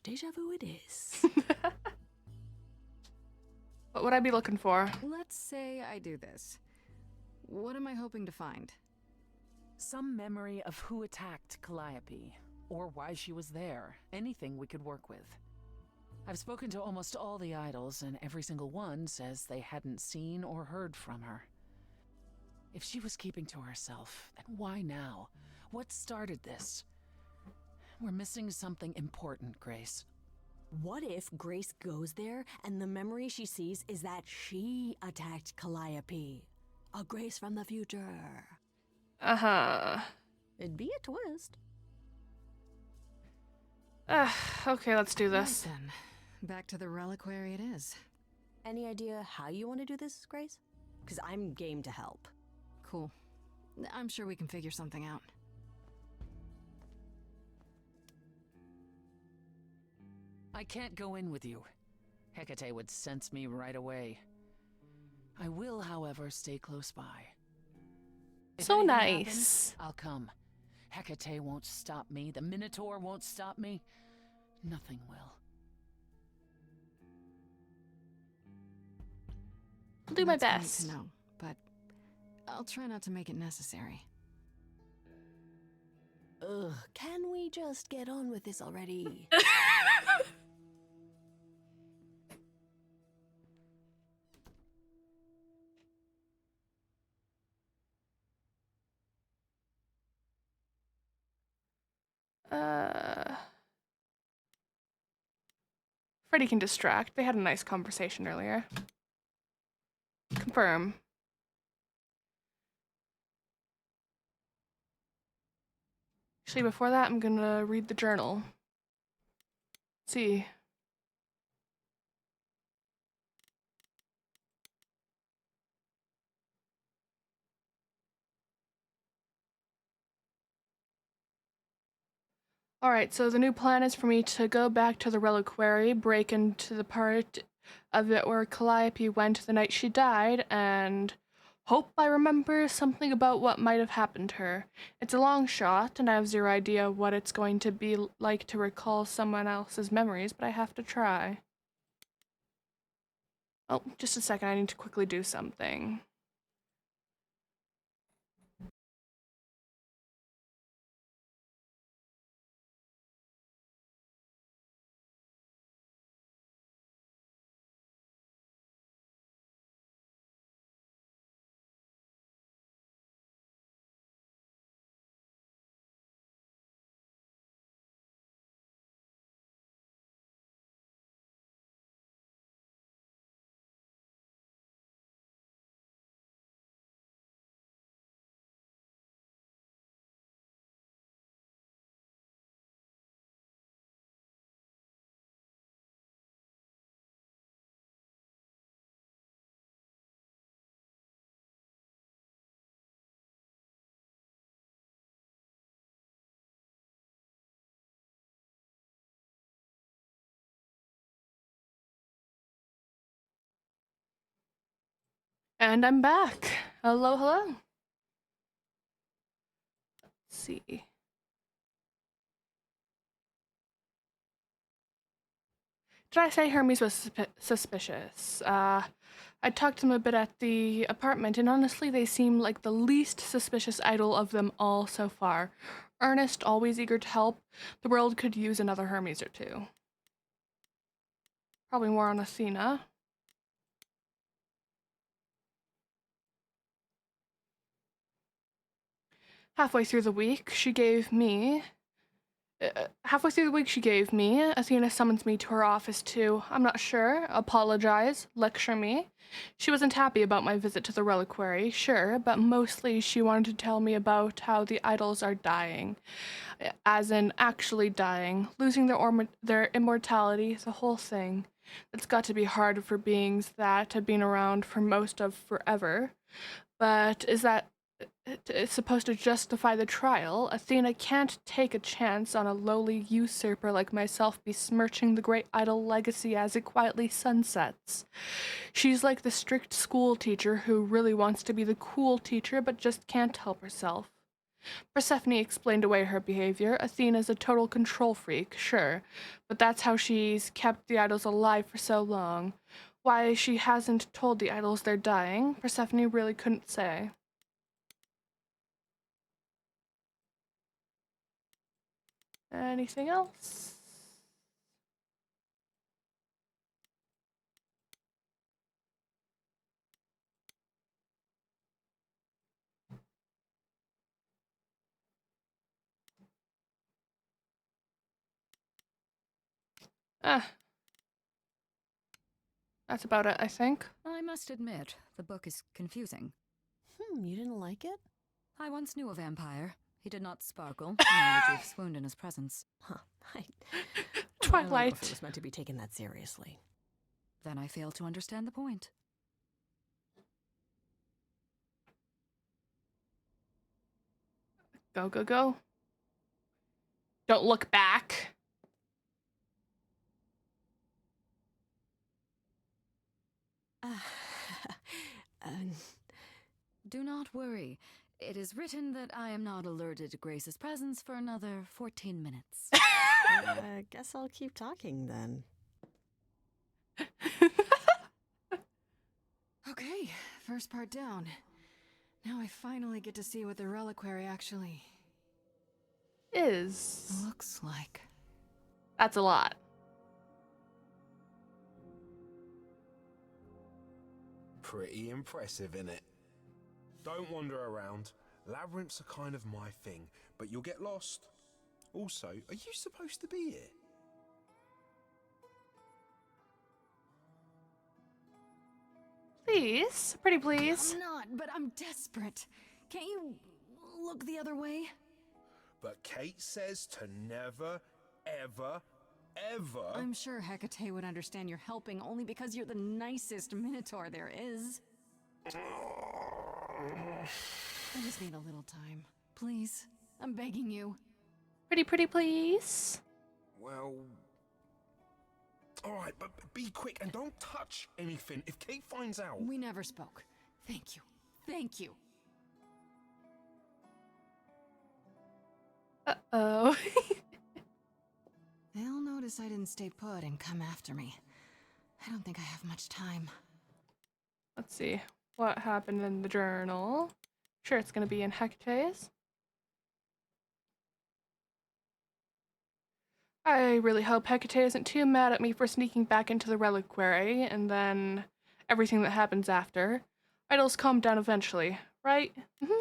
Deja vu it is. What would I be looking for? Let's say I do this. What am I hoping to find? Some memory of who attacked Calliope, or why she was there. Anything we could work with. I've spoken to almost all the idols, and every single one says they hadn't seen or heard from her. If she was keeping to herself, then why now? What started this? We're missing something important, Grace. What if Grace goes there and the memory she sees is that she attacked Calliope? A Grace from the future. It'd be a twist. Okay, let's do this. Right then. Back to the reliquary it is. Any idea how you want to do this, Grace? Because I'm game to help. Cool. I'm sure we can figure something out. I can't go in with you. Hecate would sense me right away. I will, however, stay close by. If So anything nice. happens, I'll come. Hecate won't stop me. The Minotaur won't stop me. Nothing will. I'll do my That's great best. to know, but I'll try not to make it necessary. Ugh, can we just get on with this already? Freddy can distract. They had a nice conversation earlier. Confirm. Actually, before that, I'm gonna read the journal. See. Alright, so the new plan is for me to go back to the reliquary, break into the part of it where Calliope went the night she died, and hope I remember something about what might have happened to her. It's a long shot, and I have zero idea what it's going to be like to recall someone else's memories, but I have to try. Oh, just a second, I need to quickly do something. And I'm back. Hello, hello. Let's see. Did I say Hermes was suspicious? I talked to him a bit at the apartment, and honestly, they seem like the least suspicious idol of them all so far. Earnest, always eager to help. The world could use another Hermes or two. Probably more on Athena. Halfway through the week, she gave me Athena summons me to her office to, I'm not sure, apologize, lecture me. She wasn't happy about my visit to the reliquary, sure, but mostly she wanted to tell me about how the idols are dying. As in, actually dying, losing their immortality, the whole thing. It's got to be hard for beings that have been around for most of forever. But is that it's supposed to justify the trial? Athena can't take a chance on a lowly usurper like myself besmirching the great idol legacy as it quietly sunsets. She's like the strict school teacher who really wants to be the cool teacher but just can't help herself. Persephone explained away her behavior. Athena's a total control freak, sure, but that's how she's kept the idols alive for so long. Why she hasn't told the idols they're dying, Persephone really couldn't say. Anything else? Ah, that's about it, I think. I must admit, the book is confusing. You didn't like it? I once knew a vampire. He did not sparkle, nor would you have swooned in his presence. Huh. I don't know Twilight. if it was meant to be taken that seriously. Then I fail to understand the point. Go, go, go. Don't look back. Do not worry. It is written that I am not alerted to Grace's presence for another 14 minutes. Guess I'll keep talking then. Okay, first part down. Now I finally get to see what the reliquary actually Is. looks like. That's a lot. Pretty impressive, innit? Don't wander around. Labyrinths are kind of my thing, but you'll get lost. Also, are you supposed to be here? Please, pretty please. I'm not, but I'm desperate. Can't you look the other way? But Kate says to never, ever, ever... I'm sure Hecate would understand you're helping only because you're the nicest Minotaur there is. I just need a little time. Please, I'm begging you. Pretty please. Well... Alright, but be quick and don't touch anything. If Kate finds out... We never spoke. Thank you. Thank you. Uh-oh. They'll notice I didn't stay put and come after me. I don't think I have much time. Let's see. What happened in the journal? Sure, it's gonna be in Hecate's. I really hope Hecate isn't too mad at me for sneaking back into the reliquary, and then everything that happens after. It'll calm down eventually, right?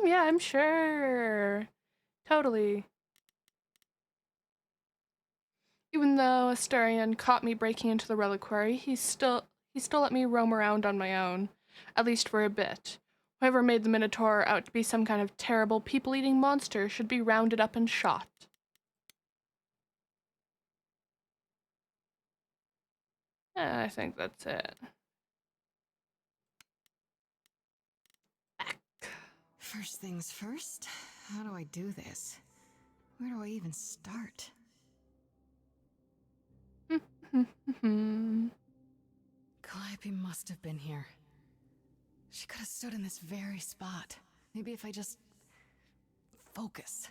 Yeah, I'm sure. Totally. Even though Astarion caught me breaking into the reliquary, he still let me roam around on my own, at least for a bit. Whoever made the Minotaur out to be some kind of terrible people-eating monster should be rounded up and shot. I think that's it. Back. First things first, how do I do this? Where do I even start? Calliope must have been here. She could have stood in this very spot. Maybe if I just... focus.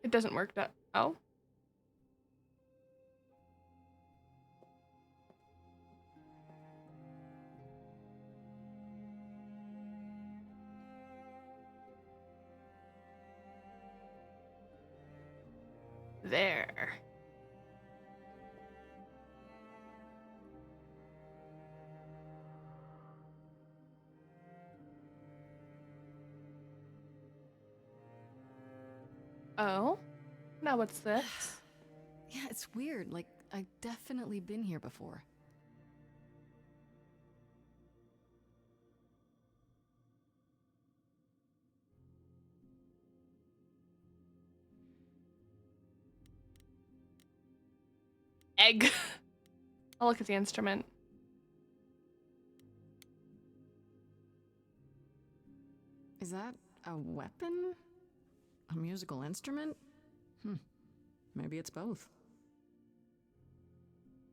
It doesn't work that... Oh? There. Oh? Now what's this? Yeah, it's weird. Like, I've definitely been here before. Egg. I'll look at the instrument. Is that a weapon? A musical instrument? Maybe it's both.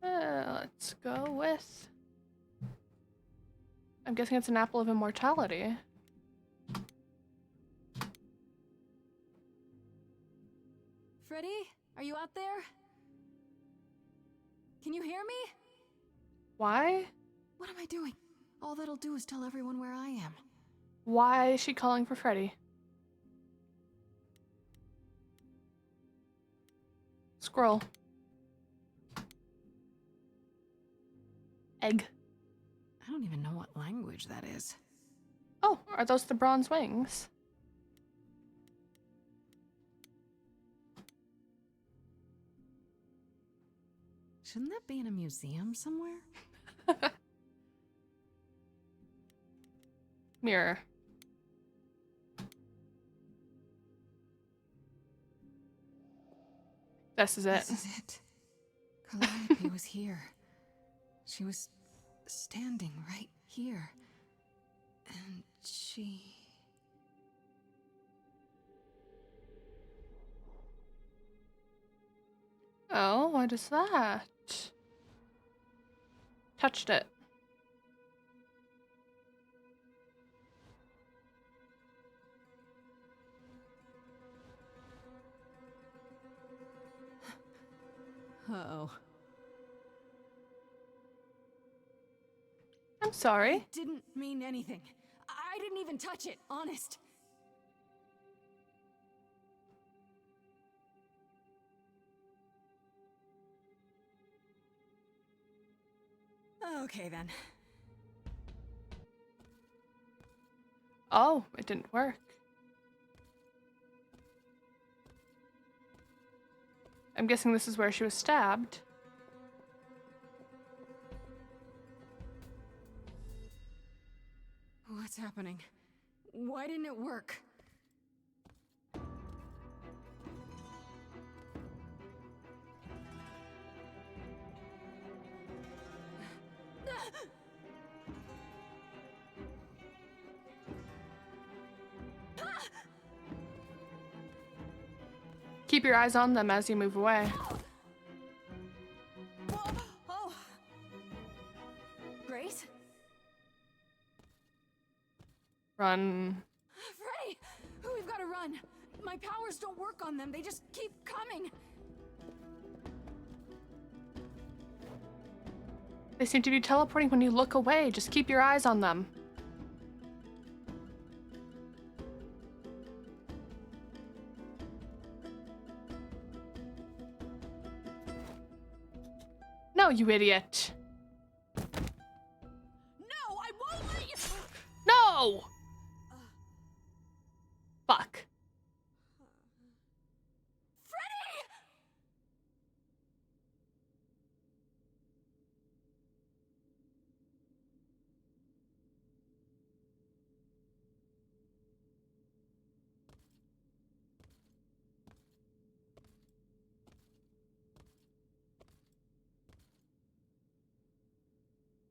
Let's go with... I'm guessing it's an apple of immortality. Freddy, are you out there? Can you hear me? Why? What am I doing? All that'll do is tell everyone where I am. Why is she calling for Freddy? Scroll. Egg. I don't even know what language that is. Oh, are those the bronze wings? Shouldn't that be in a museum somewhere? Mirror. This is it. This is it. Calliope was here. She was standing right here. And she... Oh, what is that? Touched it. Uh-oh. I'm sorry. Didn't mean anything. I didn't even touch it, honest. Okay then. Oh, it didn't work. I'm guessing this is where she was stabbed. What's happening? Why didn't it work? Keep your eyes on them as you move away. Oh! Grace? Run. Freddy! We've got to run. My powers don't work on them. They just keep coming. They seem to be teleporting when you look away. Just keep your eyes on them. No, you idiot. No, I won't let you. No! Fuck. Freddy!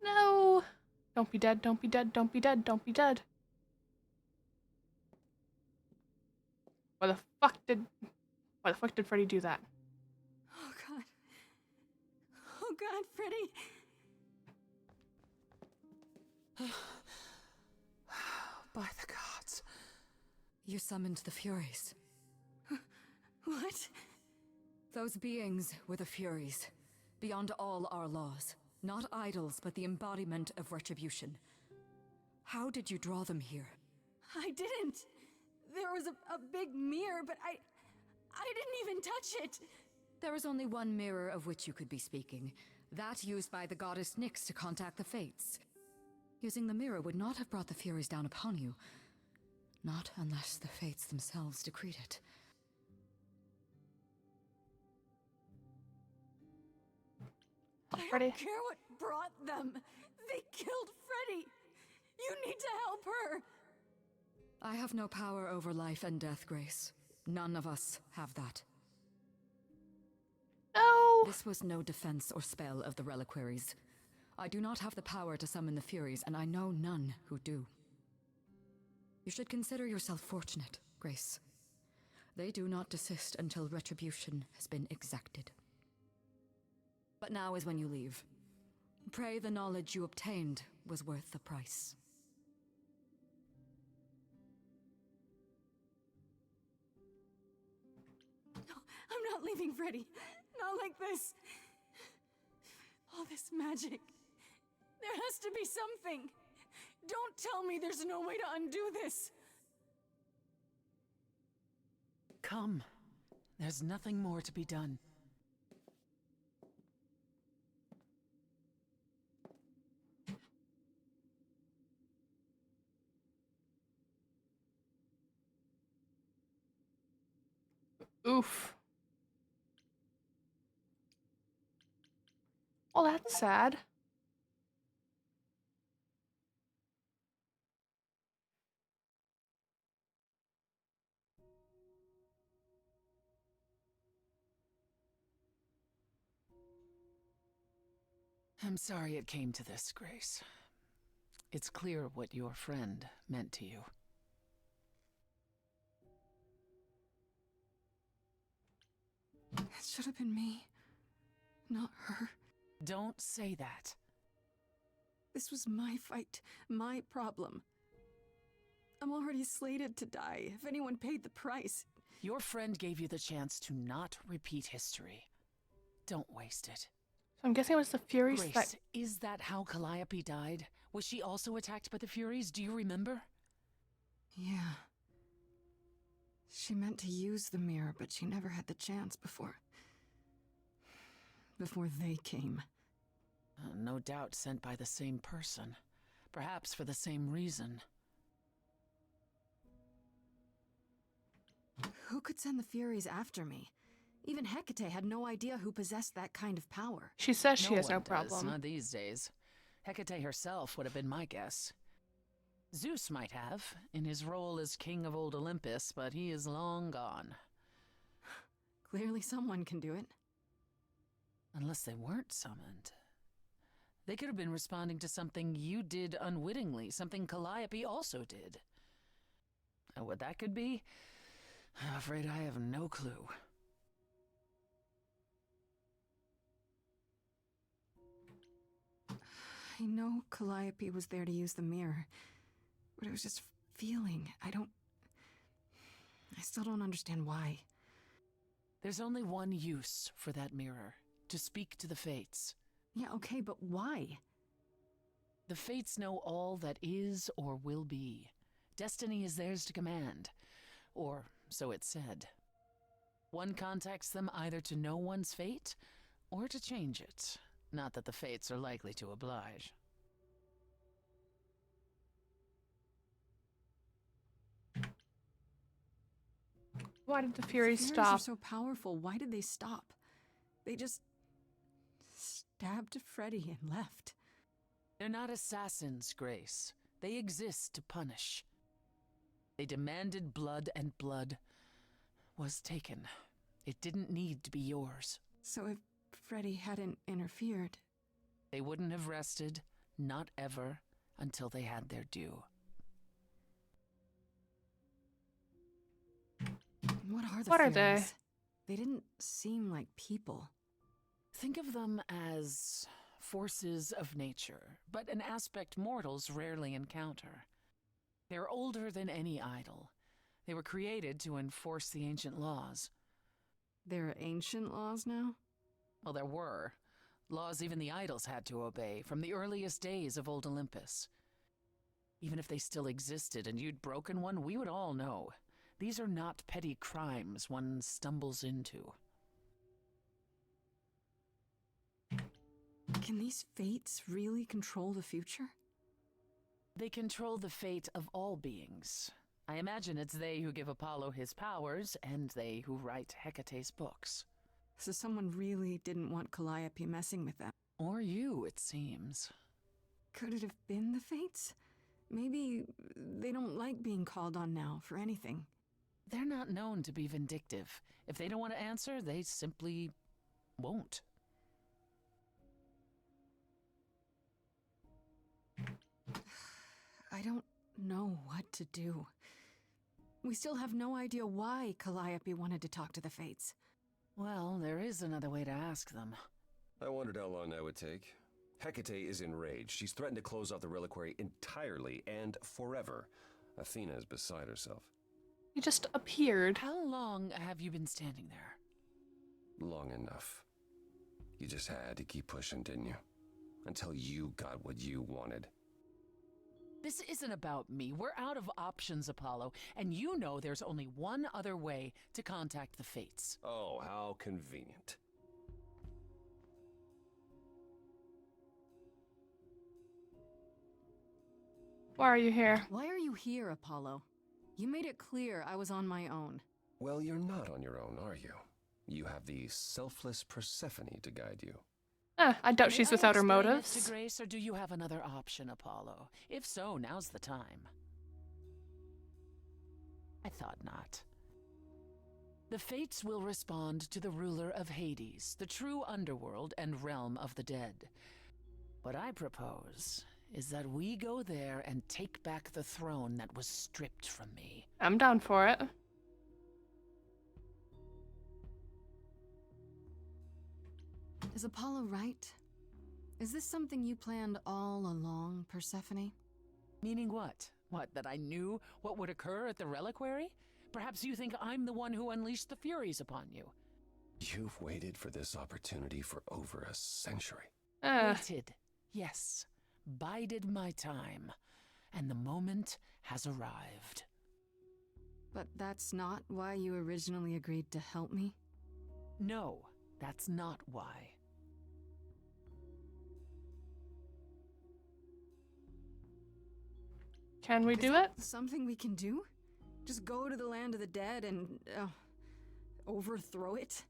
No. Don't be dead, don't be dead, don't be dead, don't be dead. Why the fuck did Freddy do that? Oh god. Oh god, Freddy. By the gods. You summoned the Furies. What? Those beings were the Furies, beyond all our laws. Not idols, but the embodiment of retribution. How did you draw them here? I didn't. There was a big mirror, but I didn't even touch it. There was only one mirror of which you could be speaking. That used by the goddess Nyx to contact the Fates. Using the mirror would not have brought the Furies down upon you. Not unless the Fates themselves decreed it. I don't care what brought them. They killed Freddy. You need to help her. I have no power over life and death, Grace. None of us have that. No! This was no defense or spell of the reliquaries. I do not have the power to summon the Furies, and I know none who do. You should consider yourself fortunate, Grace. They do not desist until retribution has been exacted. But now is when you leave. Pray the knowledge you obtained was worth the price. No, I'm not leaving, Freddy. Not like this. All this magic. There has to be something. Don't tell me there's no way to undo this. Come. There's nothing more to be done. Oof. Well, that's sad. I'm sorry it came to this, Grace. It's clear what your friend meant to you. It should have been me, not her. Don't say that. This was my fight, my problem. I'm already slated to die if anyone paid the price. Your friend gave you the chance to not repeat history. Don't waste it. So I'm guessing it was the Furies Grace, that... is that how Calliope died? Was she also attacked by the Furies? Do you remember? Yeah. She meant to use the mirror, but she never had the chance before they came. No doubt sent by the same person. Perhaps for the same reason. Who could send the Furies after me? Even Hecate had no idea who possessed that kind of power. She says she has one no does, problem. not these days. Hecate herself would have been my guess. Zeus might have, in his role as king of old Olympus, but he is long gone. Clearly someone can do it. Unless they weren't summoned. They could have been responding to something you did unwittingly, something Calliope also did. And what that could be? I'm afraid I have no clue. I know Calliope was there to use the mirror, but it was just feeling. I still don't understand why. There's only one use for that mirror, to speak to the Fates. Yeah, okay, but why? The Fates know all that is or will be. Destiny is theirs to command. Or so it's said. One contacts them either to know one's fate, or to change it. Not that the Fates are likely to oblige. Why did the Furies The Furies stop? are so powerful. Why did they stop? They just stabbed Freddy and left. They're not assassins, Grace. They exist to punish. They demanded blood, and blood was taken. It didn't need to be yours. So if Freddy hadn't interfered... They wouldn't have rested, not ever, until they had their due. What are the What are Furies? They didn't seem like people. Think of them as forces of nature, but an aspect mortals rarely encounter. They're older than any idol. They were created to enforce the ancient laws. There are ancient laws now? Well, there were. Laws even the idols had to obey, from the earliest days of old Olympus. Even if they still existed and you'd broken one, we would all know. These are not petty crimes one stumbles into. Can these fates really control the future? They control the fate of all beings. I imagine it's they who give Apollo his powers, and they who write Hecate's books. So someone really didn't want Calliope messing with them. Or you, it seems. Could it have been the fates? Maybe they don't like being called on now for anything. They're not known to be vindictive. If they don't want to answer, they simply won't. I don't know what to do. We still have no idea why Calliope wanted to talk to the fates. Well, there is another way to ask them. I wondered how long that would take. Hecate is enraged. She's threatened to close off the reliquary entirely and forever. Athena is beside herself. He just appeared. How long have you been standing there? Long enough. You just had to keep pushing, didn't you? Until you got what you wanted. This isn't about me. We're out of options, Apollo, and you know there's only one other way to contact the fates. Oh, how convenient. Why are you here? Why are you here, Apollo? You made it clear I was on my own. Well, you're not on your own, are you? You have the selfless Persephone to guide you. I doubt she's May I without her explain it motives. to Grace, or do you have another option, Apollo? If so, now's the time. I thought not. The fates will respond to the ruler of Hades, the true underworld and realm of the dead. What I propose is that we go there and take back the throne that was stripped from me. I'm down for it. Is Apollo right? Is this something you planned all along, Persephone? Meaning what? What, that I knew what would occur at the reliquary? Perhaps you think I'm the one who unleashed the Furies upon you. You've waited for this opportunity for over a century. Waited, yes, bided my time, and the moment has arrived. But that's not why you originally agreed to help me? No, that's not why. Can we Is do that it? something we can do? Just go to the land of the dead and overthrow it?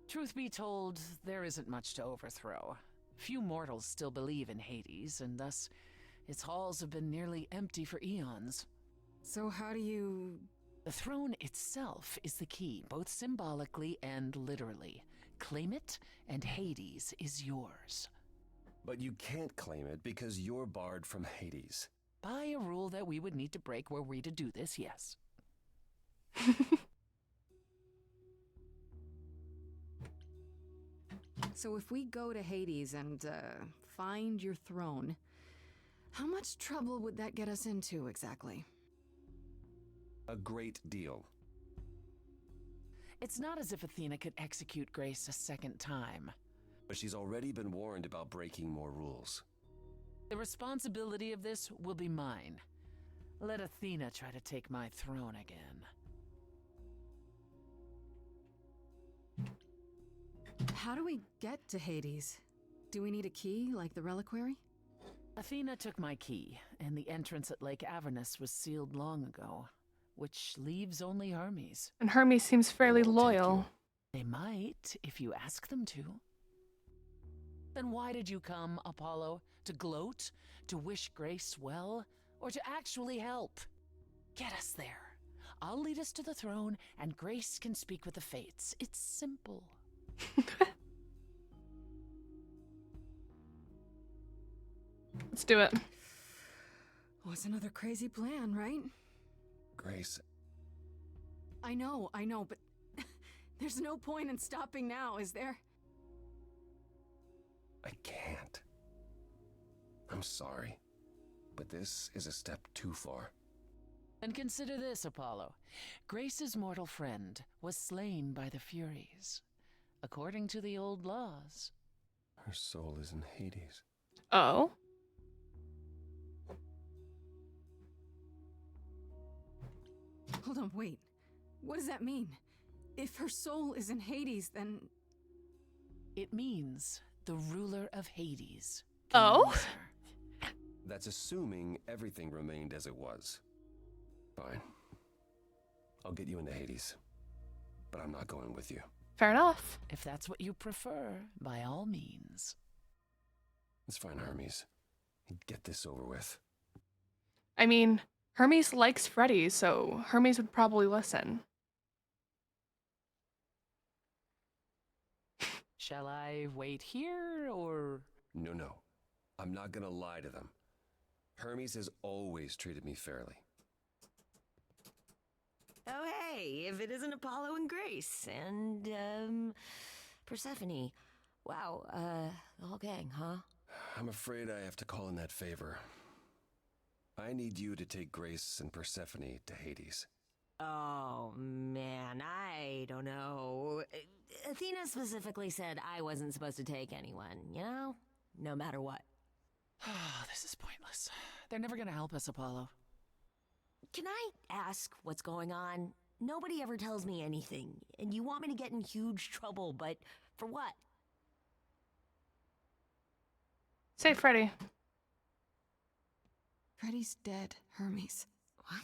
Truth be told, there isn't much to overthrow. Few mortals still believe in Hades, and thus its halls have been nearly empty for eons. So how do you... The throne itself is the key, both symbolically and literally. Claim it, and Hades is yours. But you can't claim it because you're barred from Hades. By a rule that we would need to break were we to do this, yes. So if we go to Hades and, find your throne, how much trouble would that get us into, exactly? A great deal. It's not as if Athena could execute Grace a second time. But she's already been warned about breaking more rules. The responsibility of this will be mine. Let Athena try to take my throne again. How do we get to Hades? Do we need a key, like the reliquary? Athena took my key, and the entrance at Lake Avernus was sealed long ago, which leaves only Hermes. And Hermes seems fairly They won't take loyal. you. They might, if you ask them to. Then why did you come, Apollo? To gloat? To wish Grace well? Or to actually help? Get us there. I'll lead us to the throne, and Grace can speak with the fates. It's simple. Let's do it. Oh, it's another crazy plan, right? Grace, I know, but there's no point in stopping now, is there? I can't. I'm sorry, but this is a step too far. And consider this, Apollo. Grace's mortal friend was slain by the Furies, according to the old laws. Her soul is in Hades. Oh. Hold on, wait. What does that mean? If her soul is in Hades, then... It means the ruler of Hades. Oh? use her. That's assuming everything remained as it was. Fine. I'll get you into Hades. But I'm not going with you. Fair enough. If that's what you prefer, by all means. It's fine, Hermes. Get this over with. I mean, Hermes likes Freddy, so Hermes would probably listen. Shall I wait here, or... No. I'm not gonna lie to them. Hermes has always treated me fairly. Oh, hey, if it isn't Apollo and Grace and, Persephone. Wow, the whole gang, huh? I'm afraid I have to call in that favor. I need you to take Grace and Persephone to Hades. Oh, man, I don't know. Athena specifically said I wasn't supposed to take anyone, you know? No matter what. This is pointless. They're never gonna help us, Apollo. Can I ask what's going on? Nobody ever tells me anything, and you want me to get in huge trouble, but for what? Say Freddy. Freddy's dead, Hermes. What?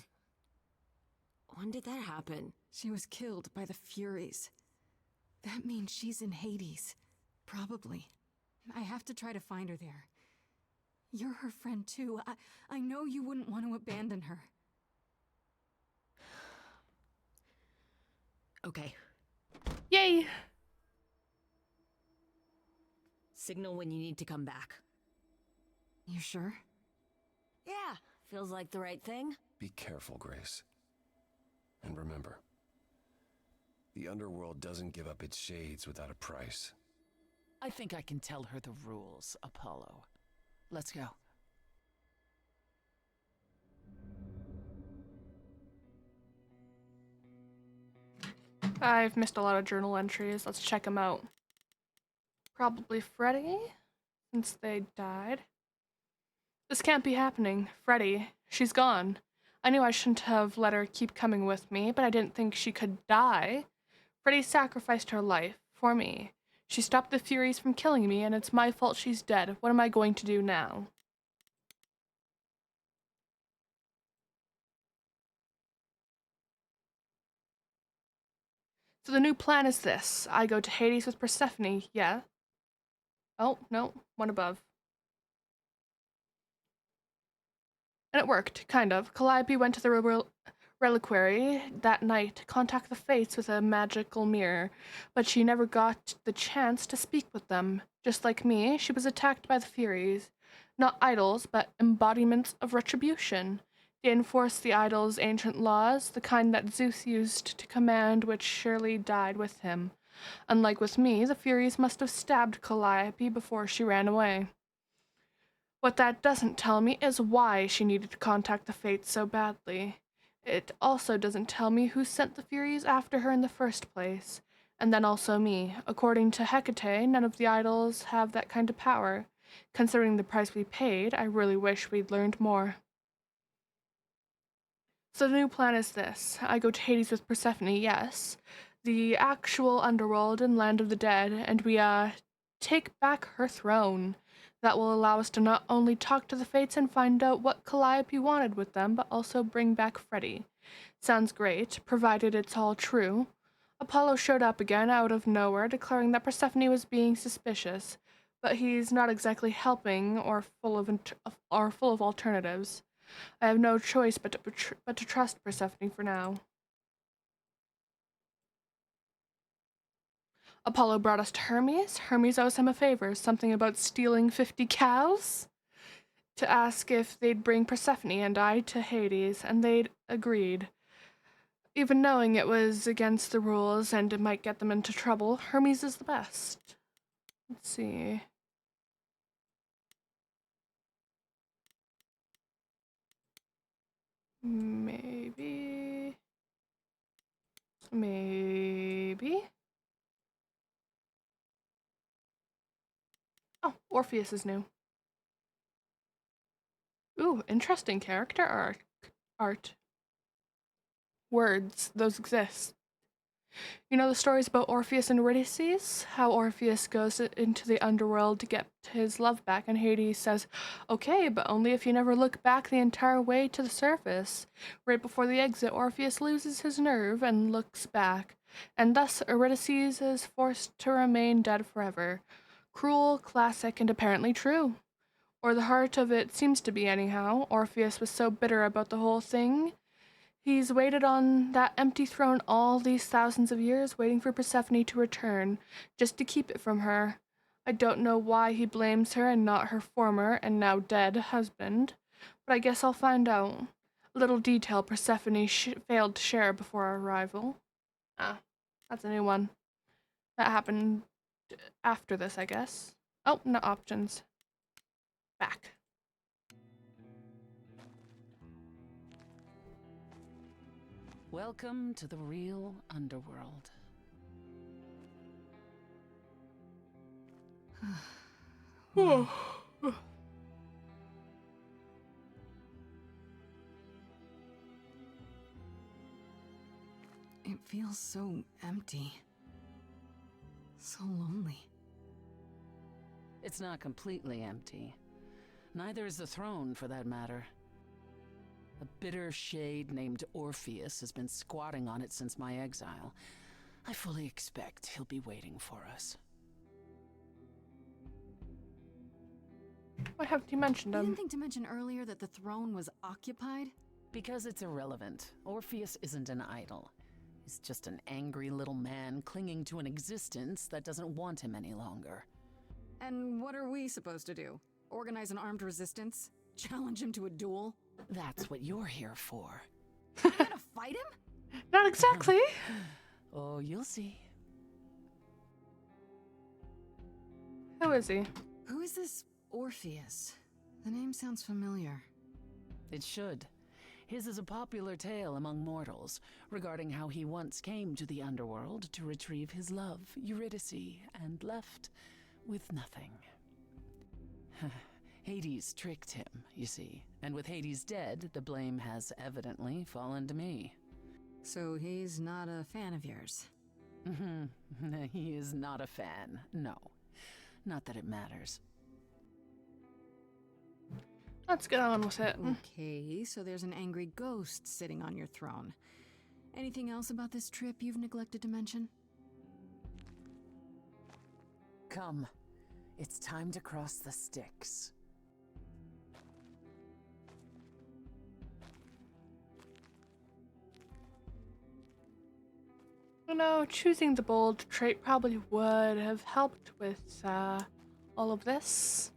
When did that happen? She was killed by the Furies. That means she's in Hades. Probably. I have to try to find her there. You're her friend too. I know you wouldn't want to abandon her. Okay. Yay! Signal when you need to come back. You sure? Yeah, feels like the right thing. Be careful, Grace. And remember, the underworld doesn't give up its shades without a price. I think I can tell her the rules, Apollo. Let's go. I've missed a lot of journal entries. Let's check them out. Probably Freddy, since they died. This can't be happening. Freddy, she's gone. I knew I shouldn't have let her keep coming with me, but I didn't think she could die. Freddy sacrificed her life for me. She stopped the Furies from killing me, and it's my fault she's dead. What am I going to do now? So the new plan is this. I go to Hades with Persephone, yeah? Oh, no, one above. And it worked, kind of. Calliope went to the reliquary that night to contact the Fates with a magical mirror, but she never got the chance to speak with them. Just like me, she was attacked by the Furies. Not idols, but embodiments of retribution. They enforced the idols' ancient laws, the kind that Zeus used to command, which surely died with him. Unlike with me, the Furies must have stabbed Calliope before she ran away. What that doesn't tell me is why she needed to contact the Fates so badly. It also doesn't tell me who sent the Furies after her in the first place. And then also me. According to Hecate, none of the idols have that kind of power. Considering the price we paid, I really wish we'd learned more. So the new plan is this. I go to Hades with Persephone, yes. The actual underworld and land of the dead, and we, take back her throne. That will allow us to not only talk to the Fates and find out what Calliope wanted with them, but also bring back Freddy. Sounds great, provided it's all true. Apollo showed up again out of nowhere, declaring that Persephone was being suspicious, but he's not exactly helping or full of alternatives. I have no choice but to trust Persephone for now. Apollo brought us to Hermes. Hermes owes him a favor, something about stealing 50 cows, to ask if they'd bring Persephone and I to Hades, and they'd agreed. Even knowing it was against the rules and it might get them into trouble, Hermes is the best. Let's see. Maybe. Oh, Orpheus is new. Ooh, interesting character art. Words, those exist. You know the stories about Orpheus and Eurydice? How Orpheus goes into the underworld to get his love back, and Hades says, okay, but only if you never look back the entire way to the surface. Right before the exit, Orpheus loses his nerve and looks back, and thus Eurydice is forced to remain dead forever. Cruel, classic, and apparently true. Or the heart of it seems to be anyhow. Orpheus was so bitter about the whole thing. He's waited on that empty throne all these thousands of years, waiting for Persephone to return, just to keep it from her. I don't know why he blames her and not her former, and now dead, husband, but I guess I'll find out. A little detail Persephone failed to share before our arrival. Ah, that's a new one. That happened after this, I guess. Oh, no options. Back. Welcome to the real underworld. It feels so empty. So lonely. It's not completely empty. Neither is the throne, for that matter. A bitter shade named Orpheus has been squatting on it since my exile. I fully expect he'll be waiting for us. Why haven't you mentioned You him? didn't think to mention earlier that the throne was occupied? Because it's irrelevant. Orpheus isn't an idol. He's just an angry little man clinging to an existence that doesn't want him any longer. And what are we supposed to do? Organize an armed resistance? Challenge him to a duel? That's what you're here for. We're gonna fight him? Not exactly. Oh, you'll see. Who is he? Who is this Orpheus? The name sounds familiar. It should. His is a popular tale among mortals regarding how he once came to the underworld to retrieve his love, Eurydice, and left with nothing. Hades tricked him, you see, and with Hades dead, the blame has evidently fallen to me. So he's not a fan of yours? He is not a fan, no. Not that it matters. Let's get on with it. Okay, so there's an angry ghost sitting on your throne. Anything else about this trip you've neglected to mention? Come, it's time to cross the Styx. You know, choosing the bold trait probably would have helped with all of this.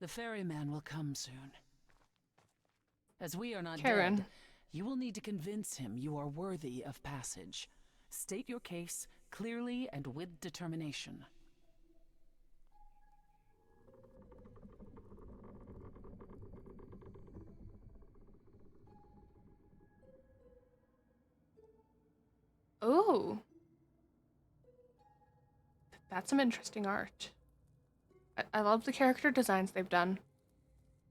The ferryman will come soon. As we are not Karen. dead, you will need to convince him you are worthy of passage. State your case clearly and with determination. Ooh. That's some interesting art. I love the character designs they've done.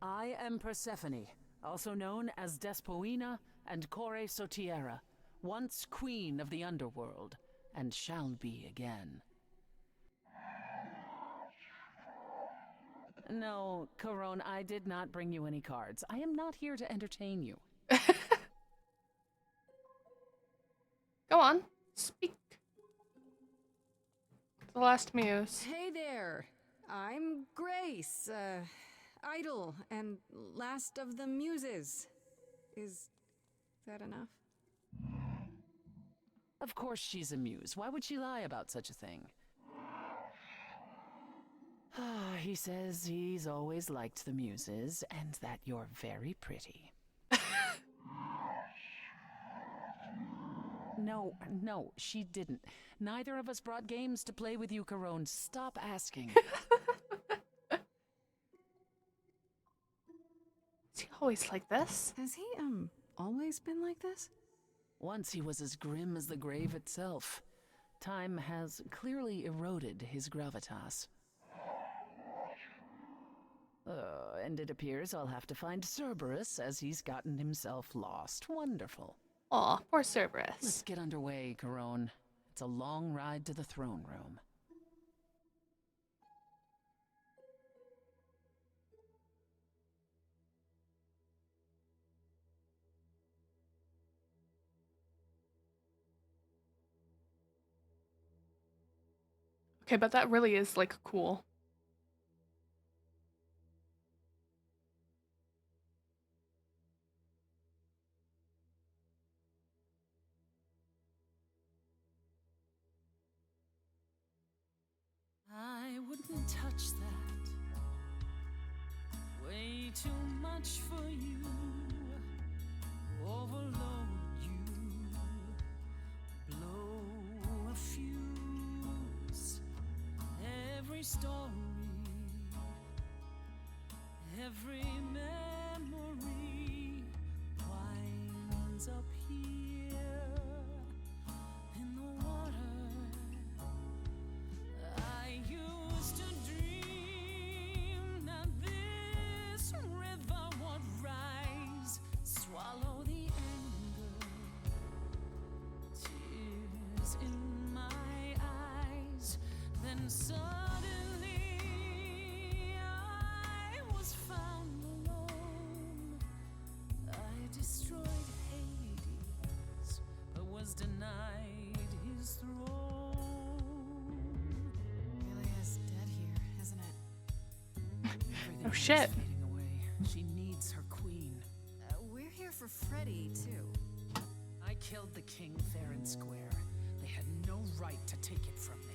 I am Persephone, also known as Despoina and Kore Sotiera, once queen of the underworld, and shall be again. No, Corone, I did not bring you any cards. I am not here to entertain you. Go on, speak. The last muse. Hey there! I'm Grace, idol and last of the muses. Is that enough? Of course she's a muse. Why would she lie about such a thing? He says he's always liked the muses, and that you're very pretty. No, she didn't. Neither of us brought games to play with you, Corone. Stop asking. Is he always like this? Has he, always been like this? Once he was as grim as the grave itself. Time has clearly eroded his gravitas. And it appears I'll have to find Cerberus, as he's gotten himself lost. Wonderful. Aw, poor Cerberus. Let's get underway, Corone. It's a long ride to the throne room. Okay, but that really is, like, cool. I wouldn't touch that. Way too much for you. Overload you. Blow a fuse. Every story, every memory winds up here in the water. I used to dream that this river would rise, swallow the anger, tears in my eyes. Then suddenly I was found alone. I destroyed Hades, but was denied his throne. Really is dead here, isn't it? Everything Oh, is shit. fading away. She needs her queen. We're here for Freddy, too. I killed the king fair and square. They had no right to take it from me.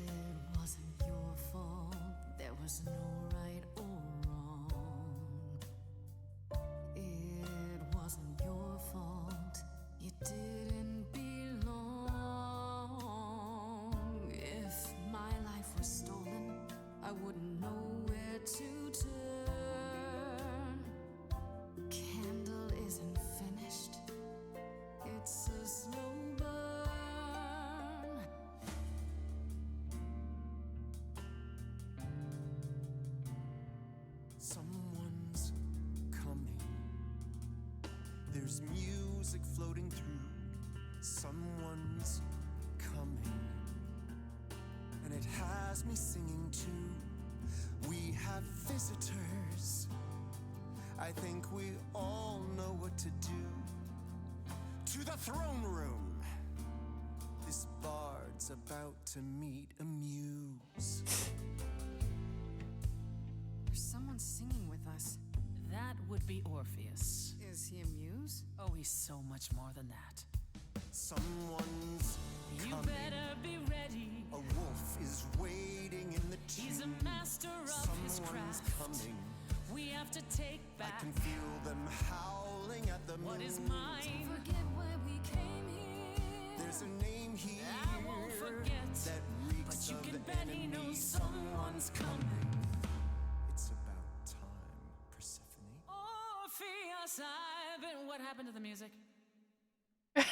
It wasn't your fault. There was no right or wrong. There's music floating through. Someone's coming. And it has me singing too. We have visitors. I think we all know what to do. To the throne room. This bard's about to meet a muse. There's someone singing with us. That would be Orpheus. Is he a muse? Oh, he's so much more than that. Someone's You coming. better be ready. A wolf is waiting in the tomb. He's a master of his Someone's craft. coming. We have to take I back can feel them howling at the what moon. is mine. Forget why we came here. There's a name here I won't forget, that reeks but you of can bet he enemy. knows someone's coming. It's about time, Persephone. Orpheus, I've been. What happened to the music? I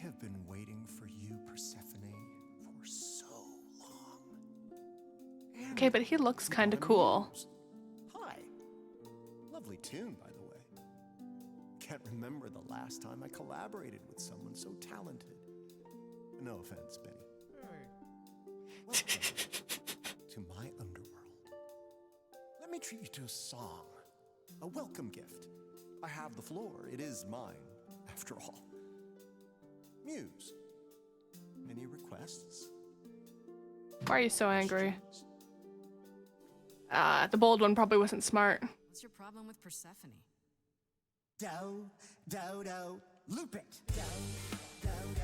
have been waiting for you, Persephone, for so long. And Okay, but he looks kind of I'm cool. Muse. Hi. Lovely tune, by the way. Can't remember the last time I collaborated with someone so talented. No offense, Benny. Welcome to my underworld. Let me treat you to a song, a welcome gift. I have the floor. It is mine, after all. Muse, any requests? Why are you so angry? The bold one probably wasn't smart. What's your problem with Persephone? Do, do, do, loop it. Do, do, do.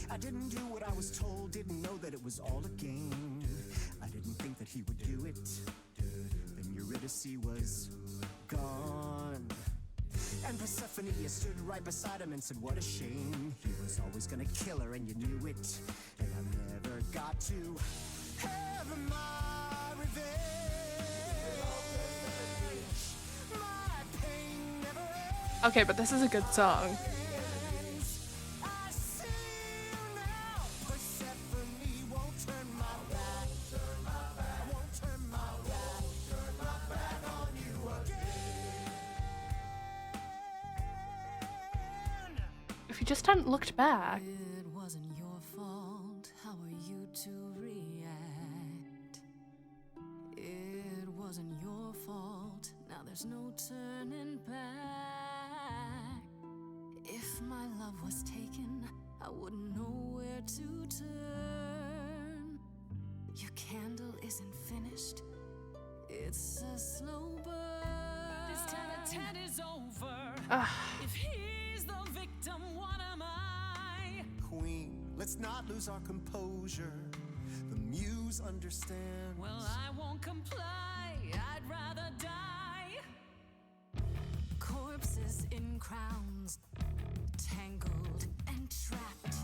I didn't do what I was told, didn't know that it was all a game. I didn't think that he would do it. Then Eurydice was gone. And Persephone stood right beside him and said, what a shame. He was always gonna kill her and you knew it. And I never got to have my revenge. My pain never ends. Okay, but this is a good song. I see you now. Persephone won't turn my back. Won't turn my back on you again. If you just hadn't looked back. It wasn't your fault. How are you to react? It wasn't your fault. Now there's no turning back. If my love was taken, I wouldn't know where to turn. Your candle isn't finished. It's a slow burn. This tete-a-tete is over. Ugh. If he's the victim, what am I? Queen, let's not lose our composure. The muse understands. Well, I won't comply. I'd rather die. Corpses in crowns, tangled and trapped.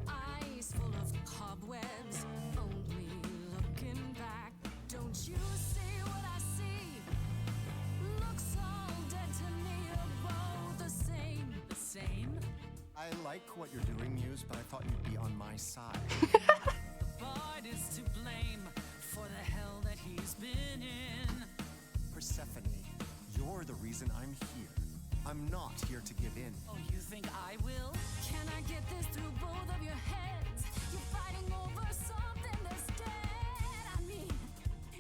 Eyes full of cobwebs, only looking back. Don't you see what I see? Looks all dead to me, are both the same. The same? I like what you're doing, Muse, but I thought you'd be on my side. The bard is to blame for the hell that he's been in. Persephone, you're the reason I'm here. I'm not here to give in. Oh, you think I will? Can I get this through both of your heads? You're fighting over something that's dead. I mean,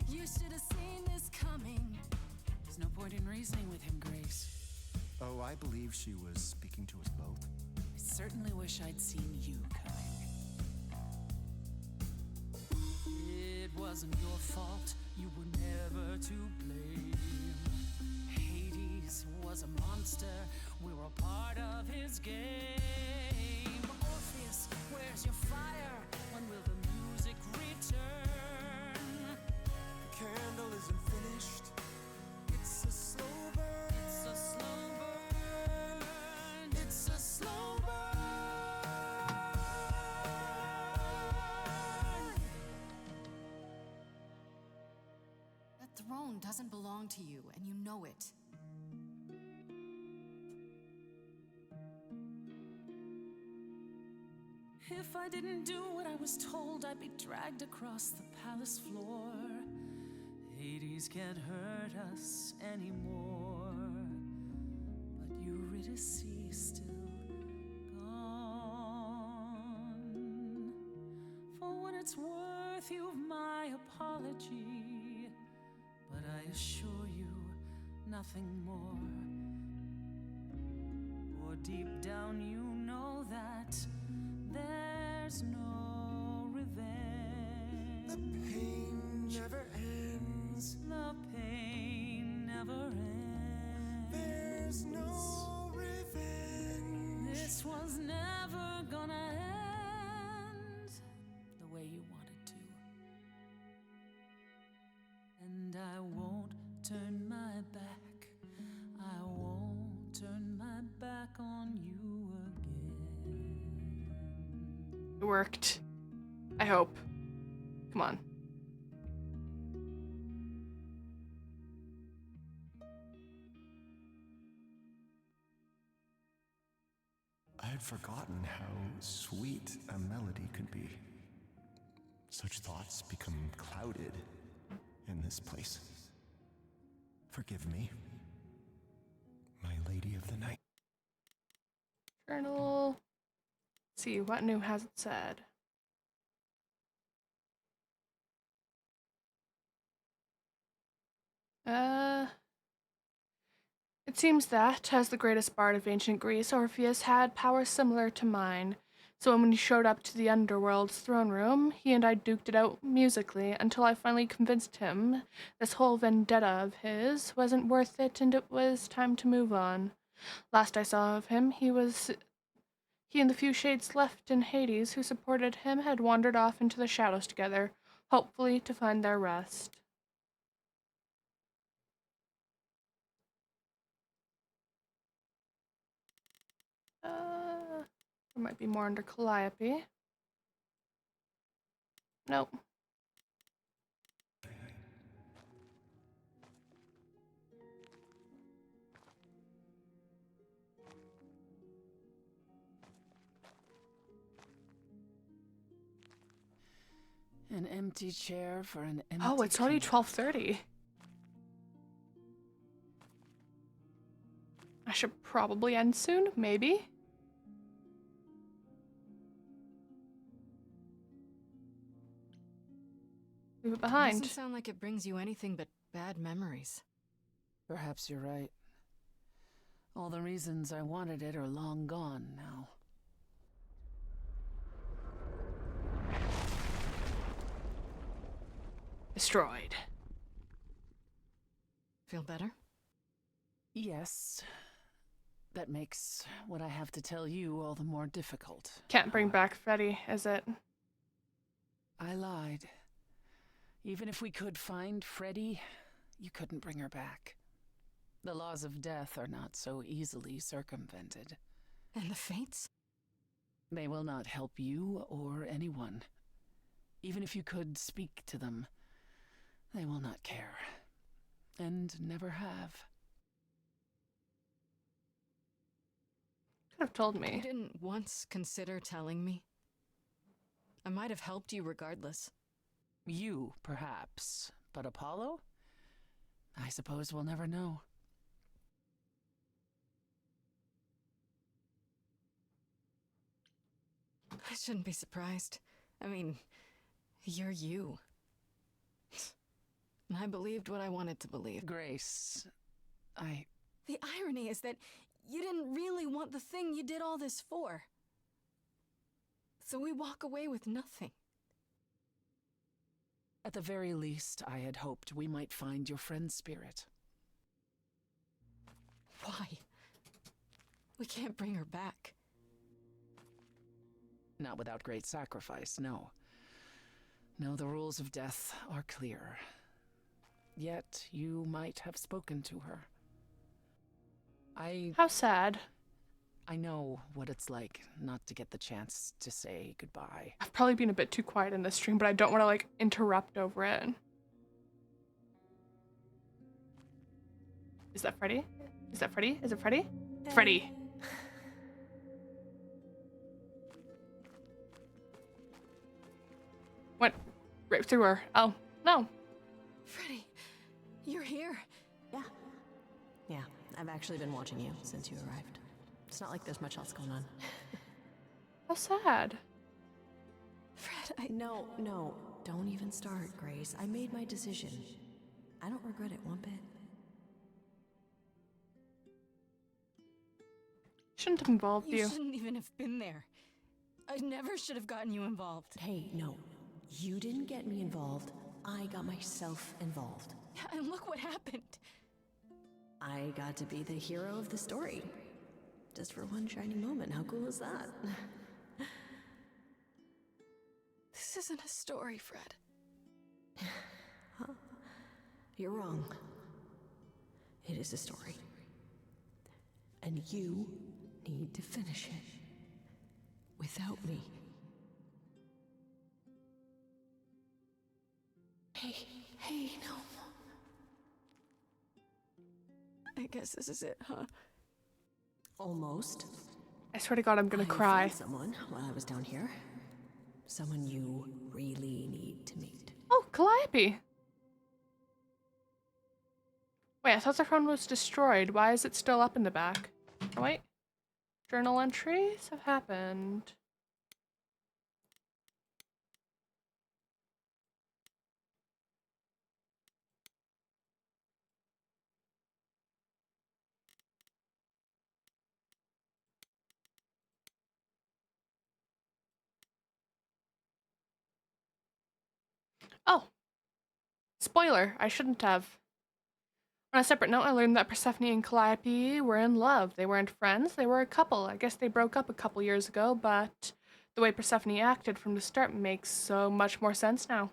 you should have seen this coming. There's no point in reasoning with him, Grace. Oh, I believe she was speaking to us both. I certainly wish I'd seen you coming. It wasn't your fault. You were never to blame. Hades was a monster. We were a part of his game. Orpheus, where's your fire? When will the music return? The candle isn't finished. It's a slow burn. It's a slow burn. It's a slow burn. That throne doesn't belong to you, and you know it. If I didn't do what I was told, I'd be dragged across the palace floor. Hades can't hurt us anymore. But Eurydice still gone. For what it's worth, you've my apology. But I assure you, nothing more. For deep down you know that there's no revenge. The pain never ends. The pain never ends. There's no revenge. This was never gonna end the way you wanted to. And I won't turn my back. I won't turn my back on you again. It worked. I hope. Come on. I had forgotten how sweet a melody could be. Such thoughts become clouded in this place. Forgive me, my lady of the night. Journal. Let's see, what new has it said? It seems that, as the greatest bard of ancient Greece, Orpheus had powers similar to mine. So when he showed up to the underworld's throne room, he and I duked it out musically until I finally convinced him this whole vendetta of his wasn't worth it and it was time to move on. Last I saw of him, he and the few shades left in Hades who supported him had wandered off into the shadows together, hopefully to find their rest. There might be more under Calliope. Nope. An empty chair for an empty Oh, it's already kingdom. 12:30. I should probably end soon, maybe. Leave it behind. Doesn't sound like it brings you anything but bad memories. Perhaps you're right. All the reasons I wanted it are long gone now. Destroyed. Feel better? Yes. That makes what I have to tell you all the more difficult. Can't bring back Freddy, is it? I lied. Even if we could find Freddy, you couldn't bring her back. The laws of death are not so easily circumvented. And the fates? They will not help you or anyone. Even if you could speak to them, they will not care. And never have. Could have told me. You didn't once consider telling me? I might have helped you regardless. You, perhaps. But Apollo? I suppose we'll never know. I shouldn't be surprised. I mean, you're you. And I believed what I wanted to believe. Grace, The irony is that you didn't really want the thing you did all this for. So we walk away with nothing. At the very least, I had hoped we might find your friend's spirit. Why? We can't bring her back. Not without great sacrifice, no. No, the rules of death are clear. Yet you might have spoken to her. How sad. I know what it's like not to get the chance to say goodbye. I've probably been a bit too quiet in this stream, but I don't want to, like, interrupt over it. Is that Freddy? Is that Freddy? Is it Freddy? Freddy. Went right through her. Oh, no. Freddy, you're here. Yeah. Yeah, I've actually been watching you since you arrived. It's not like there's much else going on. How sad. Fred, No, don't even start, Grace. I made my decision. I don't regret it one bit. Shouldn't have involved You you. shouldn't even have been there. I never should have gotten you involved. Hey, no. You didn't get me involved. I got myself involved. And look what happened. I got to be the hero of the story. Just for one shining moment. How cool is that? This isn't a story, Fred. Huh? You're wrong. It is a story. And you need to finish it. Without me. Hey, no. I guess this is it, huh? Almost. I swear to God, I'm gonna I cry. found someone while I was down here. Someone you really need to meet. Oh, Calliope. Wait, I thought the phone was destroyed. Why is it still up in the back? Oh, wait. Journal entries have happened. Oh. Spoiler, I shouldn't have. On a separate note, I learned that Persephone and Calliope were in love. They weren't friends, they were a couple. I guess they broke up a couple years ago, but the way Persephone acted from the start makes so much more sense now.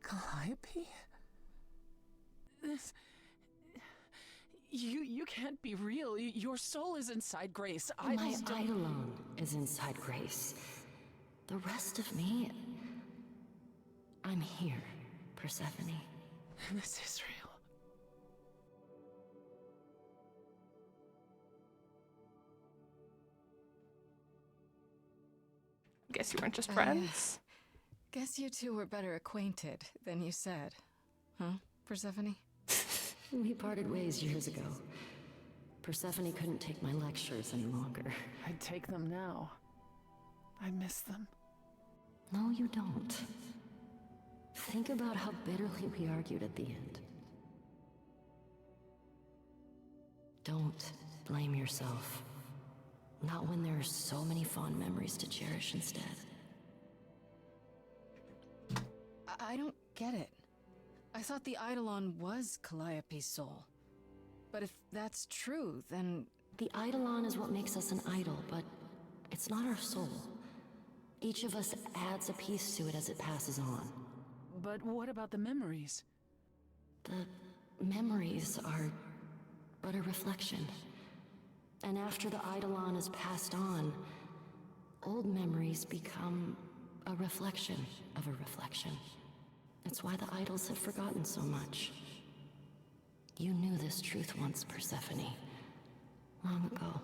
Calliope? This... You can't be real. Your soul is inside Grace. My Idols don't... eidolon is inside Grace. The rest of me... I'm here, Persephone. This is real. Guess you weren't just friends. Guess you two were better acquainted than you said. Huh, Persephone? We parted ways years ago. Persephone couldn't take my lectures any longer. I'd take them now. I miss them. No, you don't. Think about how bitterly we argued at the end. Don't blame yourself. Not when there are so many fond memories to cherish instead. I don't get it. I thought the Eidolon was Calliope's soul. But if that's true, then... The Eidolon is what makes us an idol, but it's not our soul. Each of us adds a piece to it as it passes on. But what about the memories? The memories are but a reflection. And after the Eidolon is passed on, old memories become a reflection of a reflection. It's why the idols have forgotten so much. You knew this truth once, Persephone. Long ago.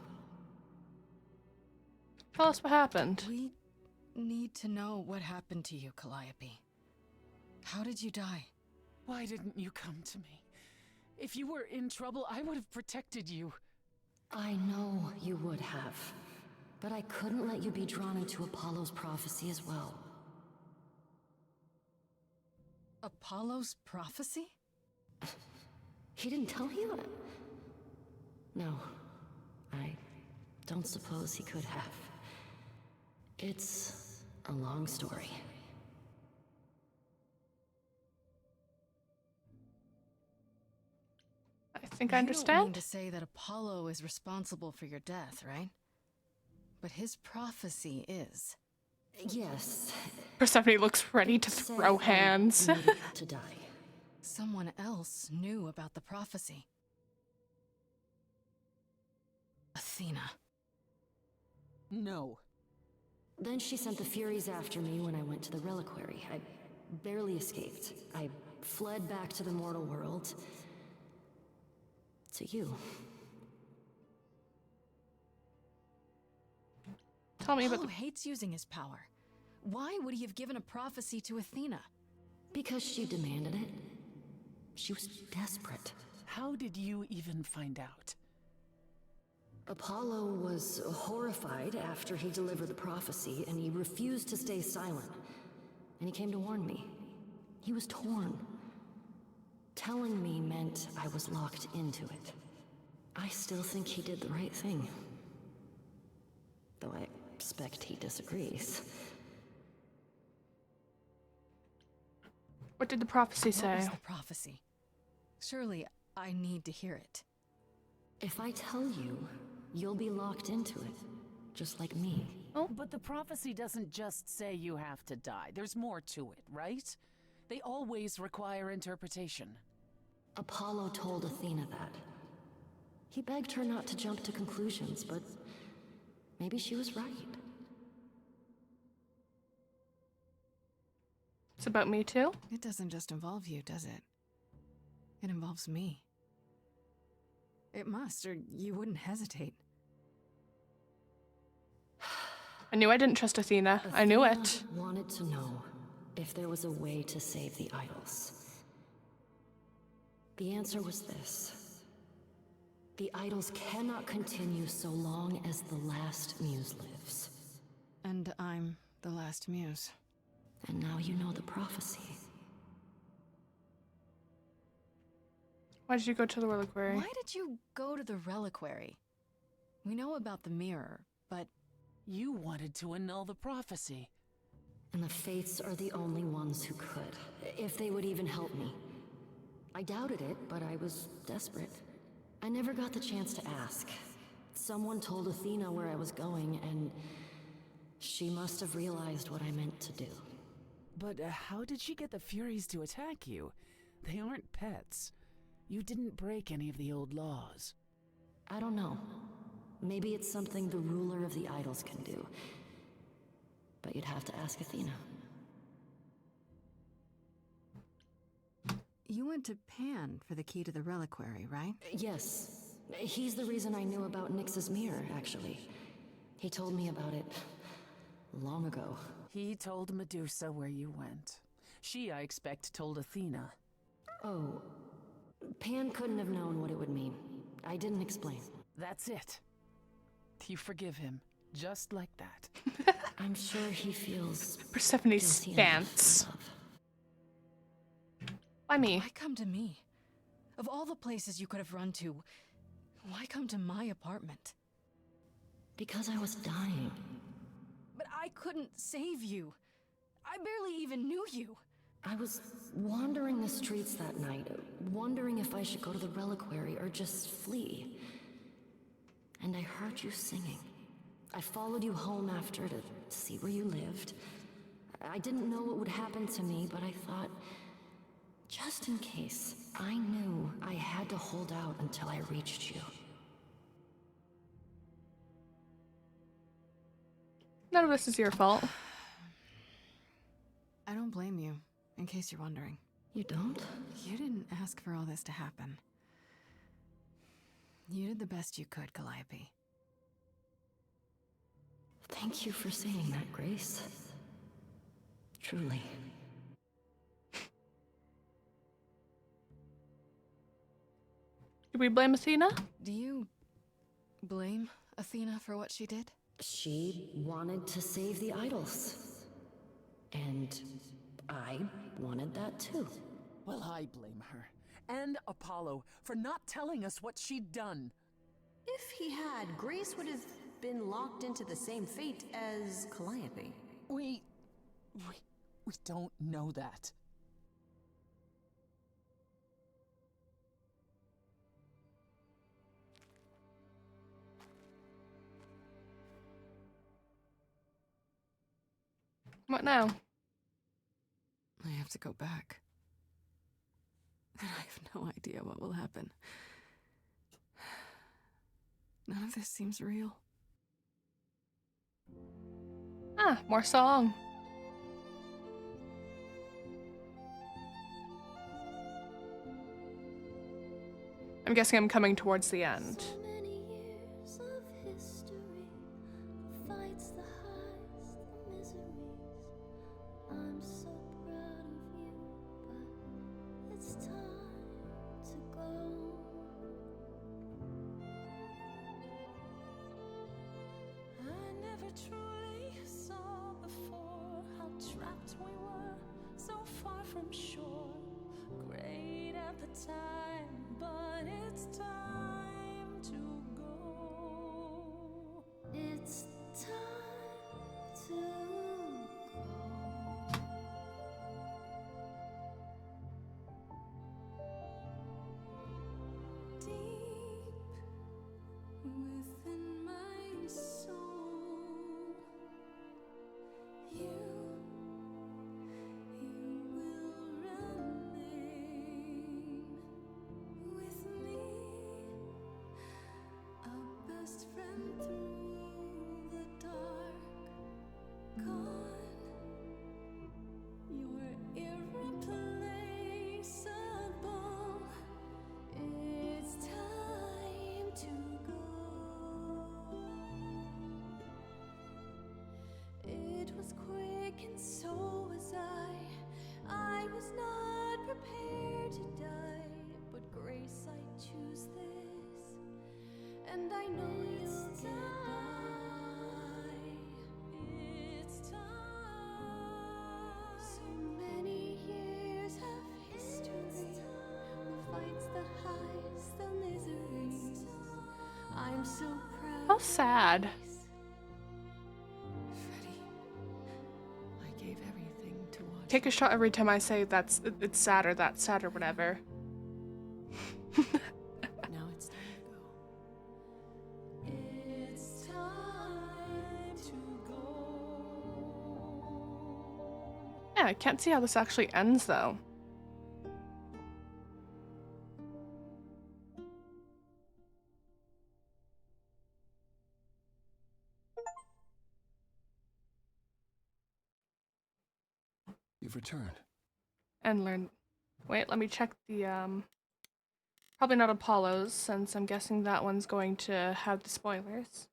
Tell us what happened. We need to know what happened to you, Calliope. How did you die? Why didn't you come to me? If you were in trouble, I would have protected you. I know you would have. But I couldn't let you be drawn into Apollo's prophecy as well. Apollo's prophecy? He didn't tell you? No. I don't suppose he could have. It's a long story. I think I You understand. don't mean to say that Apollo is responsible for your death, right? But his prophecy is. Yes. Persephone looks ready to Say throw I hands. needed to die. Someone else knew about the prophecy. Athena. No. Then she sent the Furies after me when I went to the reliquary. I barely escaped. I fled back to the mortal world. to you. Tell me about Apollo hates using his power. Why would he have given a prophecy to Athena? Because she demanded it. She was desperate. How did you even find out? Apollo was horrified after he delivered the prophecy, and he refused to stay silent. And he came to warn me. He was torn. Telling me meant I was locked into it. I still think he did the right thing. Though I expect he disagrees. What did the prophecy What say? was the prophecy? Surely I need to hear it. If I tell you, you'll be locked into it, just like me. Oh, but the prophecy doesn't just say you have to die. There's more to it, right? They always require interpretation. Apollo told Athena that. He begged her not to jump to conclusions, but maybe she was right. It's about me too? It doesn't just involve you, does it? It involves me. It must, or you wouldn't hesitate. I knew I didn't trust Athena. I knew it. Wanted to know if there was a way to save the idols. The answer was this. The idols cannot continue so long as the last muse lives. And I'm the last muse. And now you know the prophecy. Why did you go to the reliquary? Why did you go to the reliquary? We know about the mirror, but... You wanted to annul the prophecy. And the Fates are the only ones who could, if they would even help me. I doubted it, but I was desperate. I never got the chance to ask. Someone told Athena where I was going, and she must have realized what I meant to do. But how did she get the Furies to attack you? They aren't pets. You didn't break any of the old laws. I don't know. Maybe it's something the ruler of the idols can do. But you'd have to ask Athena. You went to Pan for the key to the reliquary, right? Yes. He's the reason I knew about Nyx's mirror, actually. He told me about it long ago. He told Medusa where you went. She, I expect, told Athena. Oh. Pan couldn't have known what it would mean. I didn't explain. That's it. You forgive him, just like that. I'm sure he feels... Persephone's stance. Why me? Why come to me? Of all the places you could have run to, why come to my apartment? Because I was dying. But I couldn't save you. I barely even knew you. I was wandering the streets that night, wondering if I should go to the reliquary or just flee. And I heard you singing. I followed you home after to see where you lived. I didn't know what would happen to me, but I thought, just in case, I knew I had to hold out until I reached you. None of this is your fault. I don't blame you, in case you're wondering. You don't? You didn't ask for all this to happen. You did the best you could, Calliope. Thank you for saying that, Grace. Truly. Do we blame Athena? Do you blame Athena for what she did? She wanted to save the idols. And I wanted that too. Well, I blame her. And Apollo for not telling us what she'd done. If he had, Grace would have been locked into the same fate as Calliope. We don't know that. What now? I have to go back. And I have no idea what will happen. None of this seems real. Ah, more song. I'm guessing I'm coming towards the end. So many years of history, fights, the highs, the miseries. I'm so proud of you, but it's time to go. I never truly saw before how trapped we were, so far from shore. Great at the time, but it's time to go. It's time to go. Deep within my soul, you will remain with me, a best friend through the dark. Gone, you're irreplaceable. It's time to go. It was quick and so was I. I was not prepared to die, but Grace, I choose this, and I know you'll get by. It's time. So many years of history, the fights, the highs, the miseries. I'm so proud. How sad. Freddie, I gave everything to watch. Take a shot every time I say it's sad or that's sad or whatever. Now it's time to go. It's time to go. Yeah, I can't see how this actually ends though. You've returned. And learn. Wait, let me check the probably not Apollo's, since I'm guessing that one's going to have the spoilers.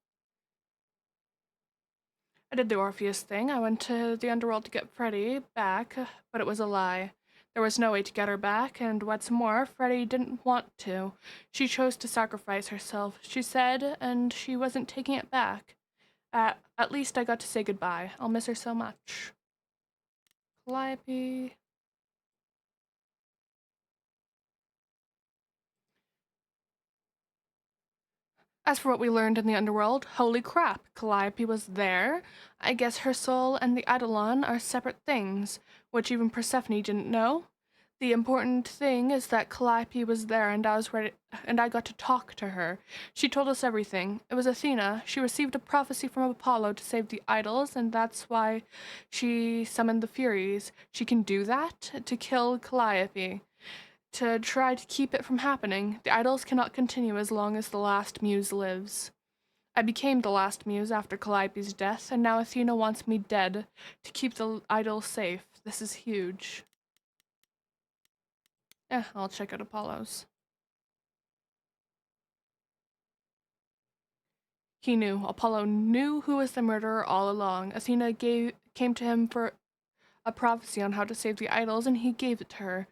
I did the Orpheus thing. I went to the underworld to get Freddy back, but it was a lie. There was no way to get her back, and what's more, Freddy didn't want to. She chose to sacrifice herself, she said, and she wasn't taking it back. At least I got to say goodbye. I'll miss her so much. Calliope. As for what we learned in the underworld, holy crap, Calliope was there. I guess her soul and the Eidolon are separate things, which even Persephone didn't know. The important thing is that Calliope was there and I was ready, and I got to talk to her. She told us everything. It was Athena. She received a prophecy from Apollo to save the idols, and that's why she summoned the Furies. She can do that to kill Calliope, to try to keep it from happening. The idols cannot continue as long as the last muse lives. I became the last muse after Calliope's death, and now Athena wants me dead to keep the idols safe. This is huge. I'll check out Apollo's. He knew. Apollo knew who was the murderer all along. Athena came to him for a prophecy on how to save the idols, and he gave it to her.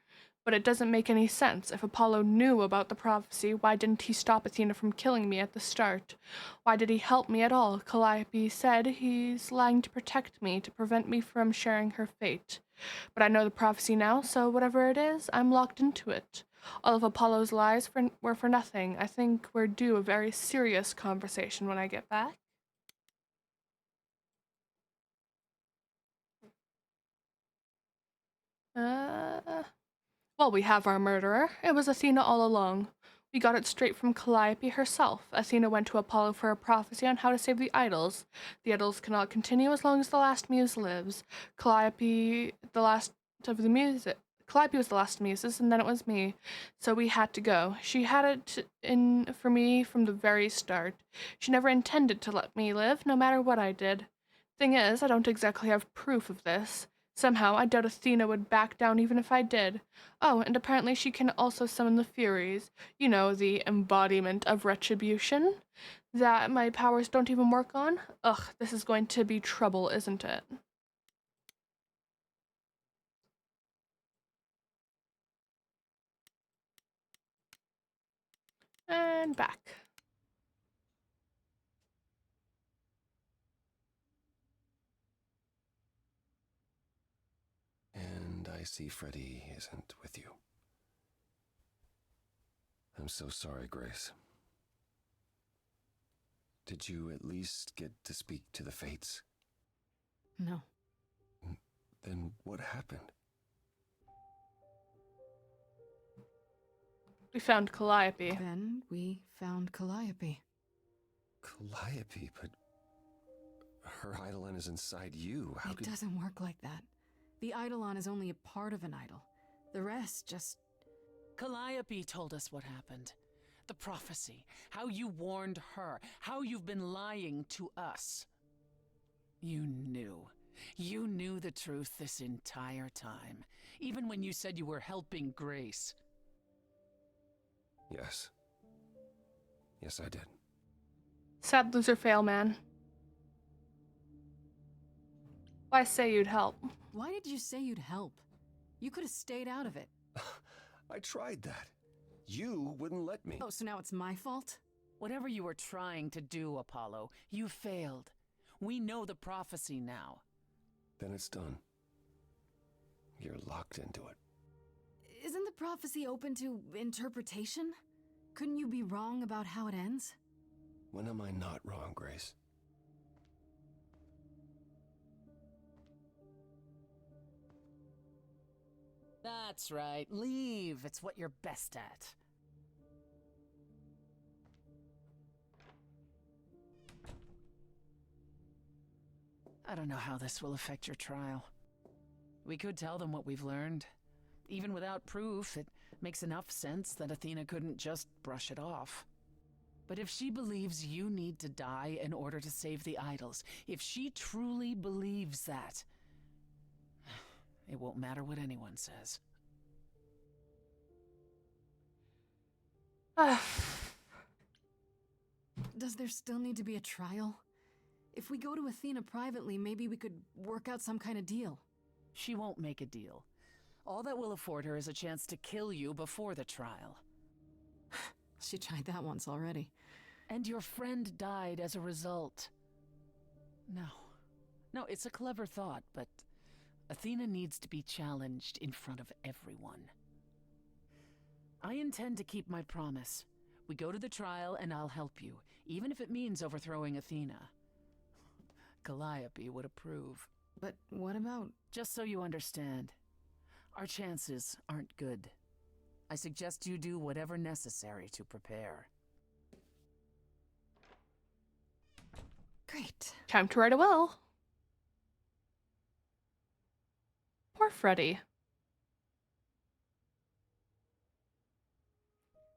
But it doesn't make any sense. If Apollo knew about the prophecy, why didn't he stop Athena from killing me at the start? Why did he help me at all? Calliope said he's lying to protect me, to prevent me from sharing her fate. But I know the prophecy now, so whatever it is, I'm locked into it. All of Apollo's lies were for nothing. I think we're due a very serious conversation when I get back. Well, we have our murderer. It was Athena all along. We got it straight from Calliope herself. Athena went to Apollo for a prophecy on how to save the idols. The idols cannot continue as long as the last muse lives. Calliope, the last of the music. Calliope was the last muses, and then it was me. So we had to go. She had it in for me from the very start. She never intended to let me live, no matter what I did. Thing is, I don't exactly have proof of this. Somehow, I doubt Athena would back down even if I did. Oh, and apparently she can also summon the Furies. You know, the embodiment of retribution that my powers don't even work on. Ugh, this is going to be trouble, isn't it? And back. And I see Freddy isn't with you. I'm so sorry, Grace. Did you at least get to speak to the Fates? No. Then what happened? We found Calliope. Then we found Calliope. Calliope, but her Eidolon is inside you. How It could... doesn't work like that. The Eidolon is only a part of an idol. The rest just... Calliope told us what happened. The prophecy, how you warned her, how you've been lying to us. You knew. You knew the truth this entire time, even when you said you were helping Grace. Yes. Yes, I did. Sad loser fail, man. Why say you'd help? Why did you say you'd help? You could have stayed out of it. I tried that. You wouldn't let me. Oh, so now it's my fault? Whatever you were trying to do, Apollo, you failed. We know the prophecy now. Then it's done. You're locked into it. Isn't the prophecy open to interpretation? Couldn't you be wrong about how it ends? When am I not wrong, Grace? That's right. Leave. It's what you're best at. I don't know how this will affect your trial. We could tell them what we've learned. Even without proof, it makes enough sense that Athena couldn't just brush it off. But if she believes you need to die in order to save the idols, if she truly believes that, it won't matter what anyone says. Does there still need to be a trial? If we go to Athena privately, maybe we could work out some kind of deal. She won't make a deal. All that will afford her is a chance to kill you before the trial. She tried that once already. And your friend died as a result. No, it's a clever thought, but Athena needs to be challenged in front of everyone. I intend to keep my promise. We go to the trial and I'll help you, even if it means overthrowing Athena. Calliope would approve. But what about... Just so you understand, our chances aren't good. I suggest you do whatever necessary to prepare. Great. Time to write a will. Poor Freddy.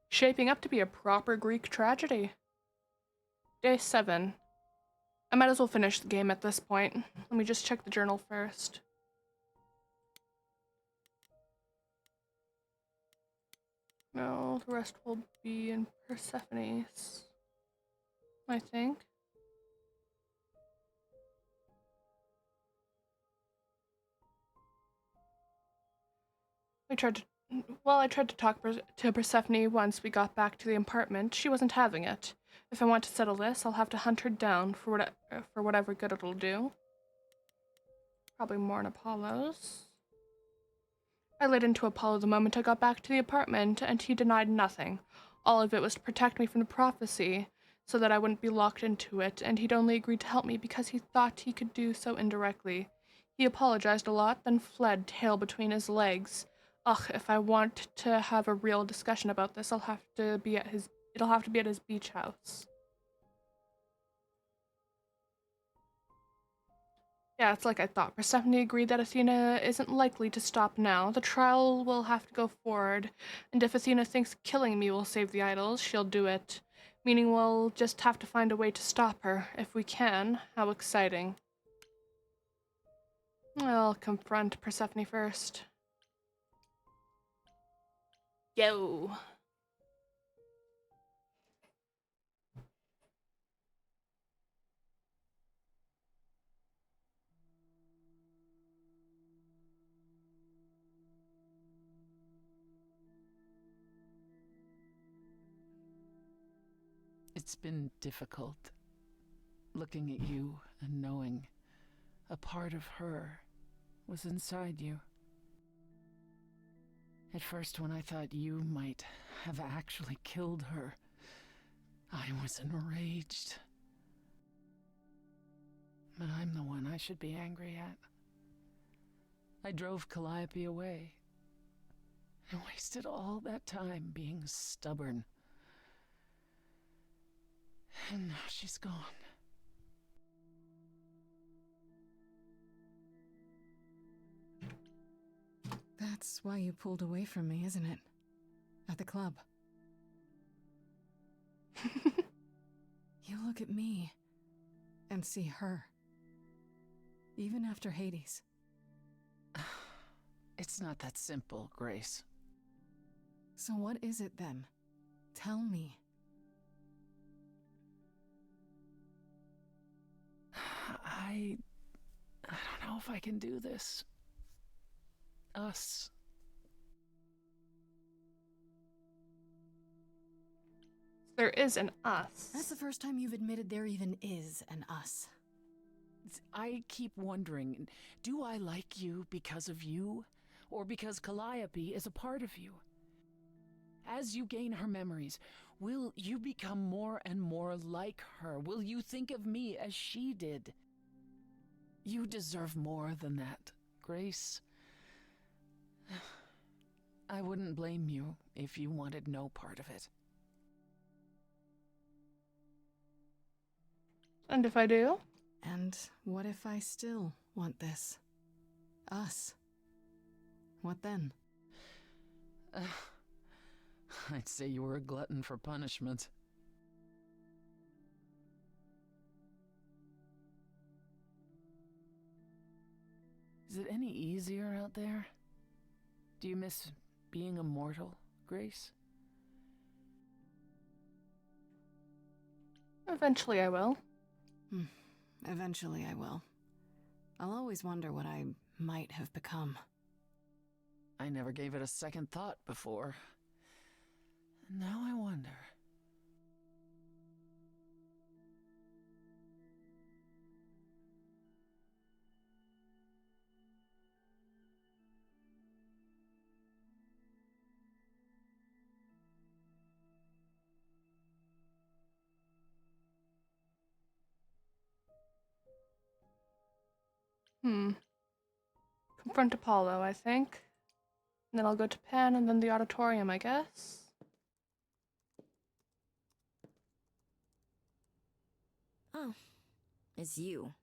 Shaping up to be a proper Greek tragedy. Day 7. I might as well finish the game at this point. Let me just check the journal first. No, the rest will be in Persephone's, I think. I tried to talk to Persephone once we got back to the apartment. She wasn't having it. If I want to settle this, I'll have to hunt her down for whatever good it'll do. Probably more on Apollo's. I laid into Apollo the moment I got back to the apartment, and he denied nothing. All of it was to protect me from the prophecy, so that I wouldn't be locked into it, and he'd only agreed to help me because he thought he could do so indirectly. He apologized a lot, then fled, tail between his legs. Ugh, if I want to have a real discussion about this, it'll have to be at his beach house. Yeah, it's like I thought. Persephone agreed that Athena isn't likely to stop now. The trial will have to go forward, and if Athena thinks killing me will save the idols, she'll do it. Meaning we'll just have to find a way to stop her. If we can, how exciting. I'll confront Persephone first. Yo. It's been difficult looking at you and knowing a part of her was inside you. At first, when I thought you might have actually killed her, I was enraged. But I'm the one I should be angry at. I drove Calliope away. I wasted all that time being stubborn. And now she's gone. That's why you pulled away from me, isn't it? At the club. You look at me and see her. Even after Hades. It's not that simple, Grace. So what is it then? Tell me. I don't know if I can do this. Us. There is an us. That's the first time you've admitted there even is an us. I keep wondering, do I like you because of you? Or because Calliope is a part of you? As you gain her memories, will you become more and more like her? Will you think of me as she did? You deserve more than that, Grace. I wouldn't blame you if you wanted no part of it. And if I do? And what if I still want this? Us? What then? I'd say you were a glutton for punishment. Is it any easier out there? Do you miss being immortal, Grace? Eventually I will. Eventually I will. I'll always wonder what I might have become. I never gave it a second thought before. And now I wonder. Confront Apollo, I think. And then I'll go to Pan and then the auditorium, I guess. Oh, it's you.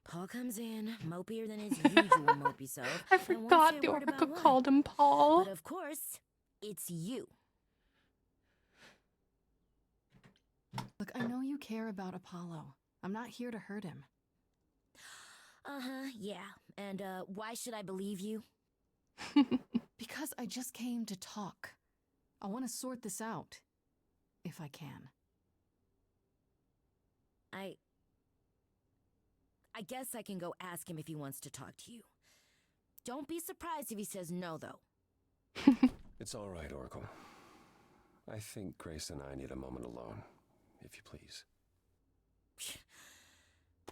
Paul comes in, mopier than his usual mopey self. I forgot the Oracle called him Paul. But of course, it's you. Look, I know you care about Apollo. I'm not here to hurt him. Yeah. And, why should I believe you? Because I just came to talk. I want to sort this out. If I can. I guess I can go ask him if he wants to talk to you. Don't be surprised if he says no, though. It's all right, Oracle. I think Grace and I need a moment alone, if you please.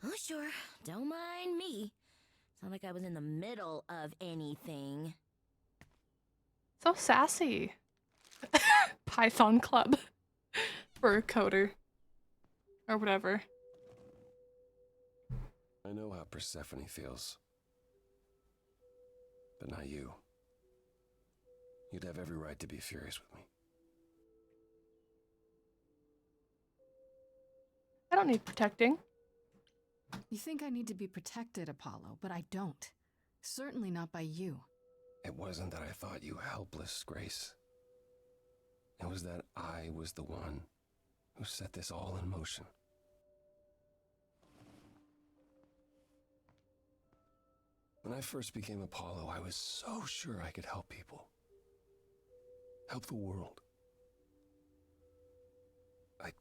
Oh, sure. Don't mind me. It's not like I was in the middle of anything. So sassy. Python Club. For a coder. Or whatever. I know how Persephone feels. But not you. You'd have every right to be furious with me. I don't need protecting. You think I need to be protected, Apollo, but I don't. Certainly not by you. It wasn't that I thought you helpless, Grace. It was that I was the one who set this all in motion. When I first became Apollo, I was so sure I could help people. Help the world. I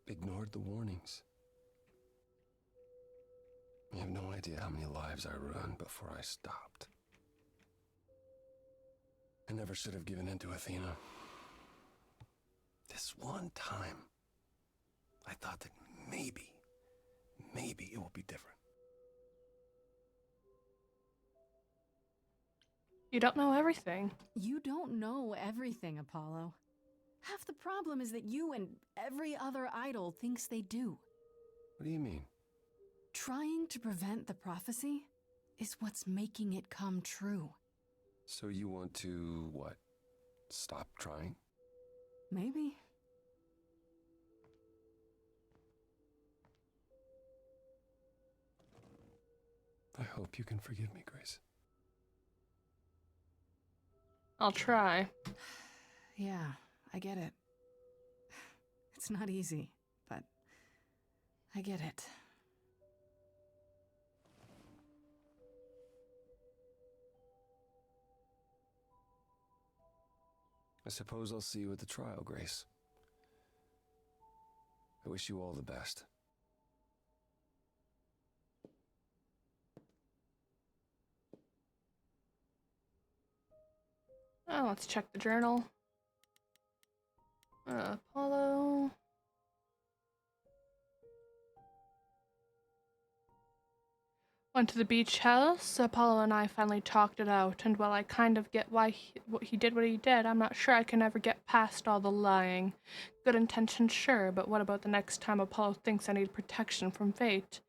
ignored the warnings. You have no idea how many lives I ruined before I stopped. I never should have given in to Athena. This one time, I thought that maybe it will be different. You don't know everything. You don't know everything, Apollo. Half the problem is that you and every other idol thinks they do. What do you mean? Trying to prevent the prophecy is what's making it come true. So you want to, what, stop trying? Maybe. I hope you can forgive me, Grace. I'll try. Yeah, I get it. It's not easy, but I get it. I suppose I'll see you at the trial, Grace. I wish you all the best. Oh, let's check the journal. Apollo. Went to the beach house. Apollo and I finally talked it out, and while I kind of get why he did what he did, I'm not sure I can ever get past all the lying. Good intentions, sure, but what about the next time Apollo thinks I need protection from fate?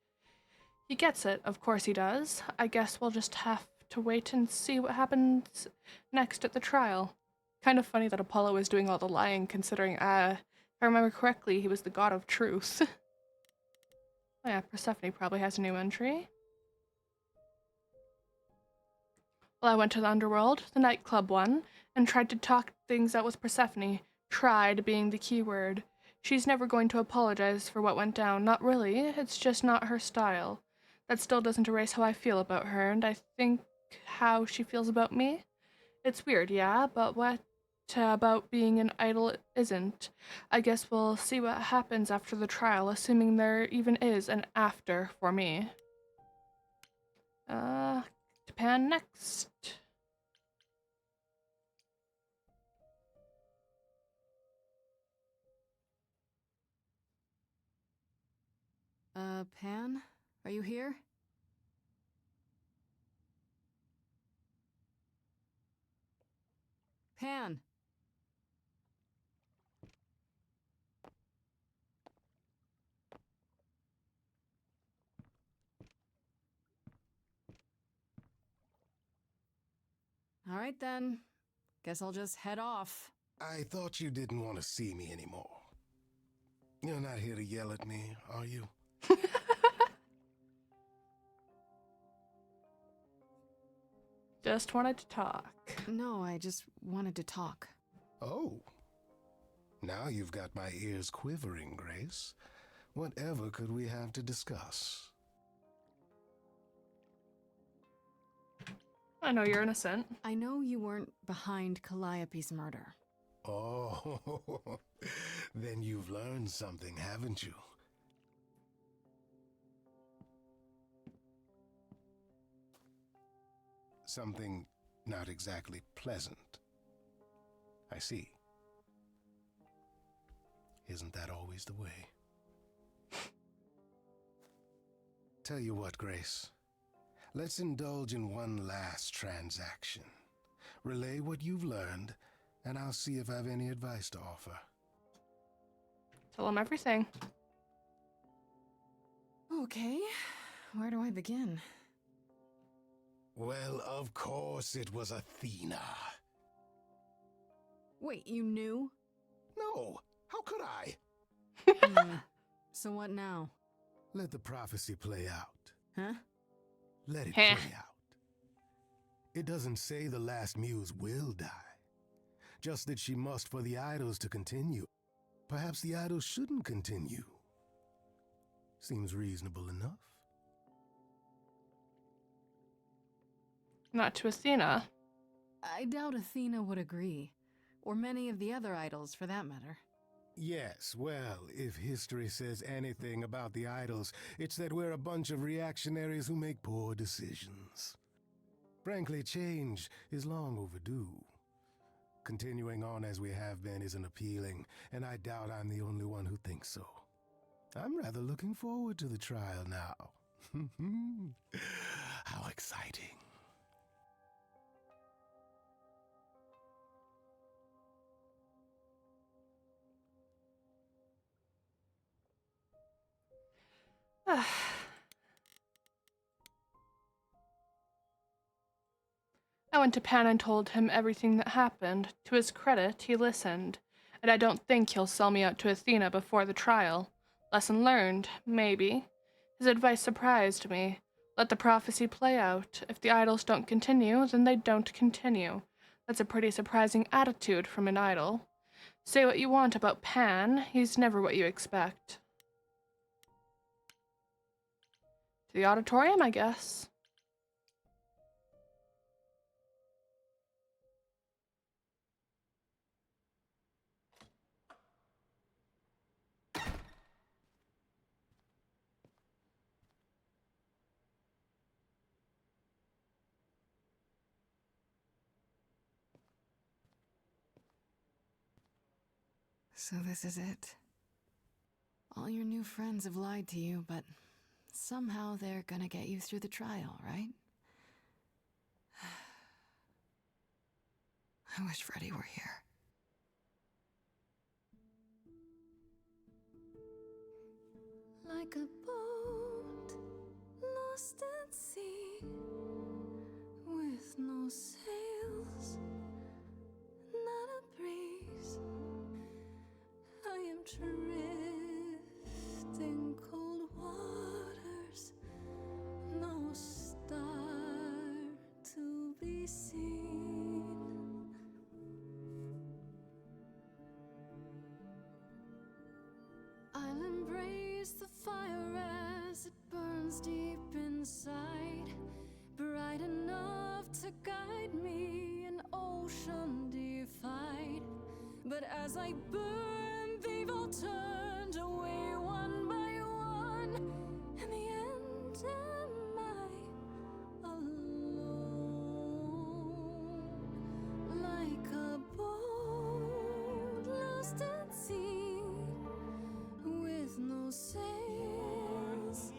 He gets it, of course he does. I guess we'll just have to wait and see what happens next at the trial. Kind of funny that Apollo is doing all the lying, considering, if I remember correctly, he was the god of truth. Oh yeah, Persephone probably has a new entry. Well, I went to the underworld, the nightclub one, and tried to talk things out with Persephone. Tried being the key word. She's never going to apologize for what went down. Not really. It's just not her style. That still doesn't erase how I feel about her, and I think how she feels about me. It's weird, yeah, but what about being an idol isn't? I guess we'll see what happens after the trial, assuming there even is an after for me. Japan next. Pan? Are you here? Pan! All right then. Guess I'll just head off. I thought you didn't want to see me anymore. You're not here to yell at me, are you? Just wanted to talk. No, I just wanted to talk. Oh. Now you've got my ears quivering, Grace. Whatever could we have to discuss? I know you're innocent. I know you weren't behind Calliope's murder. Oh, then you've learned something, haven't you? Something not exactly pleasant. I see. Isn't that always the way? Tell you what, Grace. Let's indulge in one last transaction. Relay what you've learned, and I'll see if I have any advice to offer. Tell him everything. Okay, where do I begin? Well, of course it was Athena. Wait, you knew? No, how could I? So what now? Let the prophecy play out. Huh? Let it play out. It doesn't say the last muse will die. Just that she must for the idols to continue. Perhaps the idols shouldn't continue. Seems reasonable enough. Not to Athena. I doubt Athena would agree. Or many of the other idols, for that matter. Yes, well, if history says anything about the idols, it's that we're a bunch of reactionaries who make poor decisions. Frankly, change is long overdue. Continuing on as we have been isn't appealing, and I doubt I'm the only one who thinks so. I'm rather looking forward to the trial now. How exciting. I went to Pan and told him everything that happened. To his credit, he listened, and I don't think he'll sell me out to Athena before the trial. Lesson learned, maybe. His advice surprised me. Let the prophecy play out. If the idols don't continue, then they don't continue. That's a pretty surprising attitude from an idol. Say what you want about Pan, he's never what you expect. To the auditorium, I guess. So this is it. All your new friends have lied to you, but somehow they're gonna get you through the trial, right? I wish Freddy were here. Like a boat lost at sea, with no sails, not a breeze. I am drifting cold waters, no star to be seen. I'll embrace the fire as it burns deep inside, bright enough to guide me, an ocean defied. But as I burn, they've all turned away one by one. In the end, am I alone? Like a boat lost at sea, with no sails,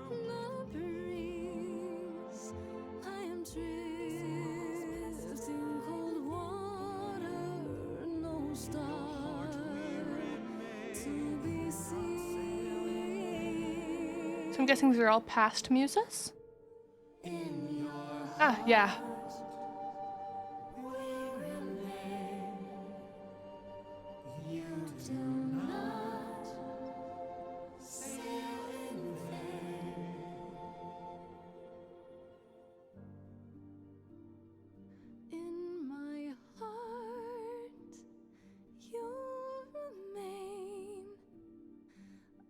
no breeze. I am drifting cold water, no star to be seen. So I'm guessing these are all past muses? Ah, yeah. You do not sail in vain. In my heart, you remain.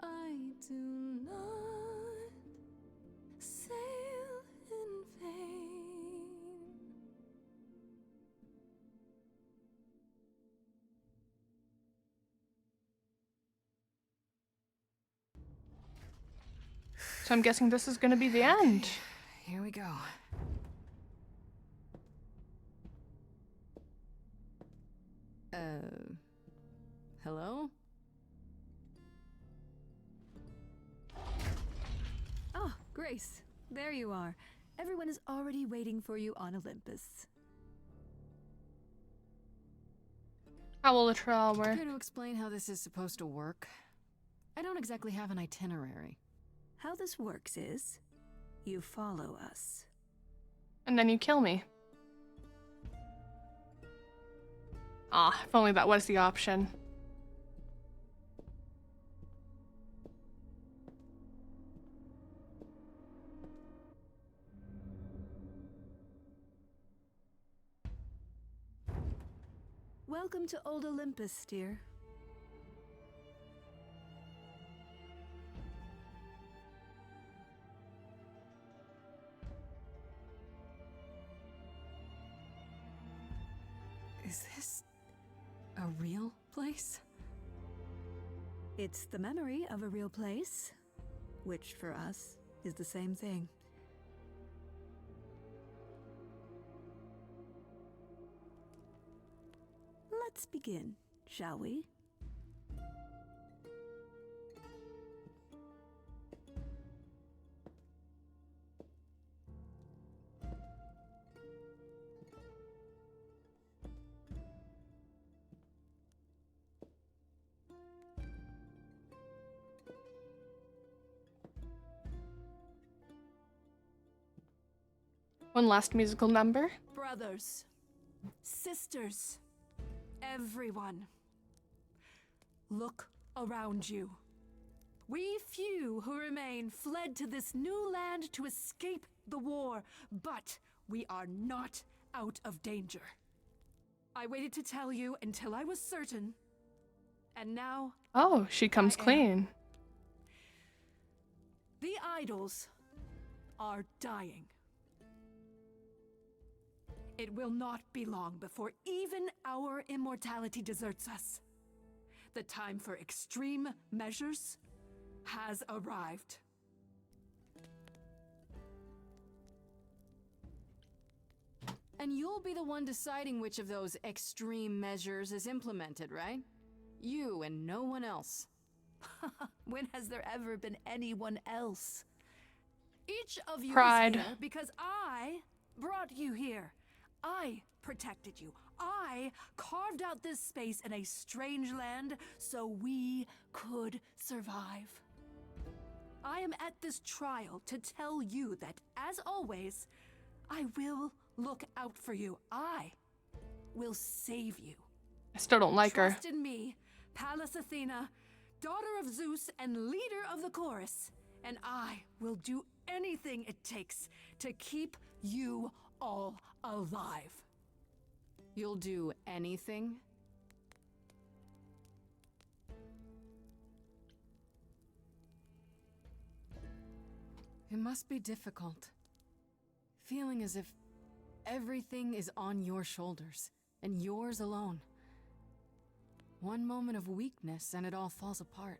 I do not sail in vain. So I'm guessing this is gonna be the end. Here we go. Hello? Oh, Grace, there you are. Everyone is already waiting for you on Olympus. How will the trial work? Care to explain how this is supposed to work? I don't exactly have an itinerary. How this works is, you follow us. And then you kill me. Ah, if only that was the option. Welcome to Old Olympus, dear. Is this a real place? It's the memory of a real place, which for us is the same thing. Let's begin, shall we? One last musical number. Brothers, sisters, everyone, look around you. We few who remain fled to this new land to escape the war, but we are not out of danger. I waited to tell you until I was certain, and now Oh, she comes I am. clean. The idols are dying. It will not be long before even our immortality deserts us. The time for extreme measures has arrived. And you'll be the one deciding which of those extreme measures is implemented, right? You and no one else. When has there ever been anyone else? Each of you Pride. is here because I brought you here. I protected you. I carved out this space in a strange land so we could survive. I am at this trial to tell you that, as always, I will look out for you. I will save you. I still don't like her. Trust in me, Pallas Athena, daughter of Zeus and leader of the chorus, and I will do anything it takes to keep you all alive. You'll do anything? It must be difficult. Feeling as if everything is on your shoulders, and yours alone. One moment of weakness and it all falls apart.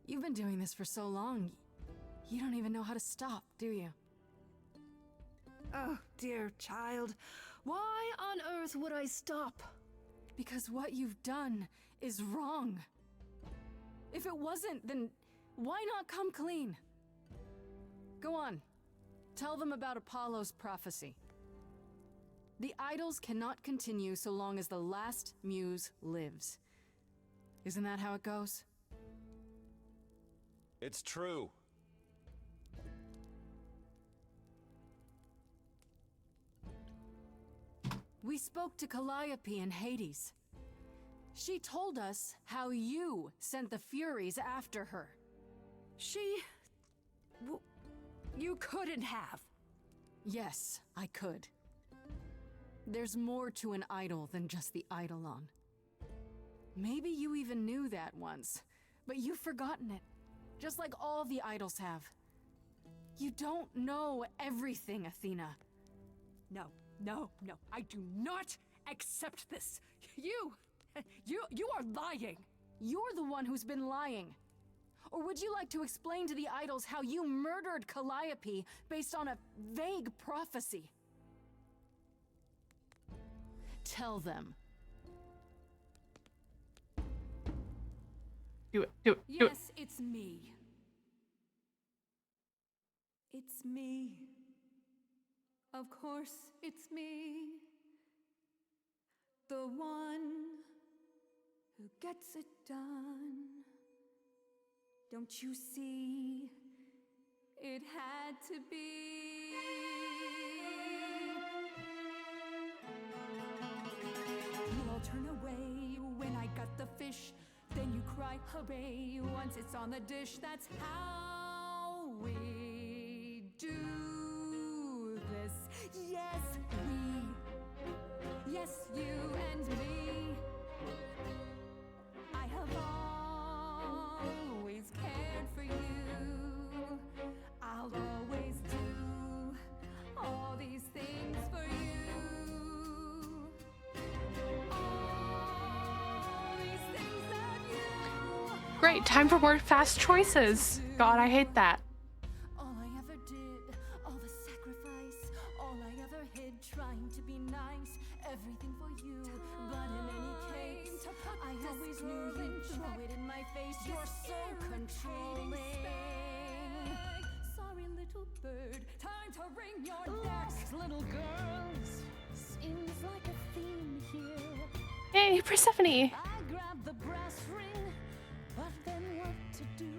You've been doing this for so long, you don't even know how to stop, do you? Oh, dear child, why on earth would I stop? Because what you've done is wrong. If it wasn't, then why not come clean? Go on. Tell them about Apollo's prophecy. The idols cannot continue so long as the last muse lives. Isn't that how it goes? It's true. We spoke to Calliope in Hades. She told us how you sent the Furies after her. You couldn't have. Yes, I could. There's more to an idol than just the eidolon. Maybe you even knew that once, but you've forgotten it, just like all the idols have. You don't know everything, Athena. No, I do not accept this. You are lying. You're the one who's been lying. Or would you like to explain to the idols how you murdered Calliope based on a vague prophecy? Tell them. Do it. Yes, it's me. It's me. Of course, it's me. The one who gets it done. Don't you see? It had to be. You all turn away when I got the fish. Then you cry hooray once it's on the dish. That's how we do this. Yes, we. Yes, you and me. I have always cared for you. I'll always do all these things for you. Great, time for more fast choices. God, I hate that. All I ever did, all the sacrifice, all I ever hid, trying to be nice, everything for you. But in any case, I always knew you'd throw it in my face. You're so controlling. Sorry, little bird, time to ring your neck. Little girls, seems like a theme here. Hey, Persephone. I grabbed the brass ring, but then what to do?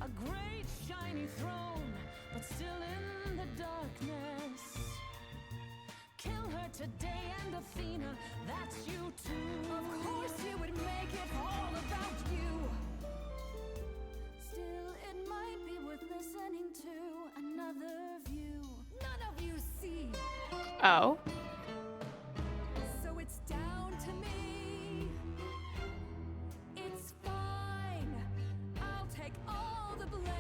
A great shiny throne, but still in the darkness. Kill her today, and Athena, that's you too. Of course you would make it all about you. Still, it might be worth listening to another view. None of you see. Oh. So it's down to me. It's fine. I'll take all the blame.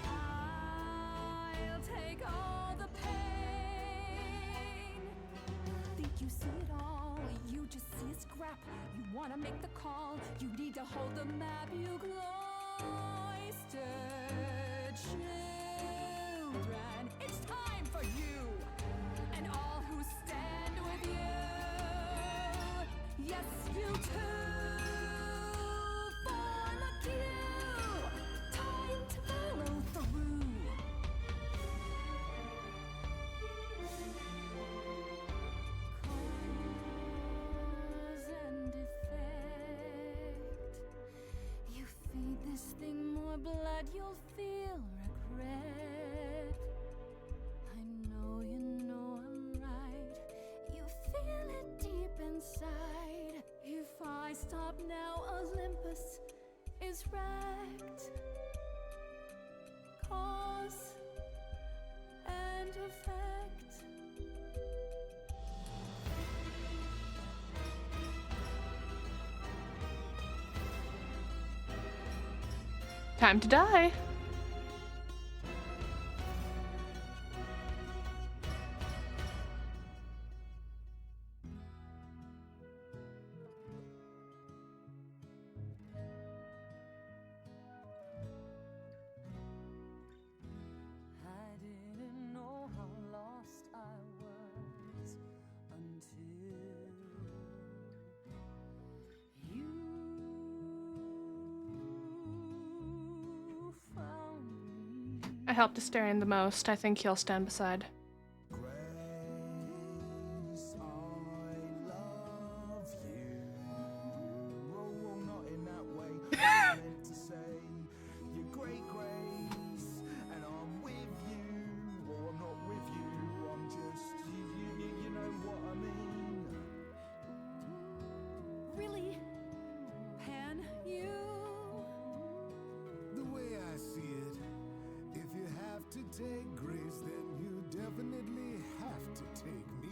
I'll take all the pain. Think you see it all? You just see a scrap. You wanna make the call. You need to hold the map. You cloistered children. It's time for you and all who stand with you. Yes, you too. Form a queue. Time to follow through. Cause and effect. You feed this thing more blood, you'll feel regret. I know you know I'm right. You feel it deep inside. If I stop now, Olympus is wrecked. Cause and effect. Time to die. I didn't know how lost I was until you found me. I helped Asterion the most. I think he'll stand beside. Grace, I love you. Oh, not in that way. I meant to say you're great, Grace, and I'm with you. Or I'm not with you. I'm just you know what I mean. Really? Pan, you? The way I see it, if you have to take Grace, then you definitely have to take me.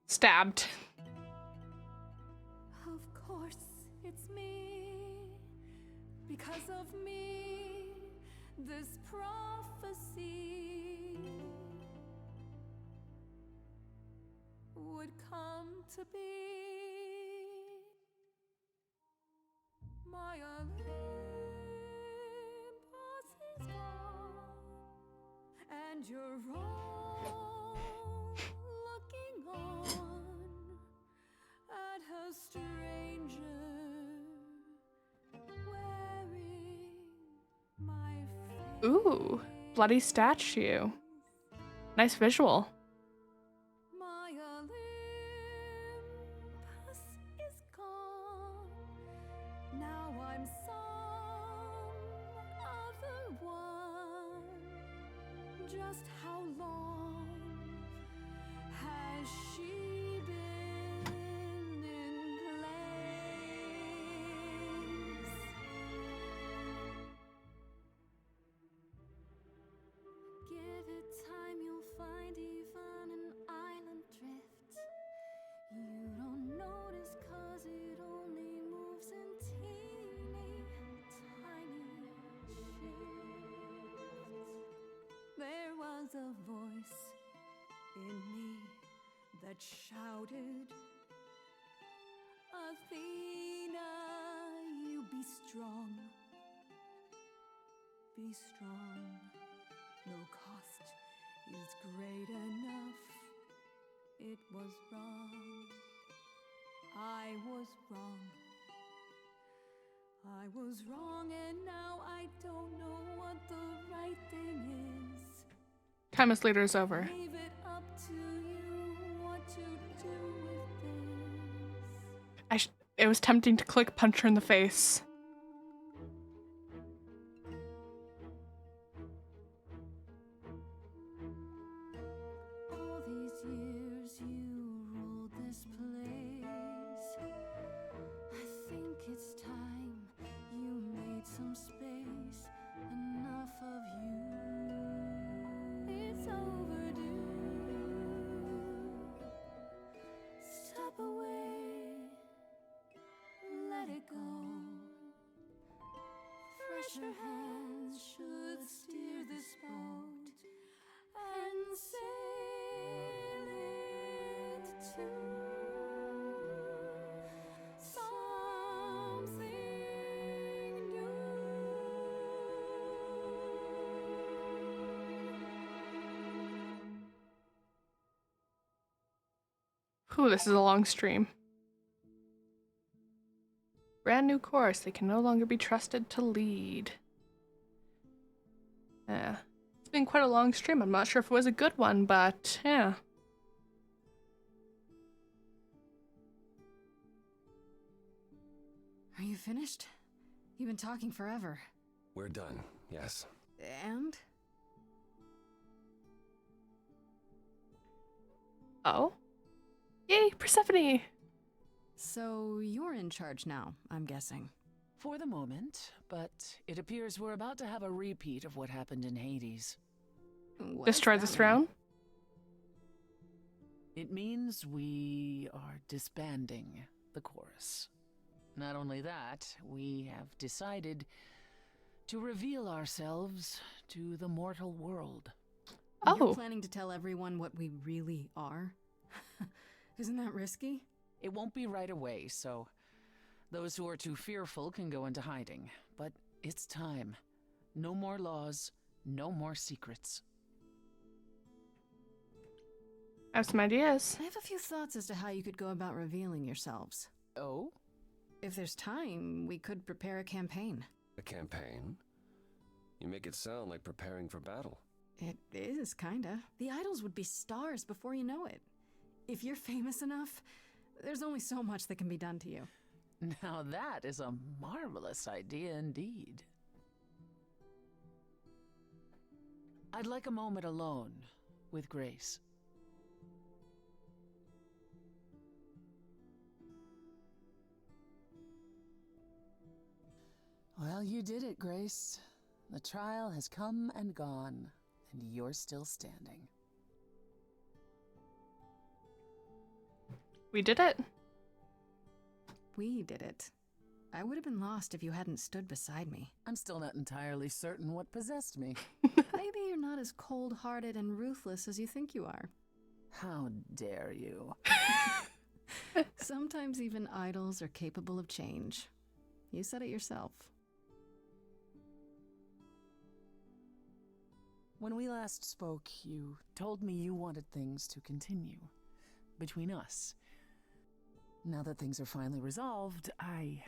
Stabbed. Of course, it's me. Because of me, this prophecy would come to be. My Olympus is gone, and you're all looking on at a stranger wearing my face. Ooh, bloody statue. Nice visual. My Olympus is gone. Now I'm some other one. Just how long has she been in place? was a voice in me that shouted, Athena, you be strong. Be strong. No cost is great enough. It was wrong. I was wrong. I was wrong, and now I don't know what the right thing is. Time as leader is over. Leave it up to you what to do with this. It was tempting to click punch her in the face. All these years you ruled this place. I think it's time you made some space. Enough of you. It's overdue. Step away. Let it go. Fresher hands should steer this boat and sail it to something new. Whew, this is a long stream. Brand new course. They can no longer be trusted to lead. Yeah. It's been quite a long stream. I'm not sure if it was a good one, but yeah. Are you finished? You've been talking forever. We're done, yes. And? Oh? Yay, Persephone! So you're in charge now, I'm guessing. For the moment, but it appears we're about to have a repeat of what happened in Hades. What Destroy does the that throne? mean? It means we are disbanding the chorus. Not only that, we have decided to reveal ourselves to the mortal world. You're planning to tell everyone what we really are? Isn't that risky? It won't be right away, so those who are too fearful can go into hiding. But it's time. No more laws, no more secrets. I have some ideas. I have a few thoughts as to how you could go about revealing yourselves. Oh? If there's time, we could prepare a campaign. A campaign? You make it sound like preparing for battle. It is, kinda. The idols would be stars before you know it. If you're famous enough, there's only so much that can be done to you. Now that is a marvelous idea indeed. I'd like a moment alone with Grace. Well, you did it, Grace. The trial has come and gone, and you're still standing. We did it. We did it. I would have been lost if you hadn't stood beside me. I'm still not entirely certain what possessed me. Maybe you're not as cold-hearted and ruthless as you think you are. How dare you? Sometimes even idols are capable of change. You said it yourself. When we last spoke, you told me you wanted things to continue between us. Now that things are finally resolved, I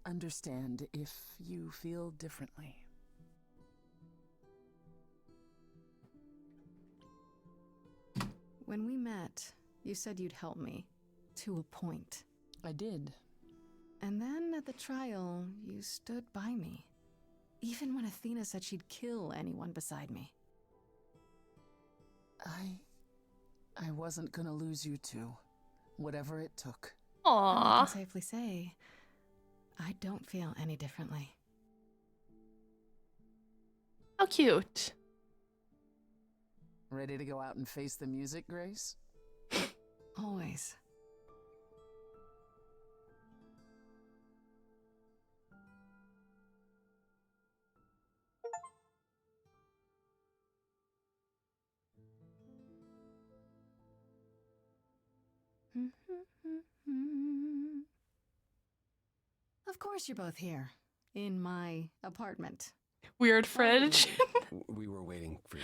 understand if you feel differently. When we met, you said you'd help me. To a point. I did. And then at the trial, you stood by me. Even when Athena said she'd kill anyone beside me. I wasn't gonna lose you too, whatever it took. I can safely say, I don't feel any differently. How cute. Ready to go out and face the music, Grace? Always. Of course you're both here. In my apartment. Weird fridge. We were waiting for you.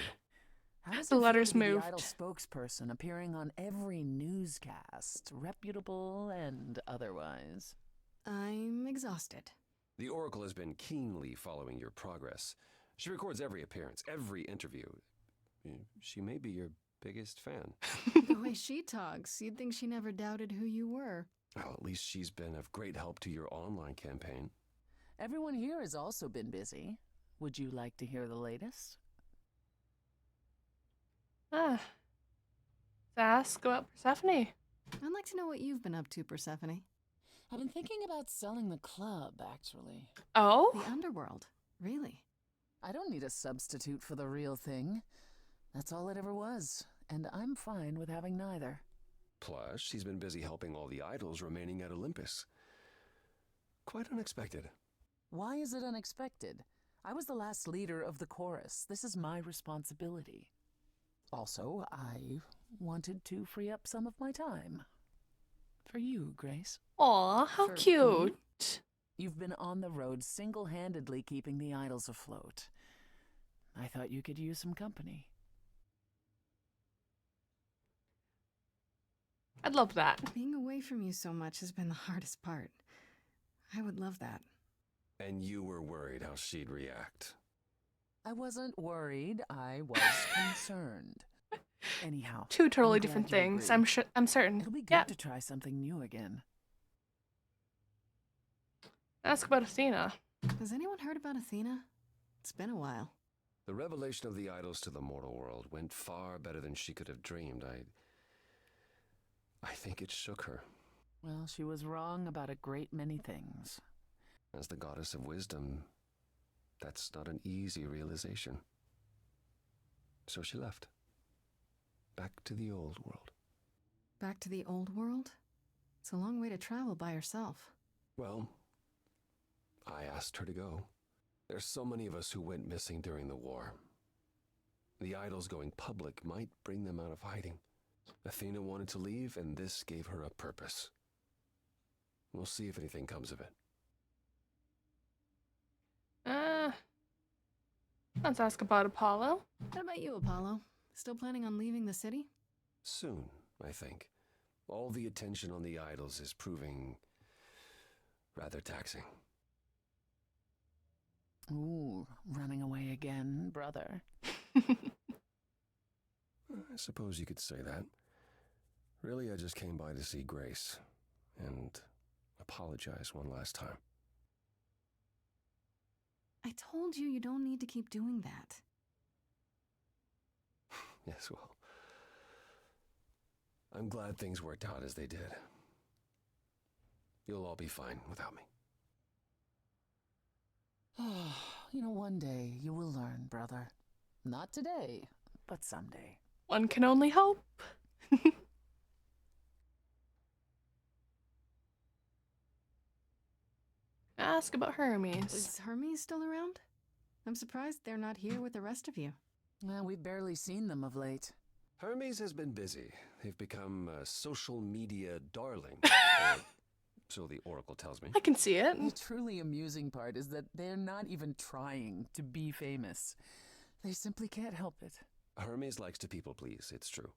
How does The it feel letters to be moved. the idol spokesperson appearing on every newscast, reputable and otherwise? I'm exhausted. The Oracle has been keenly following your progress. She records every appearance, every interview. She may be your biggest fan. The way she talks, you'd think she never doubted who you were. Well, at least she's been of great help to your online campaign. Everyone here has also been busy. Would you like to hear the latest? Let's ask about Persephone. I'd like to know what you've been up to, Persephone. I've been thinking about selling the club, actually. Oh? The underworld. Really? I don't need a substitute for the real thing. That's all it ever was, and I'm fine with having neither. Plus, she's been busy helping all the idols remaining at Olympus. Quite unexpected. Why is it unexpected? I was the last leader of the chorus. This is my responsibility. Also, I wanted to free up some of my time. For you, Grace. Aw, how For cute. You've been on the road single-handedly keeping the idols afloat. I thought you could use some company. I'd love that. Being away from you so much has been the hardest part. I would love that. And you were worried how she'd react. I wasn't worried. I was concerned. Anyhow, Two totally I'm glad different you things. agree. I'm certain. It'll be good Yeah. to try something new again. Ask about Athena. Has anyone heard about Athena? It's been a while. The revelation of the idols to the mortal world went far better than she could have dreamed. I think it shook her. Well, she was wrong about a great many things. As the goddess of wisdom, that's not an easy realization. So she left. Back to the old world. Back to the old world? It's a long way to travel by herself. Well, I asked her to go. There's so many of us who went missing during the war. The idols going public might bring them out of hiding. Athena wanted to leave, and this gave her a purpose. We'll see if anything comes of it. Let's ask about Apollo. What about you, Apollo? Still planning on leaving the city? Soon, I think. All the attention on the idols is proving rather taxing. Ooh, running away again, brother. I suppose you could say that. Really, I just came by to see Grace and apologize one last time. I told you don't need to keep doing that. Yes, well, I'm glad things worked out as they did. You'll all be fine without me. You know, one day you will learn, brother. Not today, but someday. One can only hope. Ask about Hermes. Is Hermes still around? I'm surprised they're not here with the rest of you. Well, we've barely seen them of late. Hermes has been busy. They've become a social media darling. Or so the Oracle tells me. I can see it. The truly amusing part is that they're not even trying to be famous. They simply can't help it. Hermes likes to people please, it's true.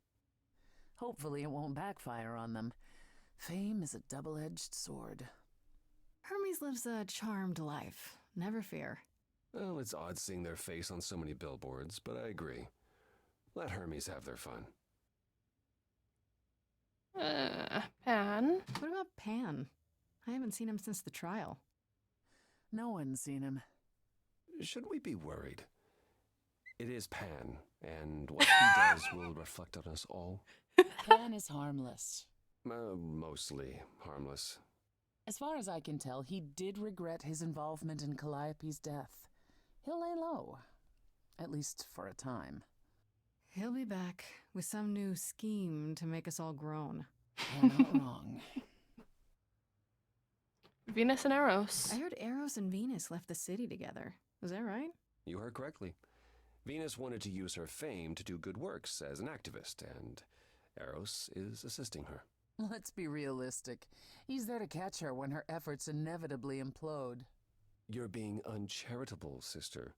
Hopefully it won't backfire on them. Fame is a double-edged sword. Hermes lives a charmed life. Never fear. Well, it's odd seeing their face on so many billboards, but I agree. Let Hermes have their fun. Pan. What about Pan? I haven't seen him since the trial. No one's seen him. Shouldn't we be worried? It is Pan, and what he does will reflect on us all. Pan is harmless. Mostly harmless. As far as I can tell, he did regret his involvement in Calliope's death. He'll lay low. At least for a time. He'll be back with some new scheme to make us all groan. You're not wrong. Venus and Eros. I heard Eros and Venus left the city together. Was that right? You heard correctly. Venus wanted to use her fame to do good works as an activist, and Eros is assisting her. Let's be realistic. He's there to catch her when her efforts inevitably implode. You're being uncharitable, sister.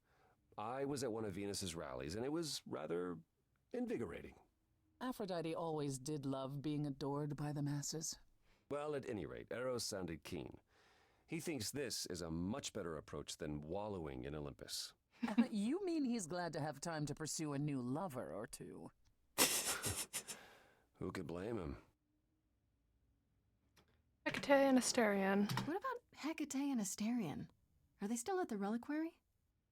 I was at one of Venus's rallies, and it was rather invigorating. Aphrodite always did love being adored by the masses. Well, at any rate, Eros sounded keen. He thinks this is a much better approach than wallowing in Olympus. You mean he's glad to have time to pursue a new lover or two? Who could blame him? Hecate and Asterion. What about Hecate and Asterion? Are they still at the reliquary?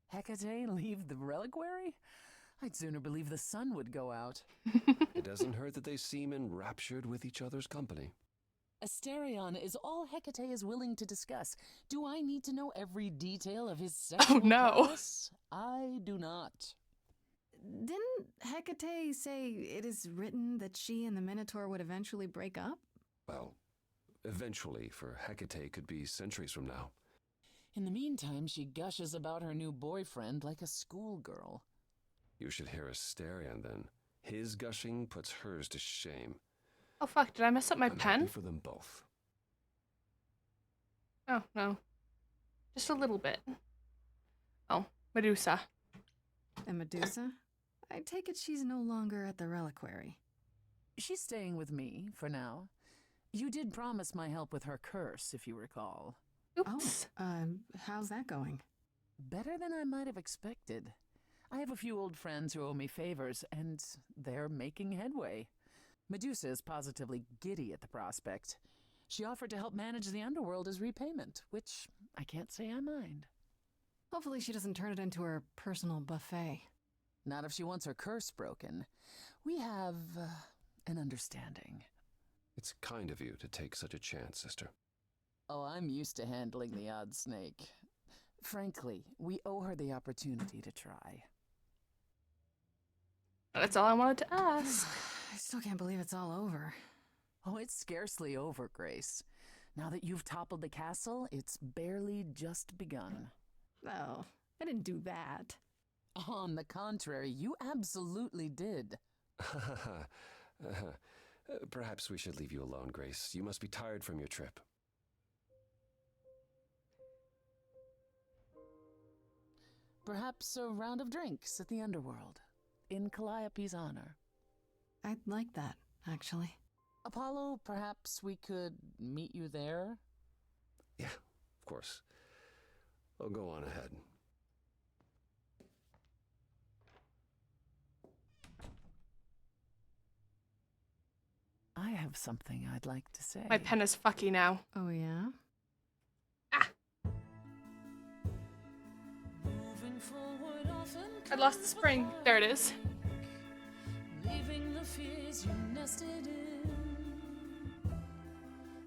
Hecate leave the reliquary? I'd sooner believe the sun would go out. It doesn't hurt that they seem enraptured with each other's company. Asterion is all Hecate is willing to discuss. Do I need to know every detail of his sexual prowess? I do not. Didn't Hecate say it is written that she and the Minotaur would eventually break up? Well, eventually, for Hecate could be centuries from now. In the meantime, she gushes about her new boyfriend like a schoolgirl. You should hear Asterion, then. His gushing puts hers to shame. Oh fuck, did I mess up my I'm pen? happy for them both. Oh, no. Just a little bit. Oh, Medusa. And Medusa? I take it she's no longer at the reliquary. She's staying with me, for now. You did promise my help with her curse, if you recall. Oops. How's that going? Better than I might have expected. I have a few old friends who owe me favors, and they're making headway. Medusa is positively giddy at the prospect. She offered to help manage the underworld as repayment, which I can't say I mind. Hopefully she doesn't turn it into her personal buffet. Not if she wants her curse broken. We have an understanding. It's kind of you to take such a chance, sister. Oh, I'm used to handling the odd snake. Frankly, we owe her the opportunity to try. That's all I wanted to ask. I still can't believe it's all over. Oh, it's scarcely over, Grace. Now that you've toppled the castle, it's barely just begun. Oh, I didn't do that. On the contrary, you absolutely did. Perhaps we should leave you alone, Grace. You must be tired from your trip. Perhaps a round of drinks at the underworld, in Calliope's honor. I'd like that, actually. Apollo, perhaps we could meet you there? Yeah, of course. I'll go on ahead. I have something I'd like to say. My pen is fucky now. Oh, yeah? I lost the spring. There it is. Leaving the fears you nested in.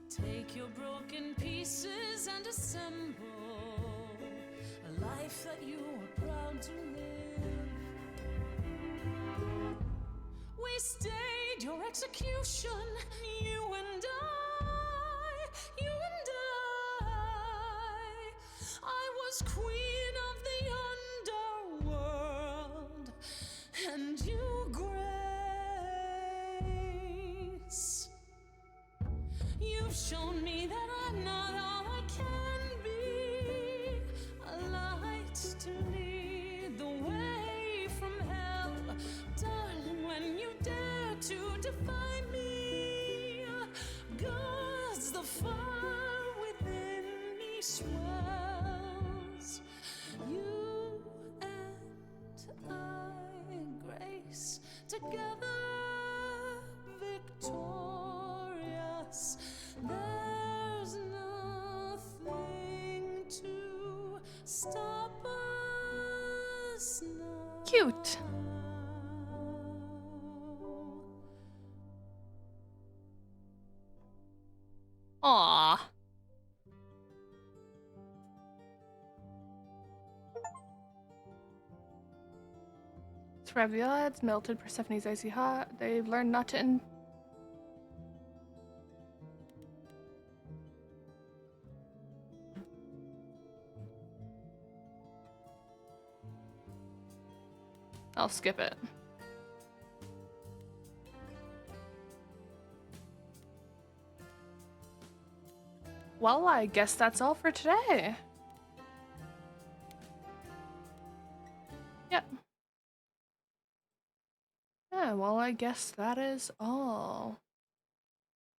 Take your broken pieces and assemble a life that you are proud to live. We stayed your execution, you and I, you and I was queen of the underworld, and you, Grace. You've shown me that I'm not all I can be, a light to lead the way from hell. Darling, when you dare to defy me, God's the fire within me swells. You and I, Grace, together victorious. There's nothing to stop us now. Cute. Aww. Survive the odds, melted Persephone's icy hot. They've learned not to I'll skip it. well, I guess that's all for today. Yep. Yeah, well, I guess that is all.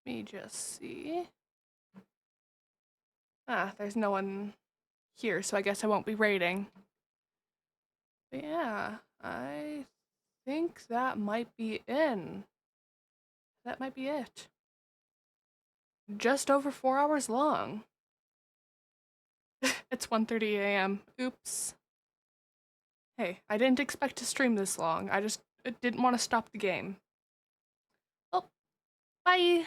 Let me just see. Ah, there's no one here, so I guess I won't be raiding. But yeah, I think that might be in. That might be it. Just over 4 hours long. It's 1:30 a.m. Oops. Hey, I didn't expect to stream this long. I just didn't want to stop the game. Well, bye!